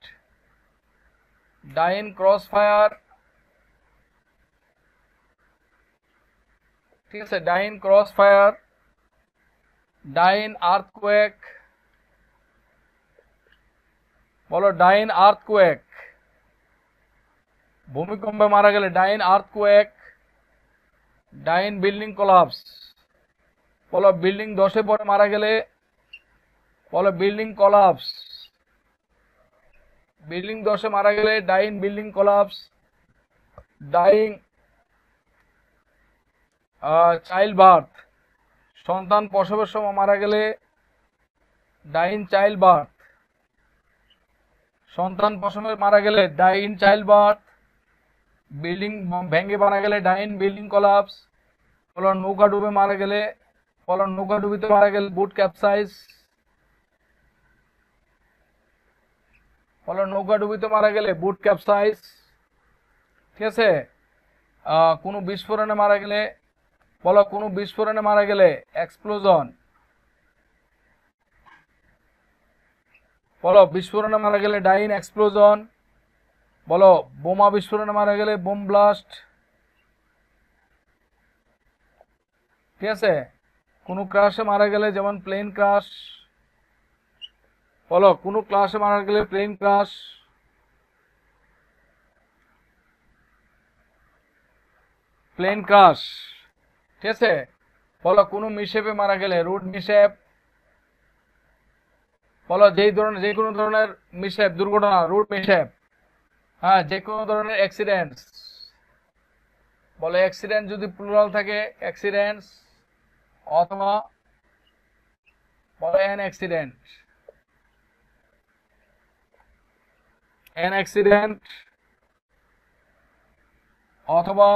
[SPEAKER 3] die in cross fire, ঠিক আছে, die in cross fire, die in earthquake. বলো die in earthquake. ভূমিকম্পে মারা গেলে die in earthquake, die in building collapse. বলো বিল্ডিং ধসে পড়ে মারা গেলে, বলো বিল্ডিং কোলাপস। বিল্ডিং ধসে মারা গেলে die in building collapse. Dying childbirth. সন্তান প্রসবের সময় মারা গেলে ডাই ইন চাইল্ড বার্থ। সন্তান প্রসবে মারা গেলে die in child birth. Building ভেঙে মারা গেলে ডাই ইন বিল্ডিং কোলাপস। বলো নৌকা ডুবে মারা গেলে, বলো নৌকা ডুবিতে মারা গেলে বুট ক্যাপসাইজ। বলো নৌকা ডুবিতে মারা গেলে বুট ক্যাপসাইজ। ঠিক আছে। কোনো বিস্ফোরণে মারা গেলে, বলো কোনো বিস্ফোরণে মারা গেলে এক্সপ্লোজন। বলো বিস্ফোরণে মারা গেলে ডাই ইন এক্সপ্লোজন। বলো বোমা বিস্ফোরণে মারা গেলে বোম ব্লাস্ট। ঠিক আছে। কোনো ক্রাশে মারা গেলে যেমন প্লেন ক্রাশ। বলো কোনো ক্রাশে মারা গেলে প্লেন ক্রাশ। Plane crush. ঠিক আছে। বলো কোনো মিশেপে মারা গেলে রুট মিশেপ। বলো যে কোনো ধরনের মিশেপ, দুর্ঘটনা, রুট মিশেপ। হ্যাঁ, যে কোনো ধরনের অ্যাক্সিডেন্টস। বলো অ্যাক্সিডেন্ট যদি প্লুরাল থাকে অ্যাক্সিডেন্টস, অথবা বলো অ্যান অ্যাক্সিডেন্ট। অ্যান অ্যাক্সিডেন্ট, অথবা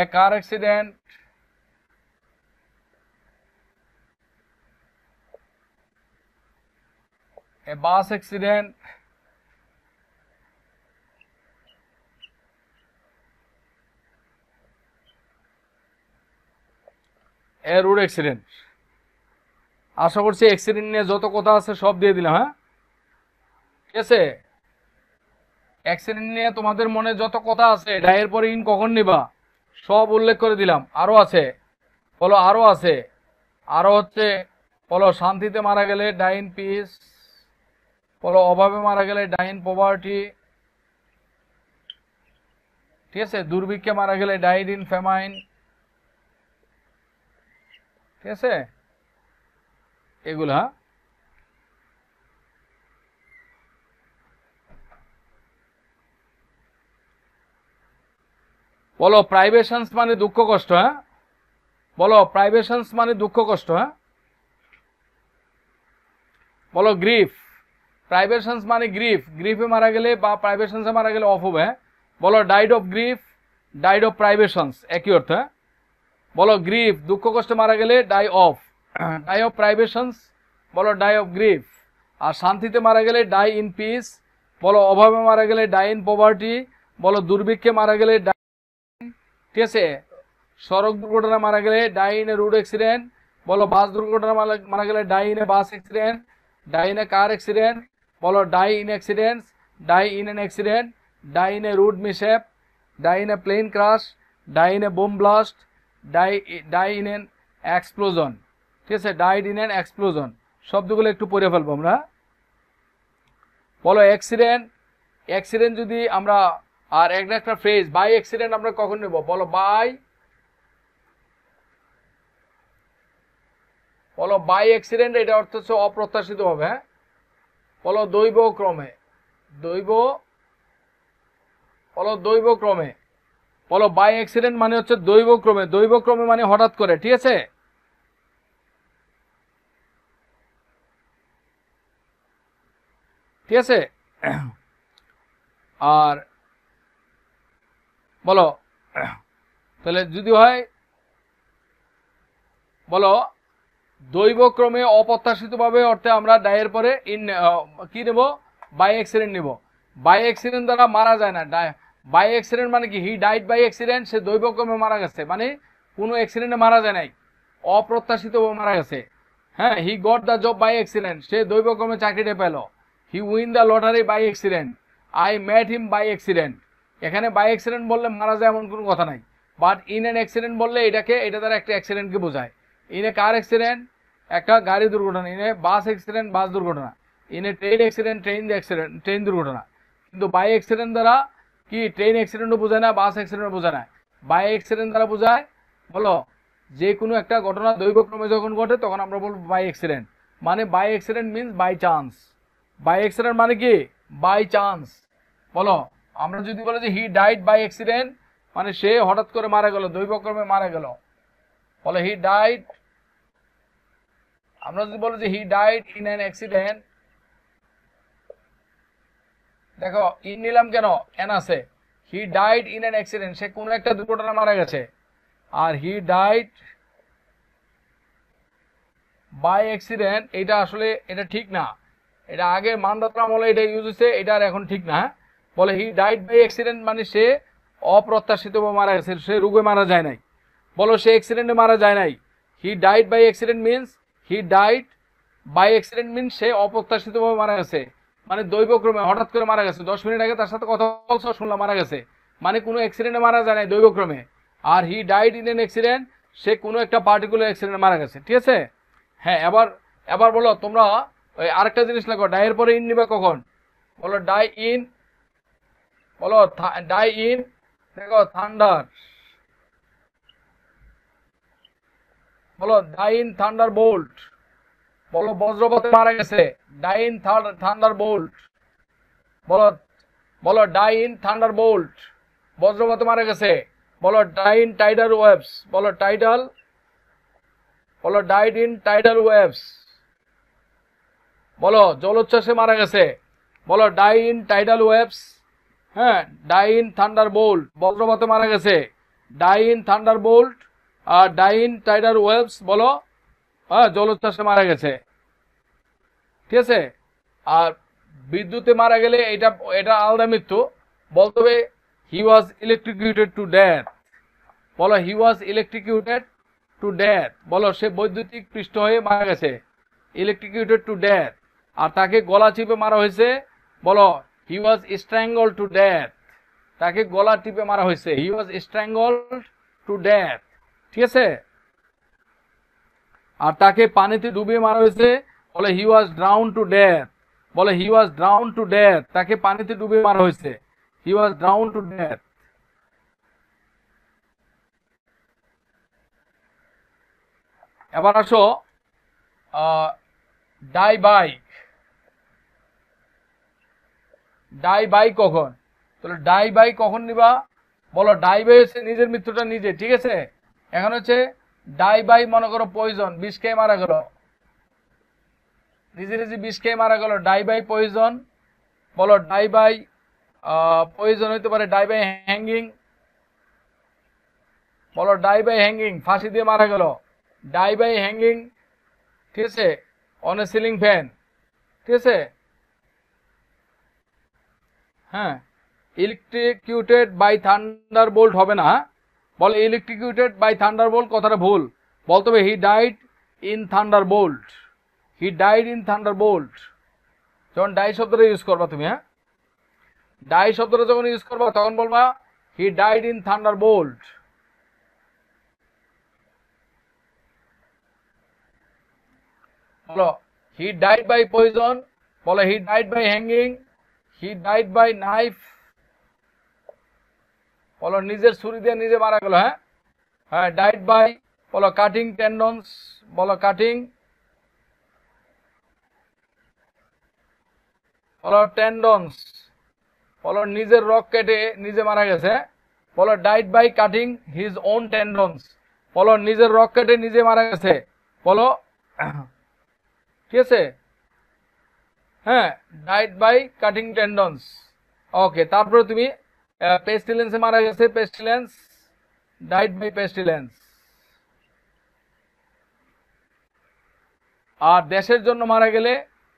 [SPEAKER 3] a car accident, a bus accident, a road accident। আশা করছি অ্যাক্সিডেন্ট নিয়ে যত কথা আছে সব দিয়ে দিলাম। হ্যাঁ, ঠিক আছে। অ্যাক্সিডেন্ট নিয়ে তোমাদের মনে যত কথা আছে, ডায়ের পরে ইন কখন নিবা সব উল্লেখ করে দিলাম। আরো আছে, বলো আরো আছে। আরো হচ্ছে, বলো শান্তিতে মারা গেলে ডাই ইন পিস। বলো অভাবে মারা গেলে ডাই ইন পভার্টি। ঠিক আছে। দুর্ভিক্ষে মারা গেলে ডাইড ইন ফেমাইন। ঠিক আছে, এগুলা। বলো প্রাইভেশনস মানে দুঃখ কষ্ট। হ্যাঁ, বলো প্রাইভেশনস মানে দুঃখ কষ্ট। হ্যাঁ, বলো গ্রিফ। প্রাইভেশনস মানে গ্রিফ। গ্রিফে মারা গেলে বা প্রাইভেশনসে মারা গেলে অফ হবে। হ্যাঁ, বলো died of grief, died of privations, একই অর্থ। হ্যাঁ, বলো গ্রিফ দুঃখ কষ্টে মারা গেলে die of. Die of privations, বলো ডাই অফ গ্রিফ। আর শান্তিতে মারা গেলে ডাই ইন পিস। বলো অভাবে মারা গেলে ডাই ইন পভার্টি। বলো দুর্ভিক্ষে মারা গেলে ডাই। ঠিক আছে। সড়ক দুর্ঘটনা মারা গেলে die in a road accident. বলো বাস দুর্ঘটনা মারা গেলে die in a bus accident, die in a car accident. বলো die in accidents, die in an accident, die in a road mishap, die in a plane crash, die in a bomb blast, die in an explosion. ঠিক আছে, died in an explosion শব্দগুলো একটু পড়ে ফেলবো আমরা। বলো accident, accident যদি আমরা, আর একটা ফ্রেজ বাই অ্যাক্সিডেন্ট আমরা কখন নেব? বলো বাই, বলো বাই অ্যাক্সিডেন্ট, এটা অর্থ হচ্ছে অপ্রত্যাশিতভাবে। হ্যাঁ, বলো দৈবক্রমে, বলো দৈবক্রমে, বলো বাই অ্যাক্সিডেন্ট মানে হচ্ছে দৈবক্রমে, দৈবক্রমে মানে হঠাৎ করে। ঠিক আছে, ঠিক আছে। আর বলো তাহলে যদি হয়, বলো দৈবক্রমে অপ্রত্যাশিতভাবে অর্থে আমরা ডাইয়ের পরে কি নেব? বাই অ্যাক্সিডেন্ট নেব। বাই অ্যাক্সিডেন্ট দ্বারা মারা যায় না। বাই অ্যাক্সিডেন্ট মানে কি? হি ডাইড বাই অ্যাক্সিডেন্ট, সে দৈবক্রমে মারা গেছে, মানে কোনো অ্যাক্সিডেন্টে মারা যায় নাই, অপ্রত্যাশিতভাবে মারা গেছে। হ্যাঁ, he got the job by accident, সে দৈবক্রমে চাকরিটা পেল। He win the lottery by accident, I met him by accident. এখানে বাই অ্যাক্সিডেন্ট বললে মারা যায় এমন কোনো কথা নাই, বাট ইন অ্যান অ্যাক্সিডেন্ট বললে এটা দ্বারা একটা অ্যাক্সিডেন্টকে বোঝায়। ইন এ কার অ্যাক্সিডেন্ট, একটা গাড়ি দুর্ঘটনা। ইন এ বাস অ্যাক্সিডেন্ট, বাস দুর্ঘটনা। In a train accident, train দুর্ঘটনা। কিন্তু বাই অ্যাক্সিডেন্ট দ্বারা কি ট্রেন অ্যাক্সিডেন্টও বোঝায় না, বাস অ্যাক্সিডেন্টও বোঝায় না। বাই অ্যাক্সিডেন্ট দ্বারা বোঝায়, বলো যে কোনো একটা ঘটনা দৈবক্রমে যখন ঘটে তখন আমরা বলবো বাই অ্যাক্সিডেন্ট। মানে by accident means by chance. By accident মানে কি? By chance. বলো আমরা যদি বলি যে হি ডাইড বাই অ্যাক্সিডেন্ট, মানে সে হঠাৎ করে মারা গেল, দৈবক্রমে মারা গেল। বলো হি ডাইড, আমরা যদি বলি যে he died in an accident, দেখো ইন নিলাম কেন? এন আছে। He died in an accident, সে কোনো একটা দুর্ঘটনা মারা গেছে। আর হি ডাইড বাই অ্যাক্সিডেন্ট, এটা আসলে এটা ঠিক না, এটা আগে মানদাতা আমলে এটা ইউজ হয়েছে, এটা আর এখন ঠিক না। বলে হি ডাইড বাই অ্যাক্সিডেন্ট মানে সে অপ্রত্যাশিতভাবে মারা গেছে, সে রোগে মারা যায় নাই। বলো সে অ্যাক্সিডেন্টে মারা যায় নাই। He died by accident means, he died by accident means সে অপ্রত্যাশিতভাবে মারা গেছে, মানে দৈবক্রমে হঠাৎ করে মারা গেছে। 10 মিনিট আগে তার সাথে কথা বলছো, শুনলাম মারা গেছে, মানে কোনো অ্যাক্সিডেন্টে মারা যায় নাই, দৈবক্রমে। আর he died in an accident, সে কোনো একটা পার্টিকুলার অ্যাক্সিডেন্টে মারা গেছে। ঠিক আছে, হ্যাঁ। এবার বলো তোমরা ওই আরেকটা জিনিস লাগো, ডাইয়ের পরে ইন নিবা কখন? বলো ডাই ইন, বলো ডাই ইন, দেখো থান্ডার, বলো ডাই ইন থান্ডার বোল্ট। বলো বজ্রপাতে মারা গেছে, ডাই ইন থান্ডার বোল্ট। বলো ডাই ইন থান্ডার বোল্ট, বজ্রপাতে মারা গেছে। বলো ডাই ইন টাইডাল ওয়েভস, বলো টাইডাল, বলো ডাইড ইন টাইডাল ওয়েভস। বলো জলোচ্ছ্বাসে মারা গেছে, বলো ডাই ইন টাইডাল ওয়েভস। হ্যাঁ, ডাই ইন থান্ডার বোল্ট, বজ্রপাতে মারা গেছে, ডাই ইন থান্ডার বোল্ট। আর ডাই ইন টাইডাল ওয়েভস, বলো হ্যাঁ জলোচ্ছ্বাসে মারা গেছে। ঠিক আছে, আর বিদ্যুতে মারা গেলে এটা আলাদা মৃত্যু। বলতে হবে হি ওয়াজ ইলেকট্রিকিউটেড টু ডেথ। বলো হি ওয়াজ ইলেকট্রিকিউটেড টু ডেথ, বলো সে বৈদ্যুতিক পৃষ্ঠ হয়ে মারা গেছে, ইলেকট্রিকিউটেড টু ডেথ। আর তাকে গলা চিপে মারা হয়েছে, বলো হি ওয়াজ স্ট্র্যাঙ্গলড টু ডেথ, তাকে গলা টিপে মারা হয়েছে, হি ওয়াজ স্ট্র্যাঙ্গলড টু ডেথ। ঠিক আছে, আর তাকে পানিতে ডুবিয়ে মারা হয়েছে, বলে he was drown to death. বলে he was drown to death, তাকে পানিতে ডুবিয়ে মারা হয়েছে, হি ওয়াজ ড্রাউন টু ডেথ। এবার আসো ডাই বাই। ডাই বাই কখন? তাহলে ডাই বাই কখন নিবা? বলো ডাই বাই হচ্ছে নিজের মৃত্যুটা নিজে। ঠিক আছে, এখন হচ্ছে ডাই বাই, মনে করো পয়জন, বিষ খেয়ে মারা গেল, নিজে নিজে বিষ খেয়ে মারা গেল, ডাই বাই পয়জন। বলো ডাই বাই পয়জন হইতে পারে ডাই বাই হ্যাঙ্গিং। বলো ডাই বাই হ্যাঙ্গিং, ফাঁসি দিয়ে মারা গেল, ডাই বাই হ্যাঙ্গিং। ঠিক আছে, অন এ সিলিং ফ্যান। ঠিক আছে, হ্যাঁ। ইলেকট্রিকিউটেড বাই থান্ডার বোল্ট হবে না। বলে ইলেকট্রিকিউটেড বাই থান্ডার বোল্ট, কথাটা ভুল। বলতে হবে he died in thunderbolt, he died in thunderbolt. যখন ডাই শব্দটা ইউজ করবা তুমি, হ্যাঁ। ডাই শব্দটা যখন ইউজ করবা তখন বলবা হি ডাইড ইন থান্ডারবোল্ট। বলো হি ডাইড বাই পয়জন, বলো he died by hanging, he died by knife, বলো নিজের ছুরি দিয়ে নিজে মারা গেল। হ্যাঁ হ্যাঁ, ডাইড বাই, বলো কাটিং টেন্ডনস, বলো কাটিং, বলো টেন্ডনস, বলো নিজের রক কেটে নিজে মারা গেছে। বলো died by cutting his own tendons, বলো নিজের রক কেটে নিজে মারা গেছে। বলো ঠিক আছে, হ্যাঁ ডাইড বাই কাটিং টেন্ডনস। ওকে, তারপরে তুমি পেস্টিলেন্সে মারা গেছে, পেস্টিলেন্স, ডাইড বাই পেস্টিলেন্স। আর দেশের জন্য মারা গেলে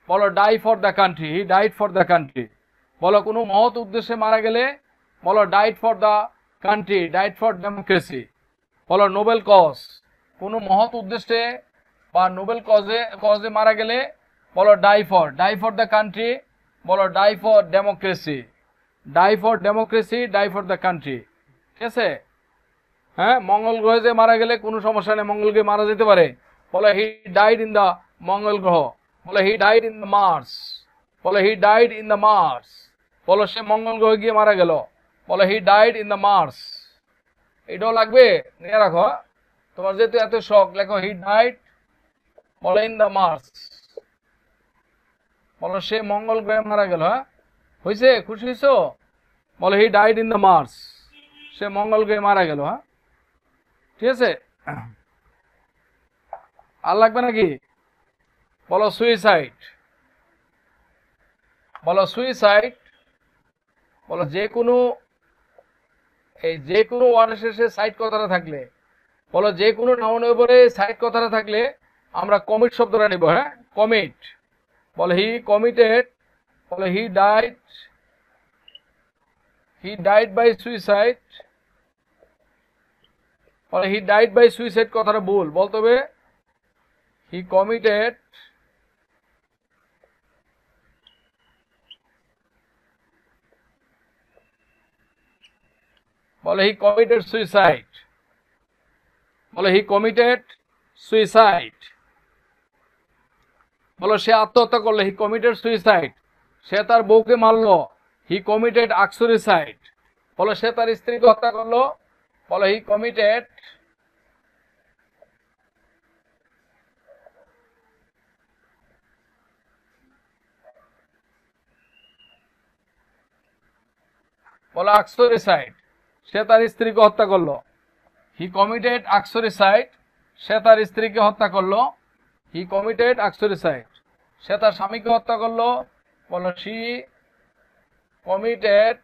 [SPEAKER 3] বলো die for the country, he died for the country. বলো কোনো মহৎ উদ্দেশ্যে মারা গেলে বলো died for the country, died for democracy. বলো নোবেল কজ, কোনো মহৎ উদ্দেশ্যে বা নোবেল কজে মারা গেলে বলো ডাই ফর দ্য কান্ট্রি, বলো die for democracy, die for democracy, die for the country. ঠিক আছে, হ্যাঁ মঙ্গল গ্রহে যে মারা গেলে কোনো সমস্যা নেই, মঙ্গল গ্রহে মারা যেতে পারে, বলো হি ডাইড ইন দ্য মঙ্গল গ্রহ। বলো he died in the Mars, বলো he died in the Mars. বলো সে মঙ্গল গ্রহে গিয়ে মারা গেল, বলো he died in the Mars. এটাও লাগবে, নিয়ে রাখো। তোমার যেহেতু এত শখ, লেখো হি ডাইড, বলো ইন দ্য মার্স, বলো সে মঙ্গল গ্রহে মারা গেল। হ্যাঁ হয়েছে, খুশি হয়েছো? বলো he died in the Mars, সে মঙ্গল গ্রহে মারা গেল। হ্যাঁ ঠিক আছে, আর লাগবে নাকি? বলো সুইসাইড, বলো সুইসাইড। বলো যে কোনো ওয়ার্ডের শেষে সাইড কথাটা থাকলে, বলো যে কোনো নাউনের উপরে সাইড কথাটা থাকলে আমরা কমিট শব্দটা নেব। হ্যাঁ কমিট। বলো হি কমিটেড, বলো হি ডাইড বাই সুইসাইড। বলো হি ডাইড বাই সুইসাইড কথাটা ভুল, বলতে হবে হি কমিটেড, বলো হি কমিটেড সুইসাইড, বলো হি কমিটেড সুইসাইড। বলো সে আত্মহত্যা করলো, হি কমিটেড সুইসাইড। সে তার বউকে মারলো, হি কমিটেড আকসুরিসাইড। বলো সে তার স্ত্রীকে হত্যা করলো, বলো হি কমিটেড, বলো আকসুরিসাইড। সে তার স্ত্রীকে হত্যা করলো, হি কমিটেড আকসুরিসাইড। সে তার স্ত্রীকে হত্যা করলো, হি কমিটেড আকসুরিসাইড। সে তার স্বামীকে হত্যা করলো, বলো শি কমিটেড,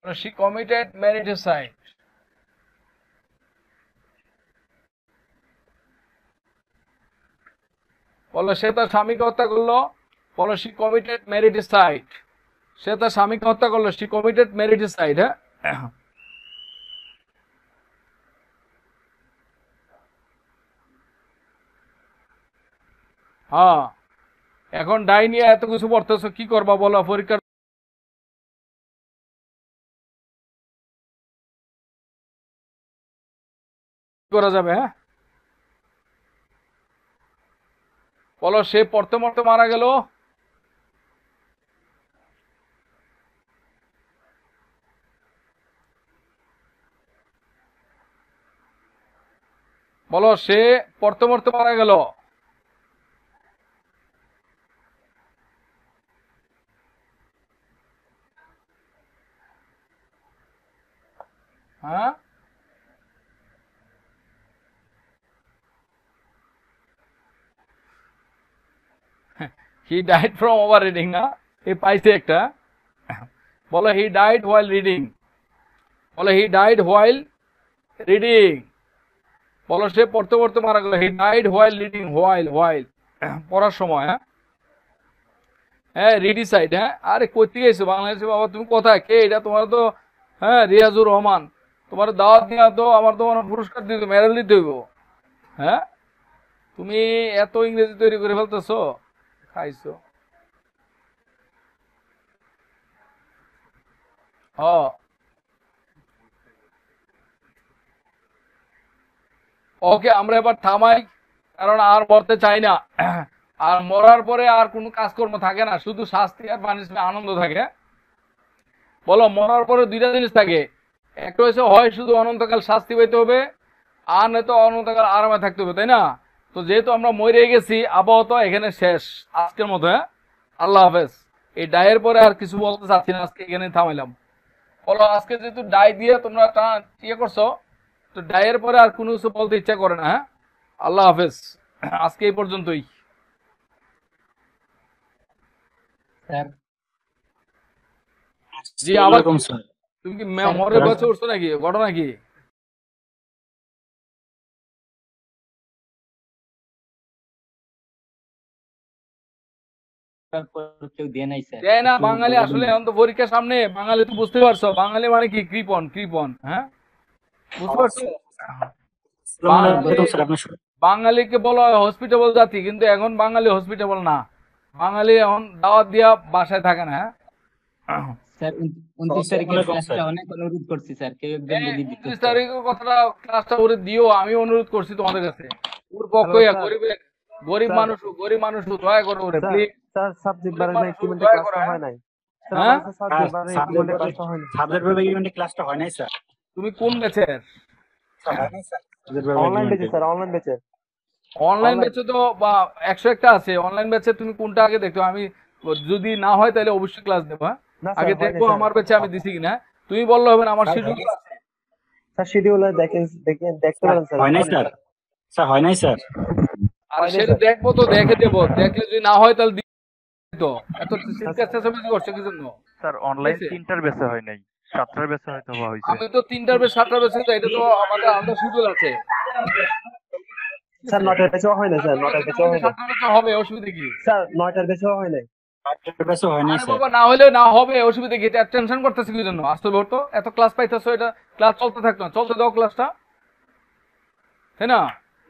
[SPEAKER 3] শি কমিটেড ম্যারিটিসাইড। বলো সে তার স্বামীকে হত্যা করলো, বলো শি কমিটেড ম্যারিটিসাইড। সে তার স্বামীকে হত্যা করলো, শি কমিটেড ম্যারিটিসাইড। হ্যাঁ হ্যাঁ, এখন ডাই নিয়ে এত কিছু পড়তেছো, কি করবা বলো? পরীক্ষা করা যাবে? হ্যাঁ বলো সে পড়তে পড়তে মারা গেল, বলো সে পড়তে পড়তে মারা গেল। হ্যাঁ he died from over reading. না এই পাইছে একটা। বলো হি ডাইড হোয়াইল রিডিং, বলো হি ডাইড হোয়াইল রিডিং। বলো সে পড়তে পড়তে মারা গেল, he died while reading. While পড়ার সময়। হ্যাঁ রিডিসাইড। হ্যাঁ আরে করতে গেছো বাংলাদেশে বাবা, তুমি কোথায়? কে এটা? তোমার তো হ্যাঁ রিয়াজুর রহমান, তোমার দাওয়াত দিয়া তো আমার তো পুরস্কার দিতে, মেডেল দিতে হইব। হ্যাঁ তুমি এত ইংরেজি তৈরি করে ফেলতেছো, খাইছো। हाँ ওকে আমরা এবার থামাই, কারণ আর মরতে চাই না। আর মরার পরে আর কোনো কাজকর্ম থাকে না, শুধু শাস্তি আর পানিশমেন্ট, আনন্দ থাকে। বলো, মরার পরে দুইটা জিনিস থাকে, একটা হচ্ছে হয় শুধু অনন্তকাল শাস্তি পাইতে হবে, আর নয়তো অনন্তকাল আরামে থাকতে হবে, তাই না? তো যেহেতু আমরা মরে গেছি, আপাতত এখানে শেষ আজকের মতো। হ্যাঁ, আল্লাহ হাফেজ। এই ডায়ের পরে আর কিছু বলতে চাচ্ছি না, আজকে এখানে থামাইলাম। বলো, আজকে যেহেতু ডাই দিয়ে তোমরা ইয়ে করছো, তো ডায়ের পরে আর কোনো কিছু বলতে ইচ্ছা করে না। হ্যাঁ, আল্লাহ হাফেজ, আজকে এই পর্যন্তই।
[SPEAKER 6] স্যার
[SPEAKER 3] জি, আবার
[SPEAKER 1] ওয়ালাইকুম স্যার।
[SPEAKER 3] তুমি কি মরে বসে উঠছো নাকি? ঘটনা কি?
[SPEAKER 6] কেউ দিয়ে নাই স্যার।
[SPEAKER 3] দেয় না বাঙালি, আসলে এখন তো পরীক্ষার সামনে, বাঙালি তো বুঝতে পারছো, বাঙালি মানে কি কৃপণ, কৃপণ। হ্যাঁ, বুঝতে পারছো?
[SPEAKER 1] ওয়ালাইকুম স্যার, আপনার
[SPEAKER 3] বাঙালিকে বলা হয় হসপিটেবল জাতি, কিন্তু এখন বাঙালি হসপিটেবল না। বাঙালি এখন দাওয়াত দিয়া বাসায় থাকে না। হ্যাঁ,
[SPEAKER 6] স্যার 29 তারিখের ক্লাসটা অনেক অনুরোধ করছি স্যার, কেউ একজন যদি দিত।
[SPEAKER 3] 29 তারিখের কথাটা ক্লাসটা করে দিও, আমি অনুরোধ করছি তোমাদের কাছে। ওর পক্ষে গরিব মানুষ দয়া করো ওরে প্লিজ।
[SPEAKER 2] স্যার সাবজেক্ট বারে না ইকুইপমেন্টে
[SPEAKER 3] দয়া
[SPEAKER 2] ক্লাসটা
[SPEAKER 3] করো,
[SPEAKER 2] হয় নাই।
[SPEAKER 3] হ্যাঁ?
[SPEAKER 2] সাবজেক্ট বারে ইকুইপমেন্টে ক্লাসটা হয় নাই।
[SPEAKER 1] সাবজেক্ট ভাবে ইভেন্টে ক্লাসটা হয় নাই স্যার।
[SPEAKER 3] তুমি কোন ব্যাচের?
[SPEAKER 2] অনলাইন বেচে স্যার, অনলাইন বেচে।
[SPEAKER 3] অনলাইন ব্যাচে তো 101টা আছে, অনলাইন ব্যাচে তুমি কোনটা আগে দেখো। আমি যদি না হয় তাহলে অবশ্যই ক্লাস দেবো। হ্যাঁ, আগে দেখবো আমার ব্যাচে আমি দিছি কিনা। তুমি বললে হবে না, আমার শিডিউল আছে।
[SPEAKER 2] স্যার শিডিউলে দেখেন দেখতে পারেন স্যার।
[SPEAKER 1] হয় নাই স্যার, স্যার হয় নাই স্যার।
[SPEAKER 3] আর সেটা দেখবো তো দেখে দেবো, দেখলে যদি না হয় তাহলে তো এত চেষ্টা করছে কি জন্য?
[SPEAKER 9] স্যার অনলাইন 3টার বেসে হয় নাই, 7টার বেসে হয়তো হয়েছে।
[SPEAKER 3] আমি তো 3টার বেশ 7টার বেশ, এটা তো আমাদের আলাদা শিডিউল আছে।
[SPEAKER 2] স্যার 9টার বেচেও হয় না স্যার, 9টার বেচেও হয় না
[SPEAKER 3] 7টার বেশ হবে, অসুবিধা কি?
[SPEAKER 2] স্যার 9টার বেচেও হয় নাই।
[SPEAKER 1] বেসে হয় নাই
[SPEAKER 3] আরে
[SPEAKER 1] স্যার।
[SPEAKER 3] বাবা, না হলেও না হবে, অসুবিধা কি? এটা টেনশন করতেছে কি জন্য? আসতে বলতো, এত ক্লাস পাইতেছো, এটা ক্লাস চলতে থাকতো না, চলতে দাও ক্লাসটা, তাই না?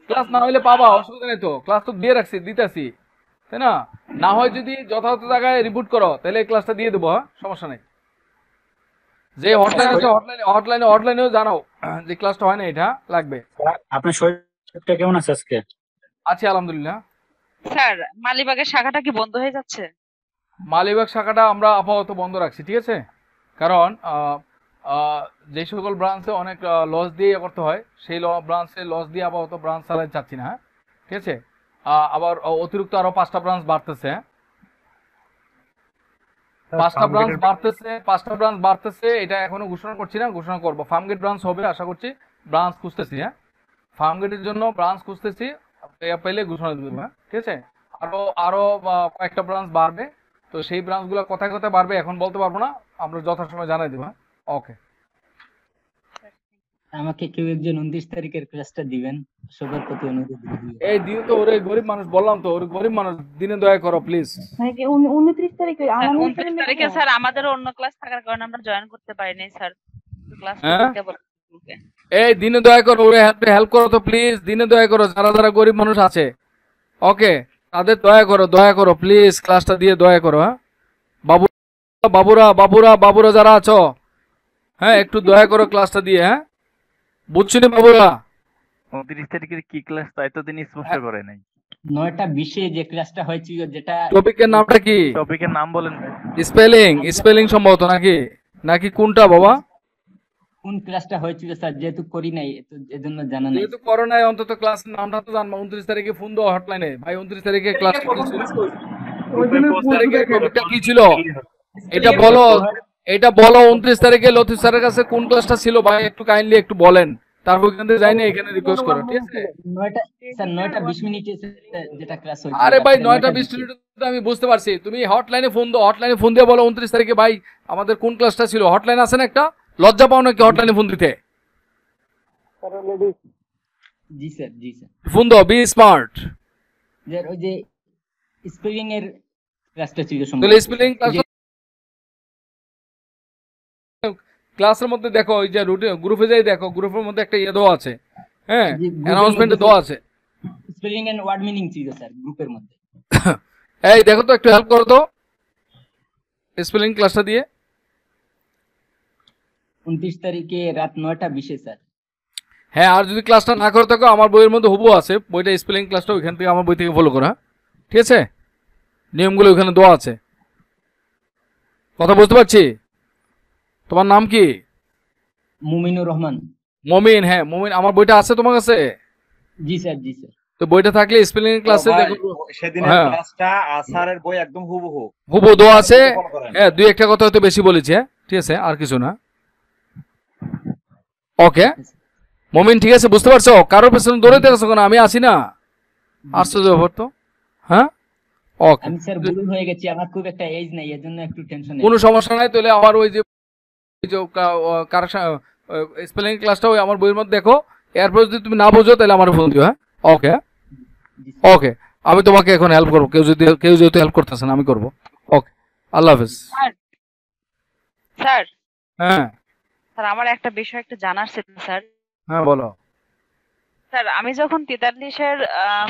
[SPEAKER 3] ক্লাস না হলে পাবা, অসুবিধা নেই তো, ক্লাস তো দিয়ে রাখছি, দিতেছি, তাই না? না হয় যদি যথাযথ জায়গায় রিপোর্ট করো তাহলে এই ক্লাসটা দিয়ে দেবো। হ্যাঁ, সমস্যা নেই। যে হটলাইন আছে, হটলাইনেও জানাও যে ক্লাসটা হয় না, এটা লাগবে।
[SPEAKER 1] আপনার শরীরটা কেমন আছে আজকে?
[SPEAKER 3] আছি আলহামদুলিল্লাহ।
[SPEAKER 5] স্যার মালিবাগের শাখাটা কি বন্ধ হয়ে যাচ্ছে?
[SPEAKER 3] মালিবাগ শাখাটা আমরা আপাতত বন্ধ রাখছি, ঠিক আছে? কারণ যে সকল ব্রাঞ্চে অনেক লস দিয়ে করতে হয়, সেই ব্রাঞ্চে লস দিয়ে আপাতত ব্রাঞ্চ চালাতে চাচ্ছি না। হ্যাঁ, ঠিক আছে? আবার অতিরিক্ত আরো 5টা ব্রাঞ্চ বাড়তেছে। 5টা ব্রাঞ্চ বাড়তেছে, এটা এখনো ঘোষণা করছি না, ঘোষণা করবো। ফার্মগেট ব্রাঞ্চ হবে আশা করছি, ব্রাঞ্চ খুঁজতেছি। হ্যাঁ, ফার্মগেটের জন্য ব্রাঞ্চ খুঁজতেছি, পেলে ঘোষণা দেবো। হ্যাঁ, ঠিক আছে? আরো কয়েকটা ব্রাঞ্চ বাড়বে, তো সেই ব্রাঞ্চগুলো কোথায় কোথায় বাড়বে এখন বলতে পারবো না, আমরা যথাসময় জানাই দেবো। হ্যাঁ, ওকে।
[SPEAKER 6] আমাকে কেউ একজন 29 তারিখের ক্লাসটা দিবেন, সবার প্রতি অনুরোধ রইল।
[SPEAKER 3] এই দিন তো ওরে গরিব মানুষ, বললাম তো, ওরে গরিব মানুষ, দিনে দয়া করো প্লিজ।
[SPEAKER 8] 29 তারিখে
[SPEAKER 5] স্যার
[SPEAKER 8] আমাদের
[SPEAKER 5] 29 তারিখে স্যার আমাদেরও অন্য ক্লাস থাকার কারণে আমরা জয়েন করতে পারিনি স্যার, ক্লাস
[SPEAKER 3] হ্যাঁ?
[SPEAKER 5] করতে পারি।
[SPEAKER 3] এই দিনে দয়া করো, ওরে হেল্প করো তো প্লিজ, দিনে দয়া করো, যারা যারা গরিব মানুষ আছে, ওকে, তাদের দয়া করো প্লিজ, ক্লাসটা দিয়ে দয়া করো। হ্যাঁ, বাবুরা যারা আছো, হ্যাঁ, একটু দয়া করো ক্লাসটা দিয়ে। হ্যাঁ, বুঝছি না বাবুরা?
[SPEAKER 9] 29 তারিখের কি ক্লাস তাই তো তিনি স্পষ্ট করে নাই।
[SPEAKER 6] 9টা 20-এ যে ক্লাসটা হয়েছিল, যেটা
[SPEAKER 3] টপিকের নামটা কি?
[SPEAKER 9] টপিকের নাম বলেন।
[SPEAKER 3] স্পেলিং সম্ভবত, নাকি কোনটা বাবা?
[SPEAKER 6] কোন ক্লাসটা হয়েছিল স্যার, যেহেতু করি নাই এজন্য জানা নাই।
[SPEAKER 3] যেহেতু করোনায় অন্তত ক্লাস নামটা তো জানবো। 29 তারিখে ফোন দাও হটলাইনে, ভাই 29 তারিখে ক্লাস কি ছিল, 29 তারিখে টপিকটা কি ছিল, এটা বলো। 29 তারিখে লতিফ স্যারের কাছে কোন ক্লাসটা ছিল ভাই, একটু কাইন্ডলি একটু বলেন, তারপর এখান থেকে যাইনি, এখানে রিকোয়েস্ট করো, ঠিক আছে?
[SPEAKER 6] 9টা 20 মিনিটে যেটা ক্লাস হয়েছিল।
[SPEAKER 3] আরে ভাই 9টা 20 মিনিট আমি বুঝতে পারছি, তুমি হটলাইনে ফোন দাও, হটলাইনে ফোন দিয়ে বলো 29 তারিখে ভাই আমাদের কোন ক্লাসটা ছিল। হটলাইন আছে না একটা? লজ্জা পাও নাকি হটলাইনে ফোন দিতে?
[SPEAKER 6] জি স্যার।
[SPEAKER 3] ফোন দাও, বি স্মার্ট।
[SPEAKER 6] যে ওই যে স্পেলিং এর ক্লাসটা ছিল,
[SPEAKER 3] তাহলে স্পেলিং ক্লাসের মধ্যে দেখো, ওই যে গ্রুপে যাই দেখো, গ্রুপের মধ্যে একটা ইয়ে দেওয়া আছে। হ্যাঁ, অ্যানাউন্সমেন্ট দেওয়া আছে,
[SPEAKER 6] স্পেলিং এন্ড ওয়ার্ড মিনিং ছিল স্যার গ্রুপের মধ্যে।
[SPEAKER 3] এই দেখো তো, একটু হেল্প করো তো স্পেলিং ক্লাসটা দিয়ে।
[SPEAKER 10] 29 তারিখে রাত 9:20 স্যার।
[SPEAKER 3] হ্যাঁ, আর যদি ক্লাসটা না করে থাকো আমার বইয়ের মধ্যে হুবহু আছে, বইটা স্পেলিং ক্লাসটা ওইখান থেকে আমার বই থেকে ফলো করা, ঠিক আছে? নিয়মগুলো ওইখানে দেওয়া আছে। কথা বুঝতে পারছি? তোমার নাম কি?
[SPEAKER 10] মুমিনুর রহমান।
[SPEAKER 3] মমিন, হ্যাঁ মমিন, আমার বইটা আছে তোমার কাছে?
[SPEAKER 10] জি স্যার, জি স্যার।
[SPEAKER 3] তো বইটা থাকলে স্পেলিং ক্লাসে দেখো।
[SPEAKER 11] সেদিনের
[SPEAKER 3] হ্যাঁ,
[SPEAKER 11] ক্লাসটা আসারের বই একদম হুবহু
[SPEAKER 3] হুবহু দেওয়া আছে।
[SPEAKER 11] ফলো করেন।
[SPEAKER 3] হ্যাঁ, দুই একটা কথা হয়তো বেশি বলেছি, হ্যাঁ ঠিক আছে, আর কিছু না। ওকে মমিন, ঠিক আছে, বুঝতে পারছো? কারোর পেছনে দৌড়াইতে গেছো কেন? আমি আছি না। আশ্চর্য ব্যাপার তো। হ্যাঁ ওকে,
[SPEAKER 10] আমি স্যার বুড়ো হয়ে গেছি, আমার খুব একটা এজ নাই, এজন্য একটু টেনশন।
[SPEAKER 3] কোনো সমস্যা নাই। তাহলে আমার ওই যে কারেকশন স্পেলিং ক্লাসটা ওই আমার বইয়ের মধ্যে দেখো। এরপর যদি তুমি না বোঝো তাহলে আমার ফোন দিও। হ্যাঁ ওকে ওকে, আমি তোমাকে এখন হেল্প করবো। কেউ যেহেতু হেল্প করতেছে না, আমি করবো। ওকে, আল্লাহ হাফেজ।
[SPEAKER 12] স্যার
[SPEAKER 3] হ্যাঁ
[SPEAKER 12] স্যার আমার একটা বিষয় একটু জানার ছিল স্যার।
[SPEAKER 3] হ্যাঁ বলো।
[SPEAKER 12] স্যার আমি যখন 43-এর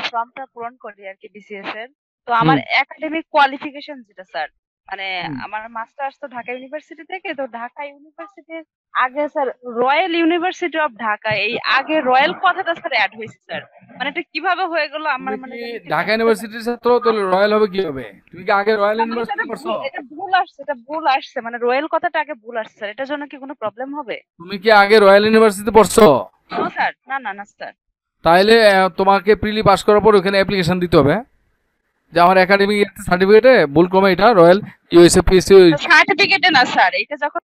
[SPEAKER 12] ফর্মটা পূরণ করি আর কি বিসিএস এর, তো আমার একাডেমিক কোয়ালিফিকেশন যেটা স্যার, মানে আমার মাস্টার্স তো ঢাকা ইউনিভার্সিটি থেকে, তো ঢাকা ইউনিভার্সিটির আগে sir royal university of Dhaka, এই আগে রয়্যাল কথাটা স্যার অ্যাড হয়েছে স্যার, মানে এটা কিভাবে হয়ে গেল আমার মানে
[SPEAKER 3] ঢাকা ইউনিভার্সিটির ছাত্র, তাহলে রয়্যাল হবে কি হবে? তুমি কি আগে রয়্যাল ইউনিভার্সিটি পড়ছো?
[SPEAKER 12] এটা ভুল আসছে, মানে রয়্যাল কথাটা আগে ভুল আসছে স্যার, এটার জন্য কি কোনো প্রবলেম হবে?
[SPEAKER 3] তুমি কি আগে রয়্যাল ইউনিভার্সিটি পড়ছো?
[SPEAKER 12] নো স্যার, না না না স্যার।
[SPEAKER 3] তাইলে তোমাকে প্রিলি পাস করার পর ওখানে অ্যাপ্লিকেশন দিতে হবে যে আমার একাডেমিক সার্টিফিকেটে ভুলক্রমে এটা রয়্যাল ইউএসএ পিসি।
[SPEAKER 12] সার্টিফিকেটে না স্যার, এটা যখন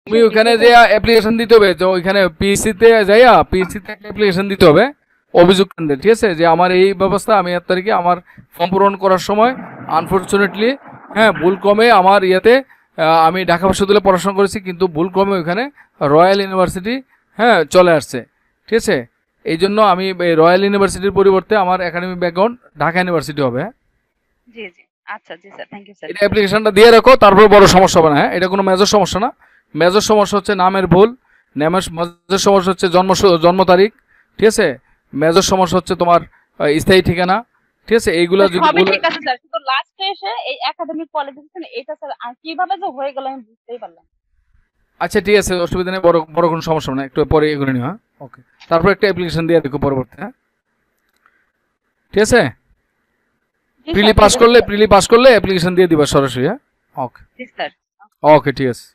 [SPEAKER 3] তুমি ওখানে যে অ্যাপ্লিকেশন দিতে হবে, তো ওইখানে পিএসসি তে যাইয়া পিএসসি তে অ্যাপ্লিকেশন দিতে হবে অভিযোগ কেন্দ্রে, ঠিক আছে? যে আমার এই ব্যবস্থা, আমি 1 তারিখে আমার ফর্ম পূরণ করার সময় আনফরচুনেটলি হ্যাঁ ভুলক্রমে আমার ইয়েতে আমি ঢাকা বিশ্ববিদ্যালয়ে পড়াশোনা করেছি, কিন্তু ভুলক্রমে ওইখানে রয়্যাল ইউনিভার্সিটি হ্যাঁ চলে আসছে, ঠিক আছে? এই জন্য আমি রয়্যাল ইউনিভার্সিটির পরিবর্তে আমার একাডেমিক ব্যাকগ্রাউন্ড ঢাকা ইউনিভার্সিটি হবে।
[SPEAKER 12] জি জি, আচ্ছা জি স্যার, থ্যাংক ইউ স্যার।
[SPEAKER 3] এটা অ্যাপ্লিকেশনটা দিয়ে রাখো, তারপর বড় সমস্যা হবে না। হ্যাঁ, এটা কোনো মেজর সমস্যা না। মেজর সমস্যা হচ্ছে নামের ভুল, মেজর সমস্যা হচ্ছে জন্ম তারিখ, ঠিক আছে? মেজর সমস্যা হচ্ছে তোমার স্থায়ী ঠিকানা, ঠিক আছে? এইগুলো যদি
[SPEAKER 12] সবই ঠিক আছে স্যার, কিন্তু লাস্টে এসে এই একাডেমিক কোয়ালিফিকেশন এটা স্যার কিভাবে যে হয়ে গেল আমি বুঝতেই পারলাম।
[SPEAKER 3] আচ্ছা ঠিক আছে, অসুবিধা নেই, বড় কোনো সমস্যা না, একটু পরে এগুলো নিও। হ্যাঁ ওকে, তারপর একটা অ্যাপ্লিকেশন দিয়ে দেখো পরবর্তী। হ্যাঁ ঠিক আছে, প্রিলি পাস করলে অ্যাপ্লিকেশন দিয়ে দিবা সরাসরি। হ্যাঁ ওকে
[SPEAKER 12] জি স্যার,
[SPEAKER 3] ওকে ঠিক আছে।